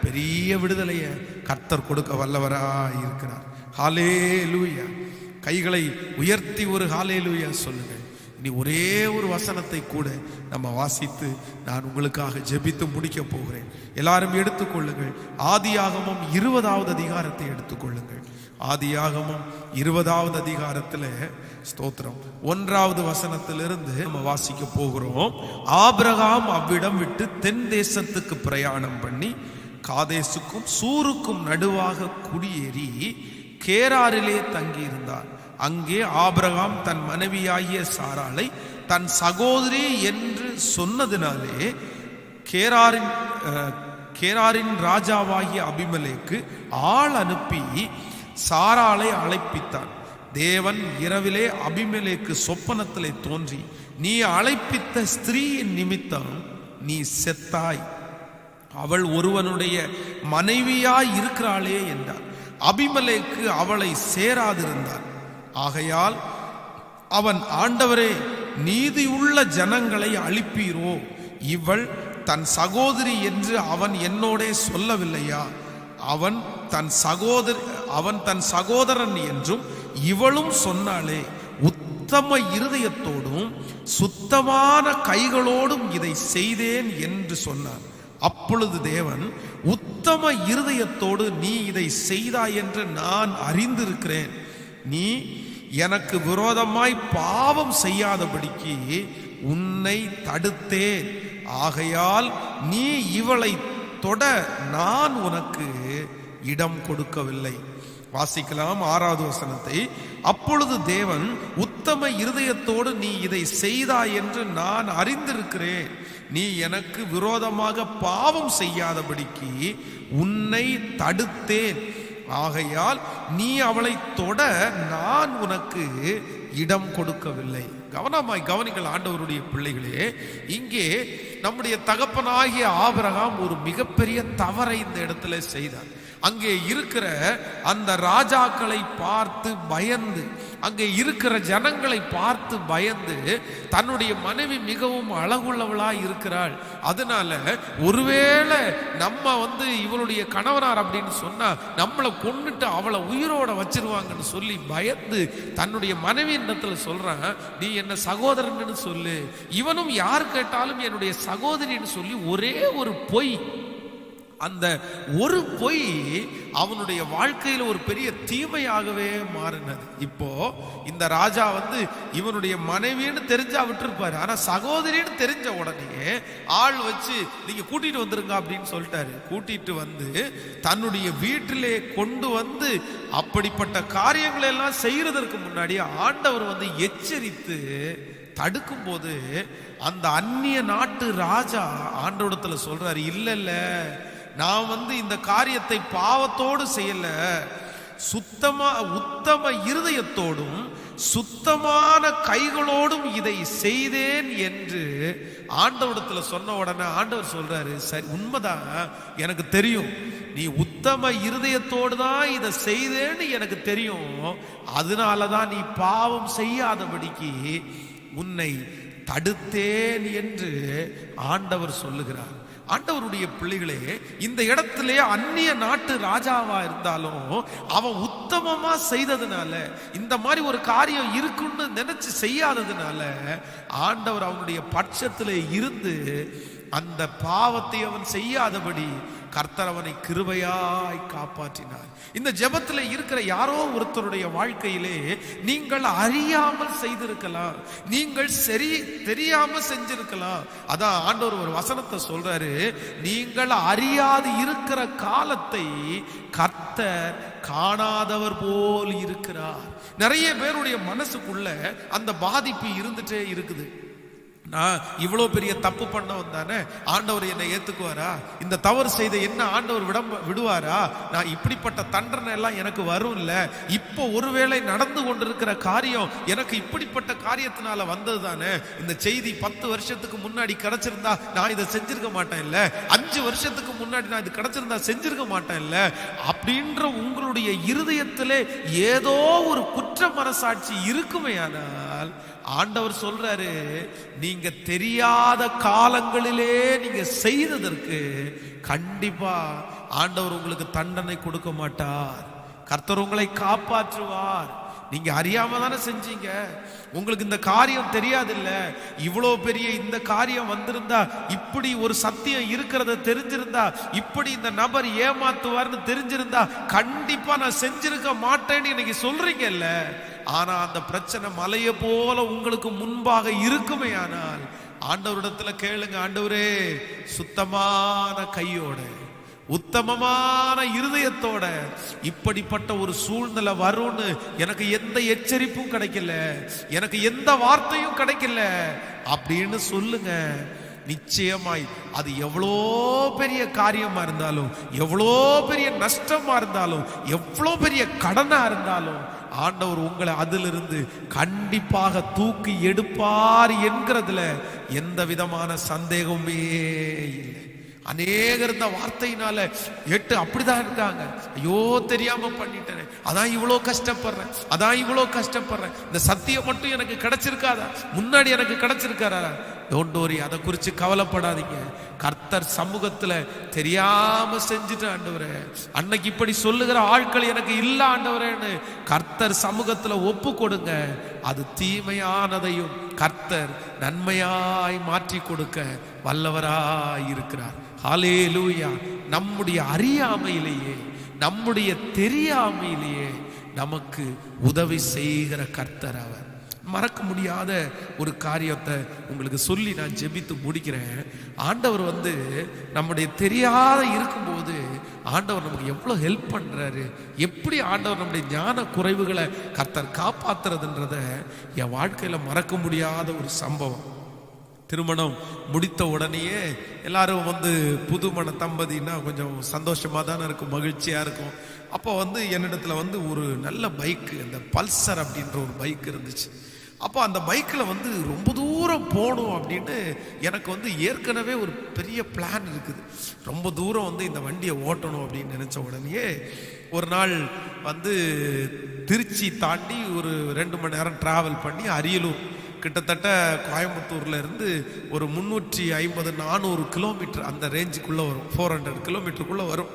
பெரிய விடுதலையை கர்த்தர் கொடுக்க வல்லவரா இருக்கிறார். ஹல்லேலூயா. கைகளை உயர்த்தி ஒரு ஹல்லேலூயா சொல்லுங்க. இனி ஒரே ஒரு வசனத்தை கூட நம்ம வாசித்து நான் உங்களுக்காக ஜெபித்து முடிக்க போகிறேன். எல்லாரும் எடுத்துக்கொள்ளுங்கள். ஆதியாகமம் 20வது அதிகாரத்தை எடுத்துக்கொள்ளுங்கள். ஆதியாகமம் 20வது அதிகாரத்தில் ஸ்தோத்திரம் 1வது வசனத்திலிருந்து நம்ம வாசிக்க போகிறோம். ஆபிரகாம் அவ்விடம் விட்டு தென் தேசத்துக்கு பிரயாணம் பண்ணி காதேசுக்கும் சூருக்கும் நடுவாக குடியேறி கேராரிலே தங்கியிருந்தார். அங்கே ஆபிரகாம் தன் மனைவியாகிய சாராளை தன் சகோதரி என்று சொன்னதினாலே கேராரின் ராஜாவாகிய அபிமெலேக்கு ஆள் அனுப்பி சாராளை அழைப்பித்தான். தேவன் இரவிலே அபிமெலேக்கு சொப்பனத்திலே தோன்றி, நீ அழைப்பித்த ஸ்திரீயின் நிமித்தம் நீ செத்தாய், அவள் ஒருவனுடைய மனைவியாய் இருக்கிறாளே என்றார். அபிமெலேக்கு அவளை சேராதிருந்தார். ஆகையால் அவன், ஆண்டவரே, நீதியுள்ள ஜனங்களை அழிப்பீரோ? இவள் தன் சகோதரி என்று அவன் என்னோடே சொல்லவில்லையா? அவன் தன் சகோதரன் என்றும் இவளும் சொன்னாளே. உத்தம இருதயத்தோடும் சுத்தமான கைகளோடும் இதை செய்தேன் என்று சொன்னார். அப்பொழுது தேவன், உத்தம இருதயத்தோடு நீ இதை செய்தாய் என்று நான் அறிந்திருக்கிறேன். நீ எனக்கு விரோதமாய் பாவம் செய்யாதபடிக்கு உன்னை தடுத்தேன். ஆகையால் நீ இவளை தொட நான் உனக்கு இடம் கொடுக்கவில்லை. வாசிக்கலாம் 6வது வசனத்தை. அப்பொழுது தேவன், உத்தம இருதயத்தோடு நீ இதை செய்தாய் என்று நான் அறிந்திருக்கிறேன். நீ எனக்கு விரோதமாக பாவம் செய்யாதபடிக்கு உன்னை தடுத்தேன். ஆகையால் நீ அவளை தொட நான் உனக்கு இடம் கொடுக்கவில்லை. கவனமாய் கவனிங்கள் ஆண்டவருடைய பிள்ளைகளே. இங்கே நம்முடைய தகப்பனாகிய ஆபிரகாம் ஒரு மிகப்பெரிய தவறை இந்த இடத்துல செய்தார். அங்கே இருக்கிற அந்த ராஜாக்களை பார்த்து பயந்து, அங்கே இருக்கிற ஜனங்களை பார்த்து பயந்து, தன்னுடைய மனைவி மிகவும் அழகுள்ளவளாய் இருக்கிறாள், அதனால ஒருவேளை நம்ம இவளுடைய கணவனார் அப்படின்னு சொன்னா நம்மளை கொன்னுட்டு அவளை உயிரோட வச்சிருவாங்கன்னு சொல்லி பயந்து தன்னுடைய மனைவி இடத்துல சொல்றான், நீ என்ன சகோதரன்னு சொல்லு, இவனும் யார் கேட்டாலும் என்னுடைய சகோதரின்னு சொல்லி ஒரே ஒரு பொய். அந்த ஒரு பொய் அவனுடைய வாழ்க்கையில ஒரு பெரிய தீமையாகவே மாறினது. இப்போ இந்த ராஜா இவனுடைய மனைவின்னு தெரிஞ்சா விட்டுருப்பாரு, ஆனா சகோதரின்னு தெரிஞ்ச உடனே ஆள் வச்சு நீங்க கூட்டிட்டு வந்துருங்க அப்படின்னு சொல்லிட்டாரு. கூட்டிட்டு வந்து தன்னுடைய வீட்டிலே கொண்டு வந்து அப்படிப்பட்ட காரியங்களை எல்லாம் செய்யறதற்கு முன்னாடி ஆண்டவர் எச்சரித்து தடுக்கும் போது அந்த அந்நிய நாட்டு ராஜா ஆண்டவரிடத்துல சொல்றாரு, இல்ல நான் இந்த காரியத்தை பாவத்தோடு செய்யல, உத்தம இருதயத்தோடும் சுத்தமான கைகளோடும் இதை செய்தேன் என்று ஆண்டவரிடத்துல சொன்ன உடனே ஆண்டவர் சொல்றாரு, சரி உண்மைதான், எனக்கு தெரியும், நீ உத்தம இருதயத்தோடு தான் இதை செய்தேன்னு எனக்கு தெரியும், அதனாலதான் நீ பாவம் செய்யாதபடிக்கு உன்னை தடுத்தேன் என்று ஆண்டவர் சொல்லுகிறார். ஆண்டவருடைய பிள்ளைகளே, இந்த இடத்திலே அந்நிய நாட்டு ராஜாவா இருந்தாலும் அவன் உத்தமமா செய்ததுனால, இந்த மாதிரி ஒரு காரியம் இருக்குன்னு நினைச்சு செய்யாததுனால ஆண்டவர் அவனுடைய பட்சத்திலே இருந்து அந்த பாவத்தை அவன் செய்யாதபடி கர்த்தர் அவனை கிருபையாய் காப்பாற்றினார். இந்த ஜெபத்துல இருக்கிற யாரோ ஒருத்தருடைய வாழ்க்கையிலே நீங்கள் அறியாமல் செய்திருக்கலாம், நீங்கள் சரி தெரியாம செஞ்சிருக்கலாம். அதான் ஆண்டவர் ஒரு வசனத்தை சொல்றாரு, நீங்கள் அறியாது இருக்கிற காலத்தை கர்த்தர் காணாதவர் போல் இருக்கிறார். நிறைய பேருடைய மனசுக்குள்ள அந்த பாதிப்பு இருந்துட்டே இருக்குது. நான் இவ்வளோ பெரிய தப்பு பண்ண வந்தானே, ஆண்டவர் என்னை ஏத்துக்குவாரா? இந்த தவறு செய்த என்ன ஆண்டவர் விடுவாரா? நான் இப்படிப்பட்ட தண்டனை எல்லாம் எனக்கு வரும் இல்ல. இப்போ ஒருவேளை நடந்து கொண்டிருக்கிற காரியம் எனக்கு இப்படிப்பட்ட காரியத்தினால வந்தது தானே. இந்த செய்தி 10 வருஷத்துக்கு முன்னாடி கிடைச்சிருந்தா நான் இதை செஞ்சிருக்க மாட்டேன் இல்ல, 5 வருஷத்துக்கு முன்னாடி நான் இது கிடைச்சிருந்தா செஞ்சிருக்க மாட்டேன் இல்ல அப்படின்ற உங்களுடைய இருதயத்திலே ஏதோ ஒரு குற்ற மனசாட்சி இருக்குமே. ஆனால் ஆண்டவர் சொல்றாரு, நீங்க தெரியாத காலங்களிலே நீங்க செய்ததற்கு கண்டிப்பா ஆண்டவர் உங்களுக்கு தண்டனை கொடுக்க மாட்டார். கர்த்தர் உங்களை காப்பாற்றுவார். நீங்க அறியாம தானே செஞ்சீங்க, உங்களுக்கு இந்த காரியம் தெரியாது இல்ல. இவ்வளோ பெரிய இந்த காரியம் வந்திருந்தா, இப்படி ஒரு சத்தியம் இருக்கிறத தெரிஞ்சிருந்தா, இப்படி இந்த நபர் ஏமாத்துவார்னு தெரிஞ்சிருந்தா கண்டிப்பா நான் செஞ்சிருக்க மாட்டேன்னு இன்னைக்கு சொல்றீங்கல்ல. ஆனா அந்த பிரச்சனை மலையை போல உங்களுக்கு முன்பாக இருக்குமே. ஆனால் ஆண்டவரிடத்துல கேளுங்க, ஆண்டவரே சுத்தமான கையோட உத்தமமான இருதயத்தோட இப்படிப்பட்ட ஒரு சூழ்நிலை வரும்னு எனக்கு எந்த எச்சரிப்பும் கிடைக்கல, எனக்கு எந்த வார்த்தையும் கிடைக்கல அப்படின்னு சொல்லுங்க. நிச்சயமாய் அது எவ்வளோ பெரிய காரியமா இருந்தாலும், எவ்வளோ பெரிய நஷ்டமா இருந்தாலும், எவ்வளோ பெரிய கடனா இருந்தாலும் ஆண்டவர் உங்களை அதிலிருந்து கண்டிப்பாக தூக்கி எடுப்பார் என்கிறதுல எந்த விதமான சந்தேகமே இல்லை. அநேகர் இந்த வார்த்தையினால எட்டு அப்படிதான் இருக்காங்க. ஐயோ தெரியாம பண்ணிட்டேன், அதான் இவ்வளோ கஷ்டப்படுறேன், அதான் இவ்வளோ கஷ்டப்படுறேன், இந்த சத்தியம் மட்டும் எனக்கு கிடைச்சிருக்காதா, முன்னாடி எனக்கு கிடைச்சிருக்காரா? டோன்ட் வரி, அதை குறித்து கவலைப்படாதீங்க. கர்த்தர் சமூகத்துல தெரியாம செஞ்சுட்டு ஆண்டவரே, அன்னைக்கு இப்படி சொல்லுகிற ஆட்கள் எனக்கு இல்ல ஆண்டவரேன்னு கர்த்தர் சமூகத்துல ஒப்பு கொடுங்க. அது தீமையானதையும் கர்த்தர் நன்மையாய் மாற்றி கொடுக்க வல்லவராய் இருக்கிறார். ஹல்லேலூயா. நம்முடைய அறியாமையிலேயே, நம்முடைய தெரியாமையிலேயே நமக்கு உதவி செய்கிற கர்த்தர் அவர். மறக்க முடியாத ஒரு காரியத்தை உங்களுக்கு சொல்லி நான் ஜெபித்து முடிக்கிறேன். ஆண்டவர் நம்முடைய தெரியாத இருக்கும்போது ஆண்டவர் நமக்கு எவ்வளோ ஹெல்ப் பண்றாரு, எப்படி ஆண்டவர் நம்முடைய ஞான குறைவுகளை கர்த்தர் காப்பாத்துறதுன்றத என் வாழ்க்கையில மறக்க முடியாத ஒரு சம்பவம். திருமணம் முடித்த உடனேயே எல்லாரும் புதுமண தம்பதினா கொஞ்சம் சந்தோஷமா தானே இருக்கும், மகிழ்ச்சியா இருக்கும். அப்போ என்னிடத்துல ஒரு நல்ல பைக்கு, அந்த பல்சர் அப்படின்ற ஒரு பைக் இருந்துச்சு. அப்போ அந்த பைக்கில் ரொம்ப தூரம் போகணும் அப்படின்னு எனக்கு ஏற்கனவே ஒரு பெரிய பிளான் இருக்குது. ரொம்ப தூரம் இந்த வண்டியை ஓட்டணும் அப்படின்னு நினச்ச உடனே ஒரு நாள் திருச்சி தாண்டி ஒரு 2 மணி நேரம் டிராவல் பண்ணி அரியலூர், கிட்டத்தட்ட கோயம்புத்தூர்ல இருந்து ஒரு 350-400 கிலோமீட்டர் அந்த ரேஞ்சுக்குள்ளே வரும், 400 கிலோமீட்டருக்குள்ளே வரும்.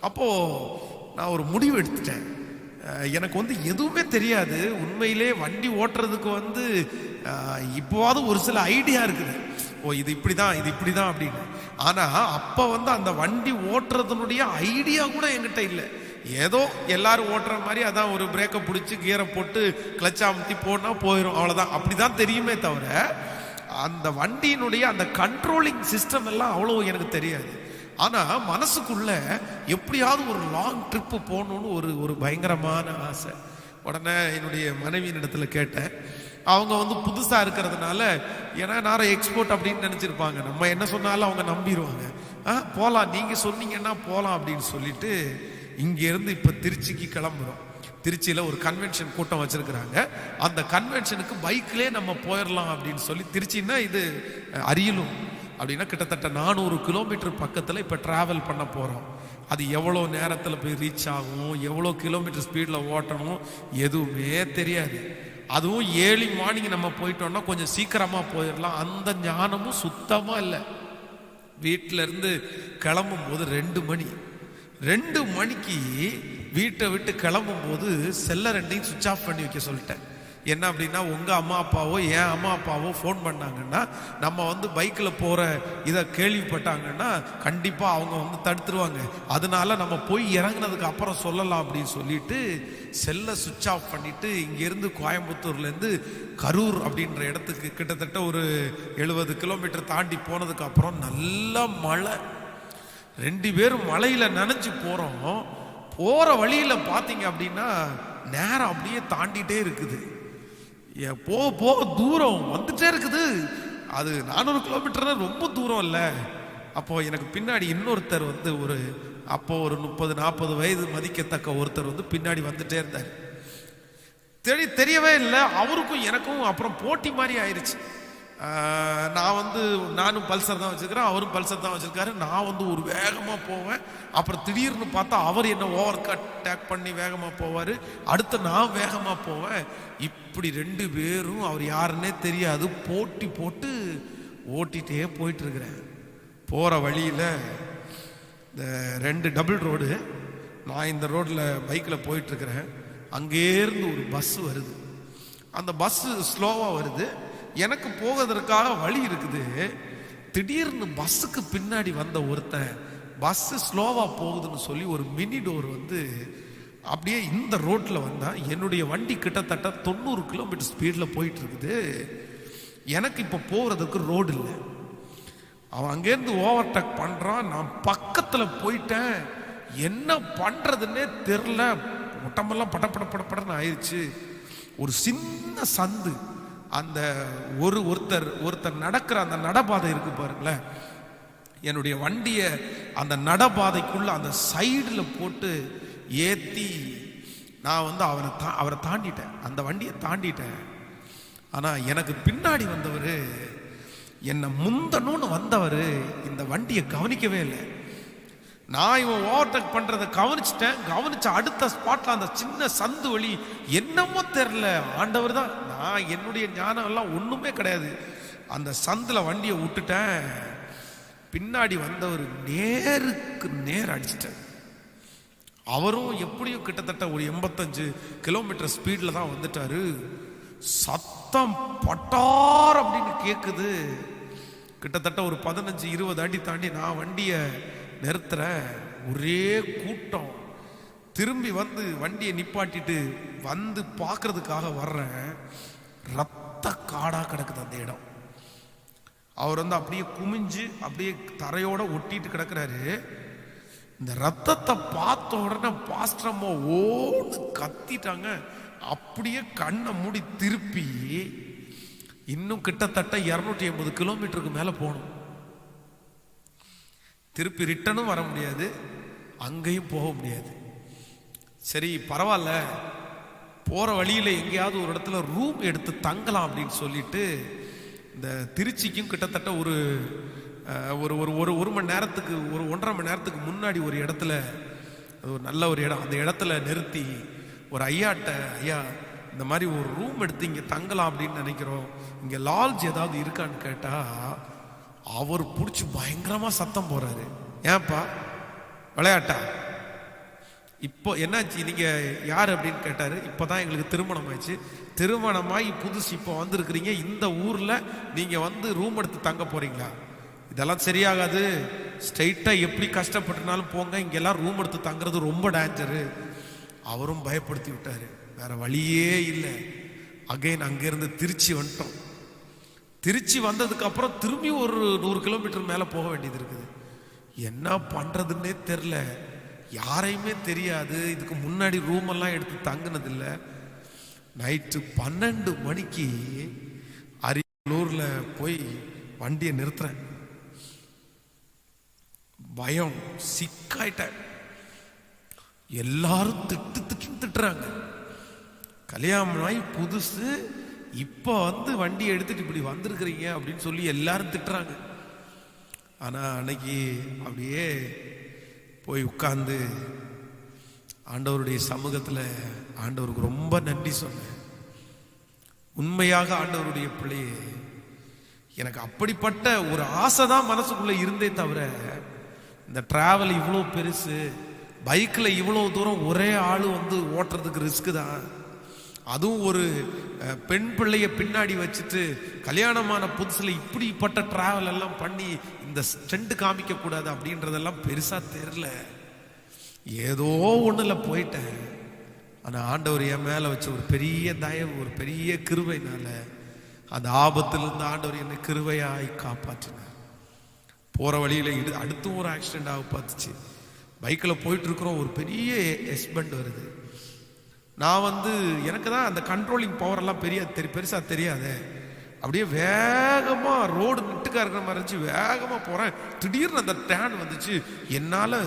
அப்போது நான் ஒரு முடிவு எடுத்துட்டேன். எனக்கு எதுவுமே தெரியாது, உண்மையிலே வண்டி ஓட்டுறதுக்கு இப்போவாது ஒரு சில ஐடியா இருக்குது, ஓ இது இப்படிதான் இது இப்படிதான் அப்படின்னு. ஆனா அப்ப அந்த வண்டி ஓட்டுறதுனுடைய ஐடியா கூட என்கிட்ட இல்லை. ஏதோ எல்லாரும் ஓட்டுற மாதிரி அதான் ஒரு பிரேக்கை பிடிச்சி கியரை போட்டு கிளச் அமுத்தி போனா போயிடும், அவ்வளவுதான், அப்படிதான் தெரியுமே தவிர அந்த வண்டியினுடைய அந்த கண்ட்ரோலிங் சிஸ்டம் எல்லாம் அவ்வளோ எனக்கு தெரியாது. ஆனா மனசுக்குள்ள எப்படியாவது ஒரு லாங் ட்ரிப்பு போகணும்னு ஒரு பயங்கரமான ஆசை. உடனே என்னுடைய மனைவியின் இடத்துல கேட்டேன். அவங்க புதுசா இருக்கிறதுனால, ஏன்னா நான் எக்ஸ்போர்ட் அப்படின்னு நினைச்சிருப்பாங்க, நம்ம என்ன சொன்னாலும் அவங்க நம்பிடுவாங்க. போலாம், நீங்க சொன்னீங்கன்னா போலாம் அப்படின்னு சொல்லிட்டு இங்க இருந்து இப்ப திருச்சிக்கு கிளம்புறோம். திருச்சியில ஒரு கன்வென்ஷன் கூட்டம் வச்சிருக்கிறாங்க. அந்த கன்வென்ஷனுக்கு பைக்லயே நம்ம போயிடலாம் அப்படின்னு சொல்லி, திருச்சின்னா இது அரியலூர் அப்படின்னா கிட்டத்தட்ட 400 கிலோமீட்டர் பக்கத்தில் இப்போ ட்ராவல் பண்ண போகிறோம். அது எவ்வளோ நேரத்தில் போய் ரீச் ஆகும், எவ்வளோ கிலோமீட்டர் ஸ்பீடில் ஓட்டணும் எதுவுமே தெரியாது. அதுவும் ஏர்லி மார்னிங் நம்ம போயிட்டோம்னா கொஞ்சம் சீக்கிரமாக போயிடலாம், அந்த ஞானமும் சுத்தமாக இல்லை. வீட்டில் இருந்து கிளம்பும் போது 2 மணிக்கு வீட்டை விட்டு கிளம்பும் போது செல்லை 2ஐயும் சுவிட்ச் ஆஃப் பண்ணி வைக்க சொல்லிட்டேன். என்ன அப்படின்னா, உங்கள் அம்மா அப்பாவோ என் அம்மா அப்பாவோ ஃபோன் பண்ணாங்கன்னா, நம்ம பைக்கில் போகிற இதை கேள்விப்பட்டாங்கன்னா கண்டிப்பாக அவங்க தடுத்துருவாங்க, அதனால நம்ம போய் இறங்கினதுக்கு அப்புறம் சொல்லலாம் அப்படின்னு சொல்லிட்டு செல்லை சுவிட்ச் ஆஃப் பண்ணிட்டு இங்கேருந்து கோயம்புத்தூர்லேருந்து கரூர் அப்படின்ற இடத்துக்கு கிட்டத்தட்ட ஒரு 70 கிலோமீட்டர் தாண்டி போனதுக்கு அப்புறம் நல்ல மழை. 2 பேரும் மழையில் நனைஞ்சு போகிறோம். போகிற வழியில் பார்த்தீங்க அப்படின்னா நேரம் அப்படியே தாண்டிட்டே இருக்குது, போக போக தூரம் வந்துட்டே இருக்குது. அது 400 கிலோமீட்டர்னா ரொம்ப தூரம் இல்லை. அப்போ எனக்கு பின்னாடி இன்னொருத்தர் வந்து அப்போ ஒரு 30-40 வயது மதிக்கத்தக்க ஒருத்தர் வந்து பின்னாடி வந்துட்டே இருந்தார். தெரியவே இல்லை. அவருக்கும் எனக்கும் அப்புறம் போட்டி மாதிரி ஆயிடுச்சு. நானும் பல்சர் தான் வச்சிருக்கிறேன், அவரும் பல்சர் தான் வச்சிருக்காரு. நான் வந்து ஒரு வேகமாக போவேன். அப்புறம் திடீர்னு பார்த்தா அவர் என்ன ஓவர் டேக் பண்ணி வேகமாக போவார். அடுத்து நான் வேகமாக போவேன். இப்படி 2 பேரும் அவர் யாருன்னே தெரியாது போட்டி போட்டு ஓட்டிகிட்டே போயிட்டு இருக்கிறேன். போகிற வழியில் இந்த 2 டபுள் ரோடு, நான் இந்த ரோட்டில் பைக்கில் போயிட்டுருக்கிறேன். அங்கேருந்து ஒரு பஸ் வருது. அந்த பஸ்ஸு ஸ்லோவாக வருது. எனக்கு போவதற்காக வழி இருக்குது. திடீர்னு பஸ்ஸுக்கு பின்னாடி வந்த ஒருத்தன் பஸ்ஸு ஸ்லோவாக போகுதுன்னு சொல்லி ஒரு மினி டோர் வந்து அப்படியே இந்த ரோட்டில் வந்தான். என்னுடைய வண்டி கிட்டத்தட்ட 90 கிலோமீட்டர் ஸ்பீடில் போயிட்டு இருக்குது. எனக்கு இப்போ போகிறதுக்கு ரோடு இல்லை. அவன் அங்கேருந்து ஓவர்டேக் பண்ணுறான். நான் பக்கத்தில் போயிட்டேன். என்ன பண்ணுறதுன்னே தெரில. உடம்பெல்லாம் படப்படன்னு ஆயிடுச்சு. ஒரு சின்ன சந்து, அந்த ஒருத்தர் நடக்கிற அந்த நடபாதை இருக்கு பாருங்களேன். என்னுடைய வண்டியை அந்த நடபாதைக்குள்ள அந்த சைடில் போட்டு ஏற்றி நான் வந்து அவரை தாண்டிட்டேன், அந்த வண்டியை தாண்டிட்டேன். ஆனால் எனக்கு பின்னாடி வந்தவர், என்னை முந்தணும்னு வந்தவர் இந்த வண்டியை கவனிக்கவே இல்லை. நான் இவன் ஓவர்டேக் பண்றதை கவனிச்ச அடுத்த ஸ்பாட்ல அந்த சின்ன சந்து வழி என்னமோ தெரியல, ஆண்டவர் தான். நான் என்னுடைய ஞானம் எல்லாம் ஒண்ணுமே கிடையாது. அந்த சந்துல வண்டியை விட்டுட்டேன். பின்னாடி வந்தவர் நேருக்கு நேர் அடிச்சிட்டார். அவரும் எப்படியும் கிட்டத்தட்ட ஒரு 85 கிலோமீட்டர் ஸ்பீட்ல தான் வந்துட்டாரு. சத்தம் பட்டார் அப்படின்னு கேக்குது. கிட்டத்தட்ட ஒரு 15-20 அடி தாண்டி நான் வண்டியை நிறுத்துற. ஒரே கூட்டம். திரும்பி வந்து வண்டியை நிப்பாட்டிட்டு வந்து பார்க்கறதுக்காக வர்றேன். ரத்த காடா கிடக்குது அந்த இடம். அவர் வந்து அப்படியே குமிஞ்சு அப்படியே தரையோட ஒட்டிட்டு கிடக்குறாரு. இந்த ரத்தத்தை பார்த்த உடனே பாஸ்டரம்மா ஓடு கத்திட்டாங்க. அப்படியே கண்ணை மூடி திருப்பி இன்னும் கிட்டத்தட்ட 280 கிலோமீட்டருக்கு மேல போகணும். திருப்பி ரிட்டனும் வர முடியாது, அங்கேயும் போக முடியாது. சரி பரவாயில்ல, போற வழியில எங்கேயாவது ஒரு இடத்துல ரூம் எடுத்து தங்கலாம் அப்படின்னு சொல்லிட்டு இந்த திருச்சிக்கும் கிட்டத்தட்ட ஒரு ஒரு மணி நேரத்துக்கு, ஒரு 1.5 மணி நேரத்துக்கு முன்னாடி ஒரு இடத்துல, ஒரு நல்ல ஒரு இடம், அந்த இடத்துல நிறுத்தி ஒரு ஐயாட்ட, ஐயா இந்த மாதிரி ஒரு ரூம் எடுத்து இங்கே தங்கலாம் அப்படின்னு நினைக்கிறோம், இங்கே லாட்ஜ் ஏதாவது இருக்கான்னு கேட்டா அவர் பிடிச்சி பயங்கரமா சத்தம் போறாரு. ஏன்பா விளையாட்டா, இப்போ என்னாச்சு, நீங்க யார் அப்படின்னு கேட்டாரு. இப்பதான் எங்களுக்கு திருமணம் ஆயிடுச்சு. திருமணமாய் புதுசு இப்போ வந்திருக்கிறீங்க, இந்த ஊர்ல நீங்க வந்து ரூம் எடுத்து தங்க போறீங்களா? இதெல்லாம் சரியாகாது, ஸ்ட்ரைட்டா எப்படி கஷ்டப்பட்டுனாலும் போங்க, இங்கெல்லாம் ரூம் எடுத்து தங்குறது ரொம்ப டேஞ்சரு. அவரும் பயப்படுத்தி விட்டாரு. வேற வழியே இல்லை. அகைன் அங்கிருந்து திருச்சி வந்துட்டோம். திருச்சி வந்ததுக்கு அப்புறம் திரும்பி ஒரு 100 கிலோமீட்டர் மேல போக வேண்டியது இருக்குது. என்ன பண்றதுன்னே தெரியல, யாரையுமே தெரியாது. இதுக்கு முன்னாடி ரூம் எல்லாம் எடுத்து தங்கினது இல்லை. நைட்டு 12 மணிக்கு அரியலூர்ல போய் வண்டியை நிறுத்துறேன். பயம் சிக்காயிட்டேன். எல்லாரும் திட்டுறாங்க. கல்யாணம் ஆகி புதுசு, இப்போ வந்து வண்டி எடுத்துட்டு இப்படி வந்திருக்கிறீங்க அப்படின்னு சொல்லி எல்லாரும் திட்டுறாங்க. ஆனா அன்னைக்கு அப்படியே போய் உட்கார்ந்து ஆண்டவருடைய சமூகத்தில் ஆண்டவருக்கு ரொம்ப நன்றி சொன்னேன். உண்மையாக ஆண்டவருடைய பிள்ளையே, எனக்கு அப்படிப்பட்ட ஒரு ஆசை தான் மனசுக்குள்ள இருந்தே தவிர, இந்த டிராவல் இவ்வளோ பெருசு, பைக்கில் இவ்வளோ தூரம் ஒரே ஆள் வந்து ஓட்டுறதுக்கு ரிஸ்க்கு தான். அதுவும் ஒரு பெண் பிள்ளைய பின்னாடி வச்சுட்டு கல்யாணமான புதுசுல இப்படிப்பட்ட டிராவல் எல்லாம் பண்ணி இந்த ஸ்டண்ட் காமிக்க கூடாது அப்படின்றதெல்லாம் பெருசா தெரியல. ஏதோ ஒண்ணுல போயிட்டேன். ஆனா ஆண்டவர் என் மேல வச்ச ஒரு பெரிய தயவு, ஒரு பெரிய கிருபைனால அந்த ஆபத்திலிருந்து ஆண்டவர் என்னை கிருபையாய் காப்பாற்றினார். போற வழியில அடுத்தும் ஒரு ஆக்சிடென்ட் ஆக பார்த்துச்சு. பைக்கில் போயிட்டு இருக்கிறோம், ஒரு பெரிய எஸ்பெண்ட் வருது. நான் வந்து எனக்கு தான் அந்த கண்ட்ரோலிங் பவர் எல்லாம் பெருசா தெரியாது. அப்படியே வேகமா ரோடு நிட்டுக்கா இருக்கிற மாதிரி இருந்துச்சு, வேகமா போறேன். திடீர்னு அந்த டேன் வந்துச்சு. என்னால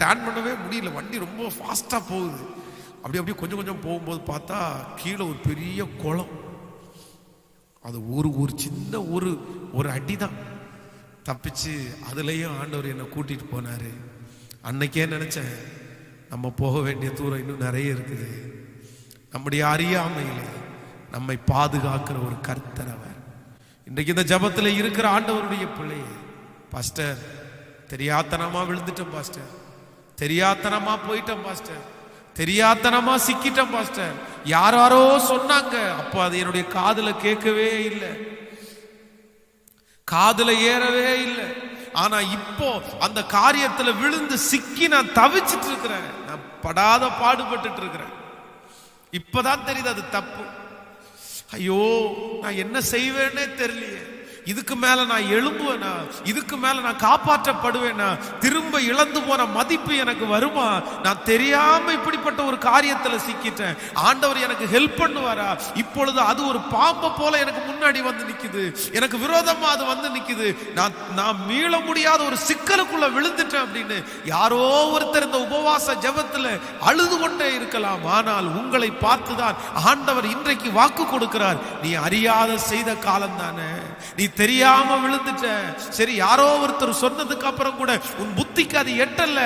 டேன் பண்ணவே முடியல, வண்டி ரொம்ப ஃபாஸ்டா போகுது. அப்படியே கொஞ்சம் கொஞ்சம் போகும்போது பார்த்தா கீழே ஒரு பெரிய குளம். அது ஒரு சின்ன ஒரு அடிதான் தப்பிச்சு அதுலயும் ஆண்டவர் என்னை கூட்டிட்டு போனாரு. அன்னைக்கே நினைச்சேன், நம்ம போக வேண்டிய தூரம் இன்னும் நிறைய இருக்குது. நம்முடைய அறியாமையில நம்மை பாதுகாக்கிற ஒரு கர்த்தர் அவர். இன்றைக்கு இந்த ஜபத்துல இருக்கிற ஆண்டவருடைய பிள்ளையே, பாஸ்டர் தெரியாத்தனமா விழுந்துட்டோம் பாஸ்டர், தெரியாத்தனமா போயிட்டோம் பாஸ்டர், தெரியாத்தனமா சிக்கிட்டோம் பாஸ்டர், யாரோ சொன்னாங்க, அப்ப அது என்னுடைய காதுல கேட்கவே இல்லை, காதுல ஏறவே இல்லை. ஆனா இப்போ அந்த காரியத்துல விழுந்து சிக்கி நான் தவிச்சிட்டு இருக்கிறேன், நான் படாத பாடுபட்டு இருக்கிறேன். இப்பதான் தெரியுது அது தப்பு. ஐயோ, நான் என்ன செய்வேன்னே தெரியலையே, இதுக்கு மேல நான் எழும்புவேனா, இதுக்கு மேல நான் காப்பாற்றப்படுவேனா, திரும்ப இழந்து போன மதிப்பு எனக்கு வருமா, நான் தெரியாம இப்படிப்பட்ட ஒரு காரியத்துல சிக்கிட்டேன், ஆண்டவர் எனக்கு ஹெல்ப் பண்ணுவாரா, இப்பொழுது அது ஒரு பாம்பை போல எனக்கு முன்னாடி வந்து நிக்குது, எனக்கு விரோதமா அது வந்து நிக்குது, நான் மீள முடியாத ஒரு சிக்கலுக்குள்ள விழுந்துட்டேன் அப்படின்னு யாரோ ஒருத்தர் இந்த உபவாச ஜெபத்துல அழுது கொண்டே இருக்கலாம். ஆனால் உங்களை பார்த்துதான் ஆண்டவர் இன்றைக்கு வாக்கு கொடுக்கிறார், நீ அறியாத செய்த காலம் தானே, நீ தெரியாம விழுந்துட்ட, சரி யாரோ ஒருத்தர் சொன்னதுக்கு அப்புறம் கூட உன் புத்திக்கு அது எட்டல்ல.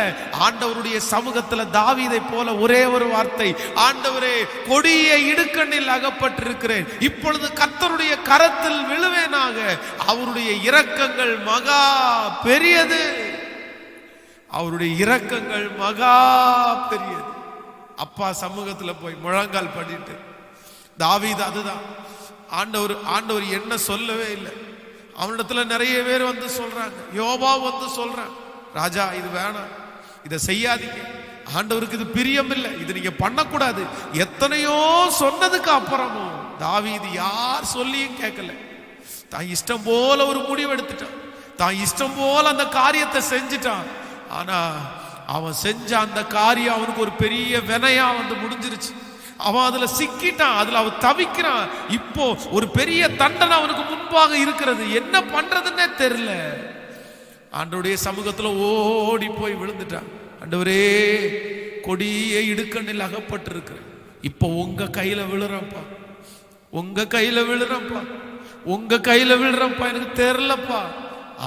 ஆண்டவருடைய சமூகத்துல தாவீதை போல ஒரே ஒரு வார்த்தை, ஆண்டவரே கொடிய இடுக்கண்ணில் அகப்பட்டிருக்கிறேன், இப்பொழுது கர்த்தருடைய கரத்தில் விழுவேனாக, அவருடைய இரக்கங்கள் மகா பெரியது, அவருடைய இரக்கங்கள் மகா பெரியது. அப்பா சமூகத்துல போய் முழங்கால் பண்ணிட்டு தாவீது அதுதான் ஆண்டவர் என்ன சொல்லவே இல்லை. அவனிடத்துல நிறைய பேர் வந்து சொல்றாங்க, யோபா வந்து சொல்றான், ராஜா இது வேணாம், இதை செய்யாதீங்க, ஆண்டவருக்கு இது பிரியம் இல்லை, இது நீங்க பண்ணக்கூடாது. எத்தனையோ சொன்னதுக்கு அப்புறமும் தாவீது யார் சொல்லியும் கேட்கல, தான் இஷ்டம் போல ஒரு முடிவு எடுத்துட்டான், தான் இஷ்டம் போல அந்த காரியத்தை செஞ்சுட்டான். ஆனா அவன் செஞ்ச அந்த காரியம் அவனுக்கு ஒரு பெரிய வினையா வந்து முடிஞ்சிருச்சு. அவன் அதுல சிக்கிட்டான், அதுல அவன் தவிக்கிறான். இப்போ ஒரு பெரிய தண்டனை அவனுக்கு முன்பாக இருக்கிறது, என்ன பண்றதுன்னே தெரியல. ஆண்டவருடைய சமூகத்துல ஓடி போய் விழுந்துட்டான். ஆண்டவரே கொடிய இடுக்கண்ணில் அகப்பட்டு இருக்கிறேன், இப்போ உங்க கையில விழுறப்பா, உங்க கையில விழுறப்பா, உங்க கையில விழுறப்பா, எனக்கு தெரியலப்பா.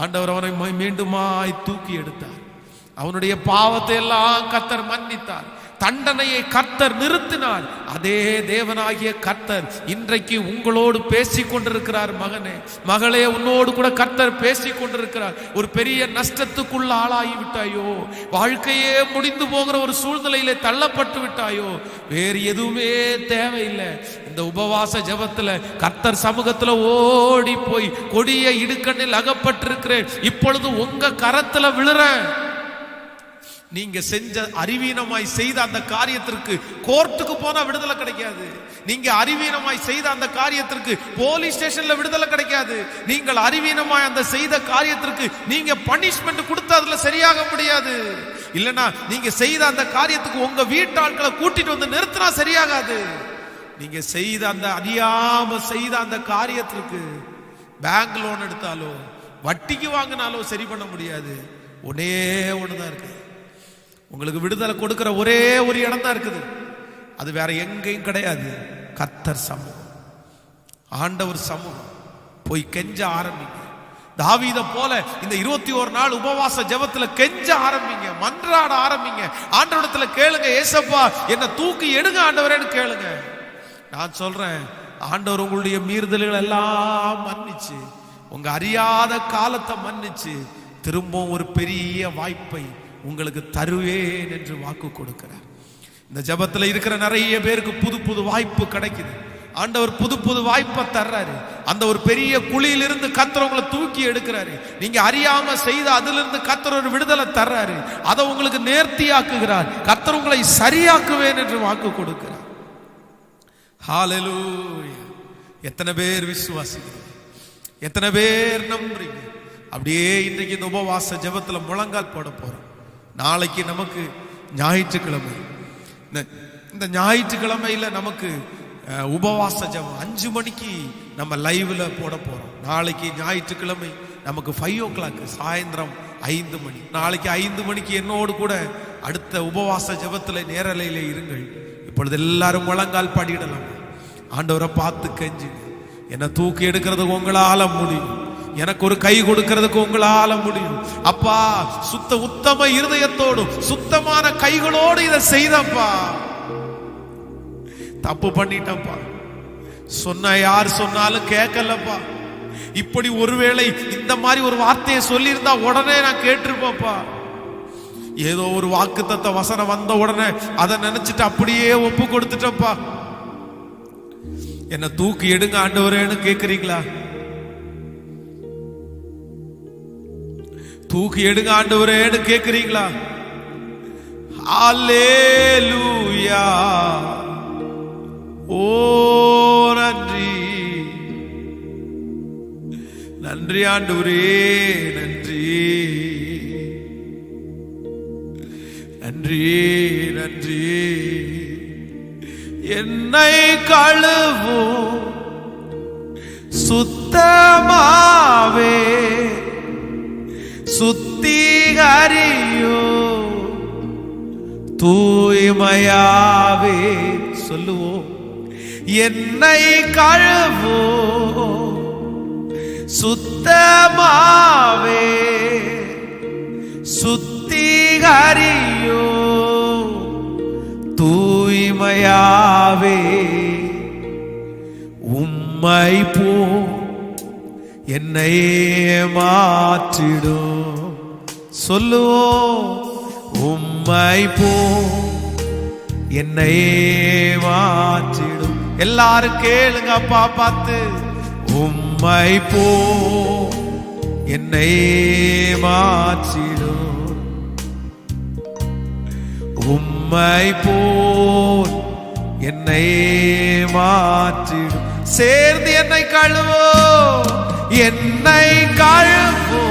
ஆண்டவர் அவனை மீண்டுமாய் தூக்கி எடுத்தார். அவனுடைய பாவத்தை எல்லாம் கர்த்தர் மன்னித்தார், தண்டனையை கர்த்தர் நிறுத்தினார். அதே தேவனாகிய கர்த்தர் இன்றைக்கு உங்களோடு பேசிக் கொண்டிருக்கிறார். மகனே மகளே, உன்னோடு கூட கர்த்தர் பேசிக் கொண்டிருக்கிறார். ஒரு பெரிய நஷ்டத்துக்குள்ள ஆளாகி விட்டாயோ, வாழ்க்கையே முடிந்து போகிற ஒரு சூழ்நிலையில தள்ளப்பட்டு விட்டாயோ, வேறு எதுவுமே தேவையில்லை. இந்த உபவாச ஜெபத்துல கர்த்தர் சமூகத்துல ஓடி போய் கொடிய இடுக்கண்ணில் அகப்பட்டிருக்கிறேன், இப்பொழுது உங்க கரத்துல விழுறேன். நீங்க செஞ்ச அறிவீனமாய் செய்த அந்த காரியத்திற்கு கோர்ட்டுக்கு போனா விடுதலை கிடைக்காது, நீங்க அறிவீனமாய் செய்த அந்த காரியத்திற்கு போலீஸ் ஸ்டேஷன்ல விடுதலை கிடைக்காது, நீங்கள் அறிவீனமாய் அந்த செய்த காரியத்திற்கு நீங்க பனிஷ்மெண்ட் கொடுத்து அதுல சரியாக முடியாது, இல்லனா நீங்க செய்த அந்த காரியத்துக்கு உங்க வீட்டாட்களை கூட்டிட்டு வந்து நிறுத்தினா சரியாகாது. நீங்க செய்த அந்த அறியாம செய்த அந்த காரியத்திற்கு பேங்க் லோன் எடுத்தாலோ வட்டிக்கு வாங்கினாலோ சரி பண்ண முடியாது. ஒன்னே ஒண்ணுதான் இருக்கு, உங்களுக்கு விடுதலை கொடுக்கிற ஒரே ஒரு இடம் தான் இருக்குது, அது வேற எங்கேயும் கிடையாது, கர்த்தர் சமூகம், ஆண்டவர் சமூகம். போய் கெஞ்ச ஆரம்பிங்க. தாவீத போல இந்த 21 நாள் உபவாச ஜெபத்துல கெஞ்ச ஆரம்பிங்க, மன்றாட ஆரம்பிங்க, ஆண்டவரிடத்துல கேளுங்க, ஏசப்பா என்ன தூக்கி எடுங்க ஆண்டவரேன்னு கேளுங்க. நான் சொல்றேன், ஆண்டவர் உங்களுடைய மீறுதல்கள் எல்லாம் மன்னிச்சு, உங்க அறியாத காலத்தை மன்னிச்சு, திரும்பவும் ஒரு பெரிய வாய்ப்பை உங்களுக்கு தருவேன் என்று வாக்கு கொடுக்கிறார். இந்த ஜெபத்துல இருக்கிற நிறைய பேருக்கு புது புது வாய்ப்பு கிடைக்குது. ஆண்டவர் புது புது வாய்ப்பை தர்றாரு. அந்த ஒரு பெரிய குழியிலிருந்து கர்த்தர் உங்களை தூக்கி எடுக்கிறாரு. நீங்க அறியாம செய்த அதிலிருந்து கர்த்தர் ஒரு விடுதலை தர்றாரு. அதை உங்களுக்கு நேர்த்தியாக்குகிறார். கர்த்தர் உங்களை சரியாக்குவேன் என்று வாக்கு கொடுக்கிறார். ஹல்லேலூயா! எத்தனை பேர் விசுவாசிக்கிறீங்க? எத்தனை பேர் நம்புறீங்க? அப்படியே இன்றைக்கு இந்த உபவாச ஜெபத்துல முழங்கால் போட போறோம். நாளைக்கு நமக்கு ஞாயிற்றுக்கிழமை. இந்த ஞாயிற்றுக்கிழமையில நமக்கு உபவாச ஜெபம் 5 மணிக்கு நம்ம லைவ்ல போட போறோம். நாளைக்கு ஞாயிற்றுக்கிழமை நமக்கு 5 o'clock சாயந்தரம் 5 மணி. நாளைக்கு 5 மணிக்கு என்னோடு கூட அடுத்த உபவாச ஜெபத்தில் நேரலையில இருங்கள். இப்பொழுது எல்லாரும் முழங்கால் படியிடலாம். ஆண்டவரை பார்த்து கெஞ்சி, என்னை தூக்கி எடுக்கிறதுக்கு உங்களால முடியும், எனக்கு ஒரு கை கொடுக்கிறதுக்கு உங்களால முடியும் அப்பா. உத்தம இருதயத்தோடு சுத்தமான கைகளோடு இதை செய்தப்பா. தப்பு பண்ணிட்டப்பா, சொன்ன யார் சொன்னாலும் கேட்கலப்பா. இப்படி ஒருவேளை இந்த மாதிரி ஒரு வார்த்தையை சொல்லியிருந்தா உடனே நான் கேட்டிருப்பேன்ப்பா. ஏதோ ஒரு வாக்குத்தத்த வசனம் வந்த உடனே அதை நினைச்சிட்டு அப்படியே ஒப்பு கொடுத்துட்டப்பா. என்ன தூக்கி எடுங்க ஆண்டவரேன்னு கேக்குறீங்களா? தூக்கி எடுங்க ஆண்டவரேன்னு கேக்குறீங்களா? அல்லேலூயா. ஓ நன்றி நன்றி ஆண்டவரே, நன்றி நன்றி நன்றி. என்னை கழுவும் சுத்தமாவே சுத்திகரியோ தூய்மையாவே. சொல்லுவோம், என்னை கழுவோ சுத்தமாவே சுத்திகரியோ தூய்மையாவே. உம்மை போ என்னை மாற்றிடும். சொல்லுவோம், உம்மை போ என்னை மாற்றிடும். எல்லாரும் கேளுங்க அப்பா பார்த்து. உம்மை போ என்னை மாற்றிடும். உம்மை போல் என்னை மாற்றிடும். சேர்ந்து என்னை கழுவோ, என்னை கழுவோ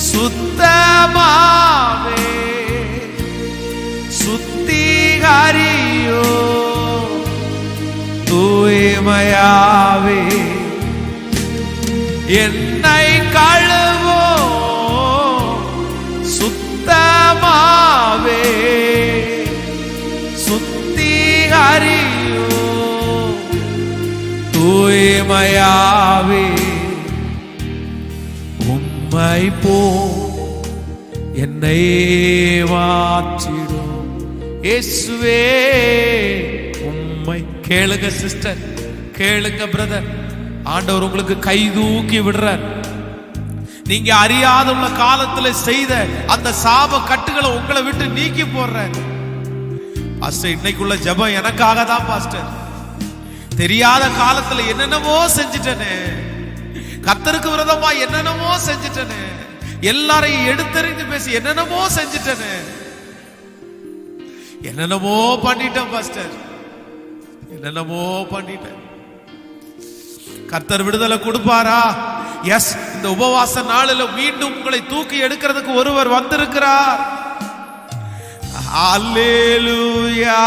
சுத்தமாவே சுத்திகரியோ தூய்மையாவே. என்னை கழுவோ சுத்தமாவே சுத்திகரியோ தூய்மையாவே. உம்மை போ என்னை மாற்றிடும். இயேசுவே உம்மை. கேளுங்க சிஸ்டர், கேளுங்க பிரதர், ஆண்டவர் உங்களுக்கு கை தூக்கி விடுறார். நீங்க அறியாத உள்ள காலத்துல செய்த அந்த சாப கட்டுகளை உங்களை விட்டு நீக்கி போடுற. பாஸ்டர், இன்னைக்குள்ள ஜெபம் எனக்காக தான் பாஸ்டர். தெரியாத காலத்துல என்னென்னமோ செஞ்சிட்டனே, கர்த்தருக்கு விரோதமா என்னென்னமோ செஞ்சிட்டனே, எல்லாரையும் எடுத்தறிந்து பேசி என்னென்னமோ செஞ்சிட்டனே, என்னென்னமோ பண்ணிட்டேன் பாஸ்டர், என்னென்னமோ பண்ணிட்டேன். கர்த்தர் விடுதலை கொடுப்பாரா? எஸ். இந்த உபவாச நாளில் மீண்டும் உங்களை தூக்கி எடுக்கிறதுக்கு ஒருவர் வந்திருக்கிறார். அல்லேலூயா.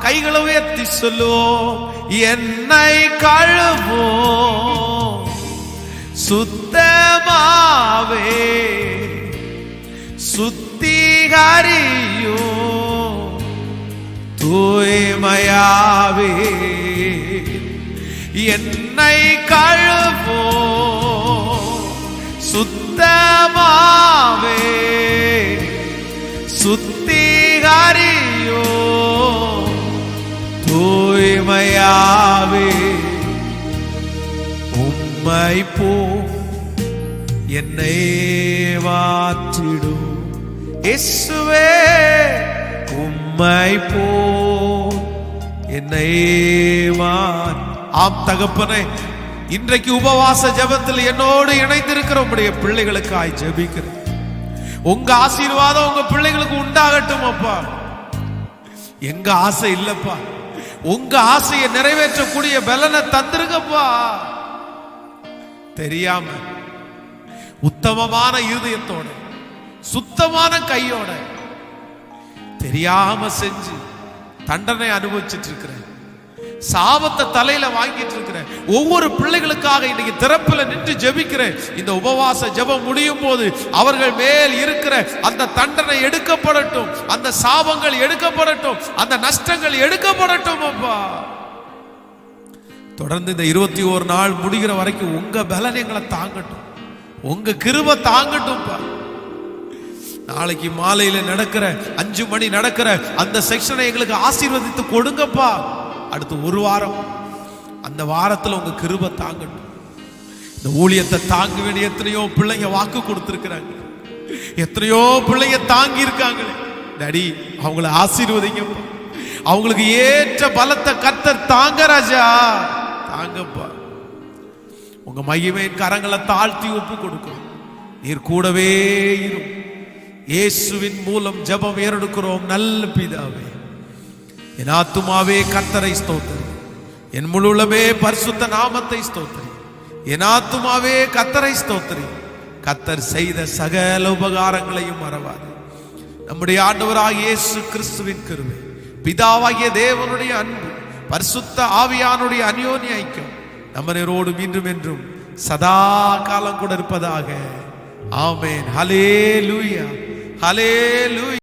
கைகளை உயர்த்தி சொல்லுவோம், என்னை கழுவோம் சுத்தமாவே சுத்திகரியோ தூய்மையாவே. என்னை கழுவோ சுத்தமாவே சுத்திகரியோ தூய்மையாவே. உம்மை போ என்னை மாற்றிடும். இயேசுவே உம்மை போ என்னை மாற்றி. ஆம் தகப்பனே, இன்றைக்கு உபவாச ஜெபத்தில் என்னோடு இணைந்திருக்கிற உம்முடைய பிள்ளைகளுக்காய் ஜெபிக்கிறேன். உங்க ஆசீர்வாதம் உங்க பிள்ளைகளுக்கு உண்டாகட்டும் அப்பா. எங்க ஆசை இல்லப்பா, உங்க ஆசையை நிறைவேற்றக்கூடிய பலனை தந்திருக்கப்பா. தெரியாம உத்தமமான இருதயத்தோட சுத்தமான கையோட தெரியாம செஞ்சு தண்டனை அனுபவிச்சுட்டு இருக்கிற, சாபத்தை தலையில வாங்கிட்டு இருக்கிற ஒவ்வொரு பிள்ளைகளுக்காக இன்னைக்கு திறப்புல நின்று ஜெபிக்கிறேன். இந்த உபவாச ஜெபம் முடியும் போது அவர்கள் மேல் இருக்கிற அந்த தண்டனை எடுக்கப்படட்டும், அந்த சாபங்கள் எடுக்கப்படட்டும், அந்த நஷ்டங்கள் எடுக்கப்படட்டும். அப்பா தொடர்ந்து இந்த 21 நாள் முடிகிற வரைக்கும் உங்க பலன் எங்களை தாங்கட்டும், உங்க கிருபை தாங்கட்டும்பா. நாளைக்கு மாலையில நடக்கிற 5 மணி நடக்கிற அந்த செக்ஷனை எங்களுக்கு ஆசீர்வதித்து கொடுங்கப்பா. அடுத்து ஒரு வாரம், அந்த வாரத்துல உங்க கிருபை தாங்கட்டும். இந்த ஊழியத்தை தாங்க வேண்டிய எத்தனையோ பிள்ளைங்க வாக்கு கொடுத்திருக்கிறாங்க, எத்தனையோ பிள்ளைங்க தாங்கி இருக்காங்க. டாடி அவங்கள ஆசீர்வதிங்கப்பா, அவங்களுக்கு ஏற்ற பலத்தை கர்த்தர் தாங்க ராஜா, தாங்கப்பா. உங்க மகிமையின் கரங்களை தாழ்த்தி ஒப்பு கொடுக்கிறோம். நீர் கூடவே இரும். இயேசுவின் மூலம் ஜெபம் ஏறெடுக்கிறோம் நல்ல பிதாவே. என் ஆத்துமாவே கர்த்தரை ஸ்தோத்திரி, என் முழு உள்ளமே பரிசுத்த நாமத்தை ஸ்தோத்திரி. என் ஆத்துமாவே கர்த்தரை ஸ்தோத்திரி, கர்த்தர் செய்த சகல உபகாரங்களையும் மறவாது. நம்முடைய ஆண்டவராகிய இயேசு கிறிஸ்துவின் கிருபை, பிதாவாகிய தேவனுடைய அன்பு, பரிசுத்த ஆவியானுடைய அந்யோன்ய ஐக்கியம் நம்மரோடு மீண்டும் என்றும் சதா காலம் கூட இருப்பதாக. ஆமென். ஹல்லேலூயா, ஹல்லேலூயா.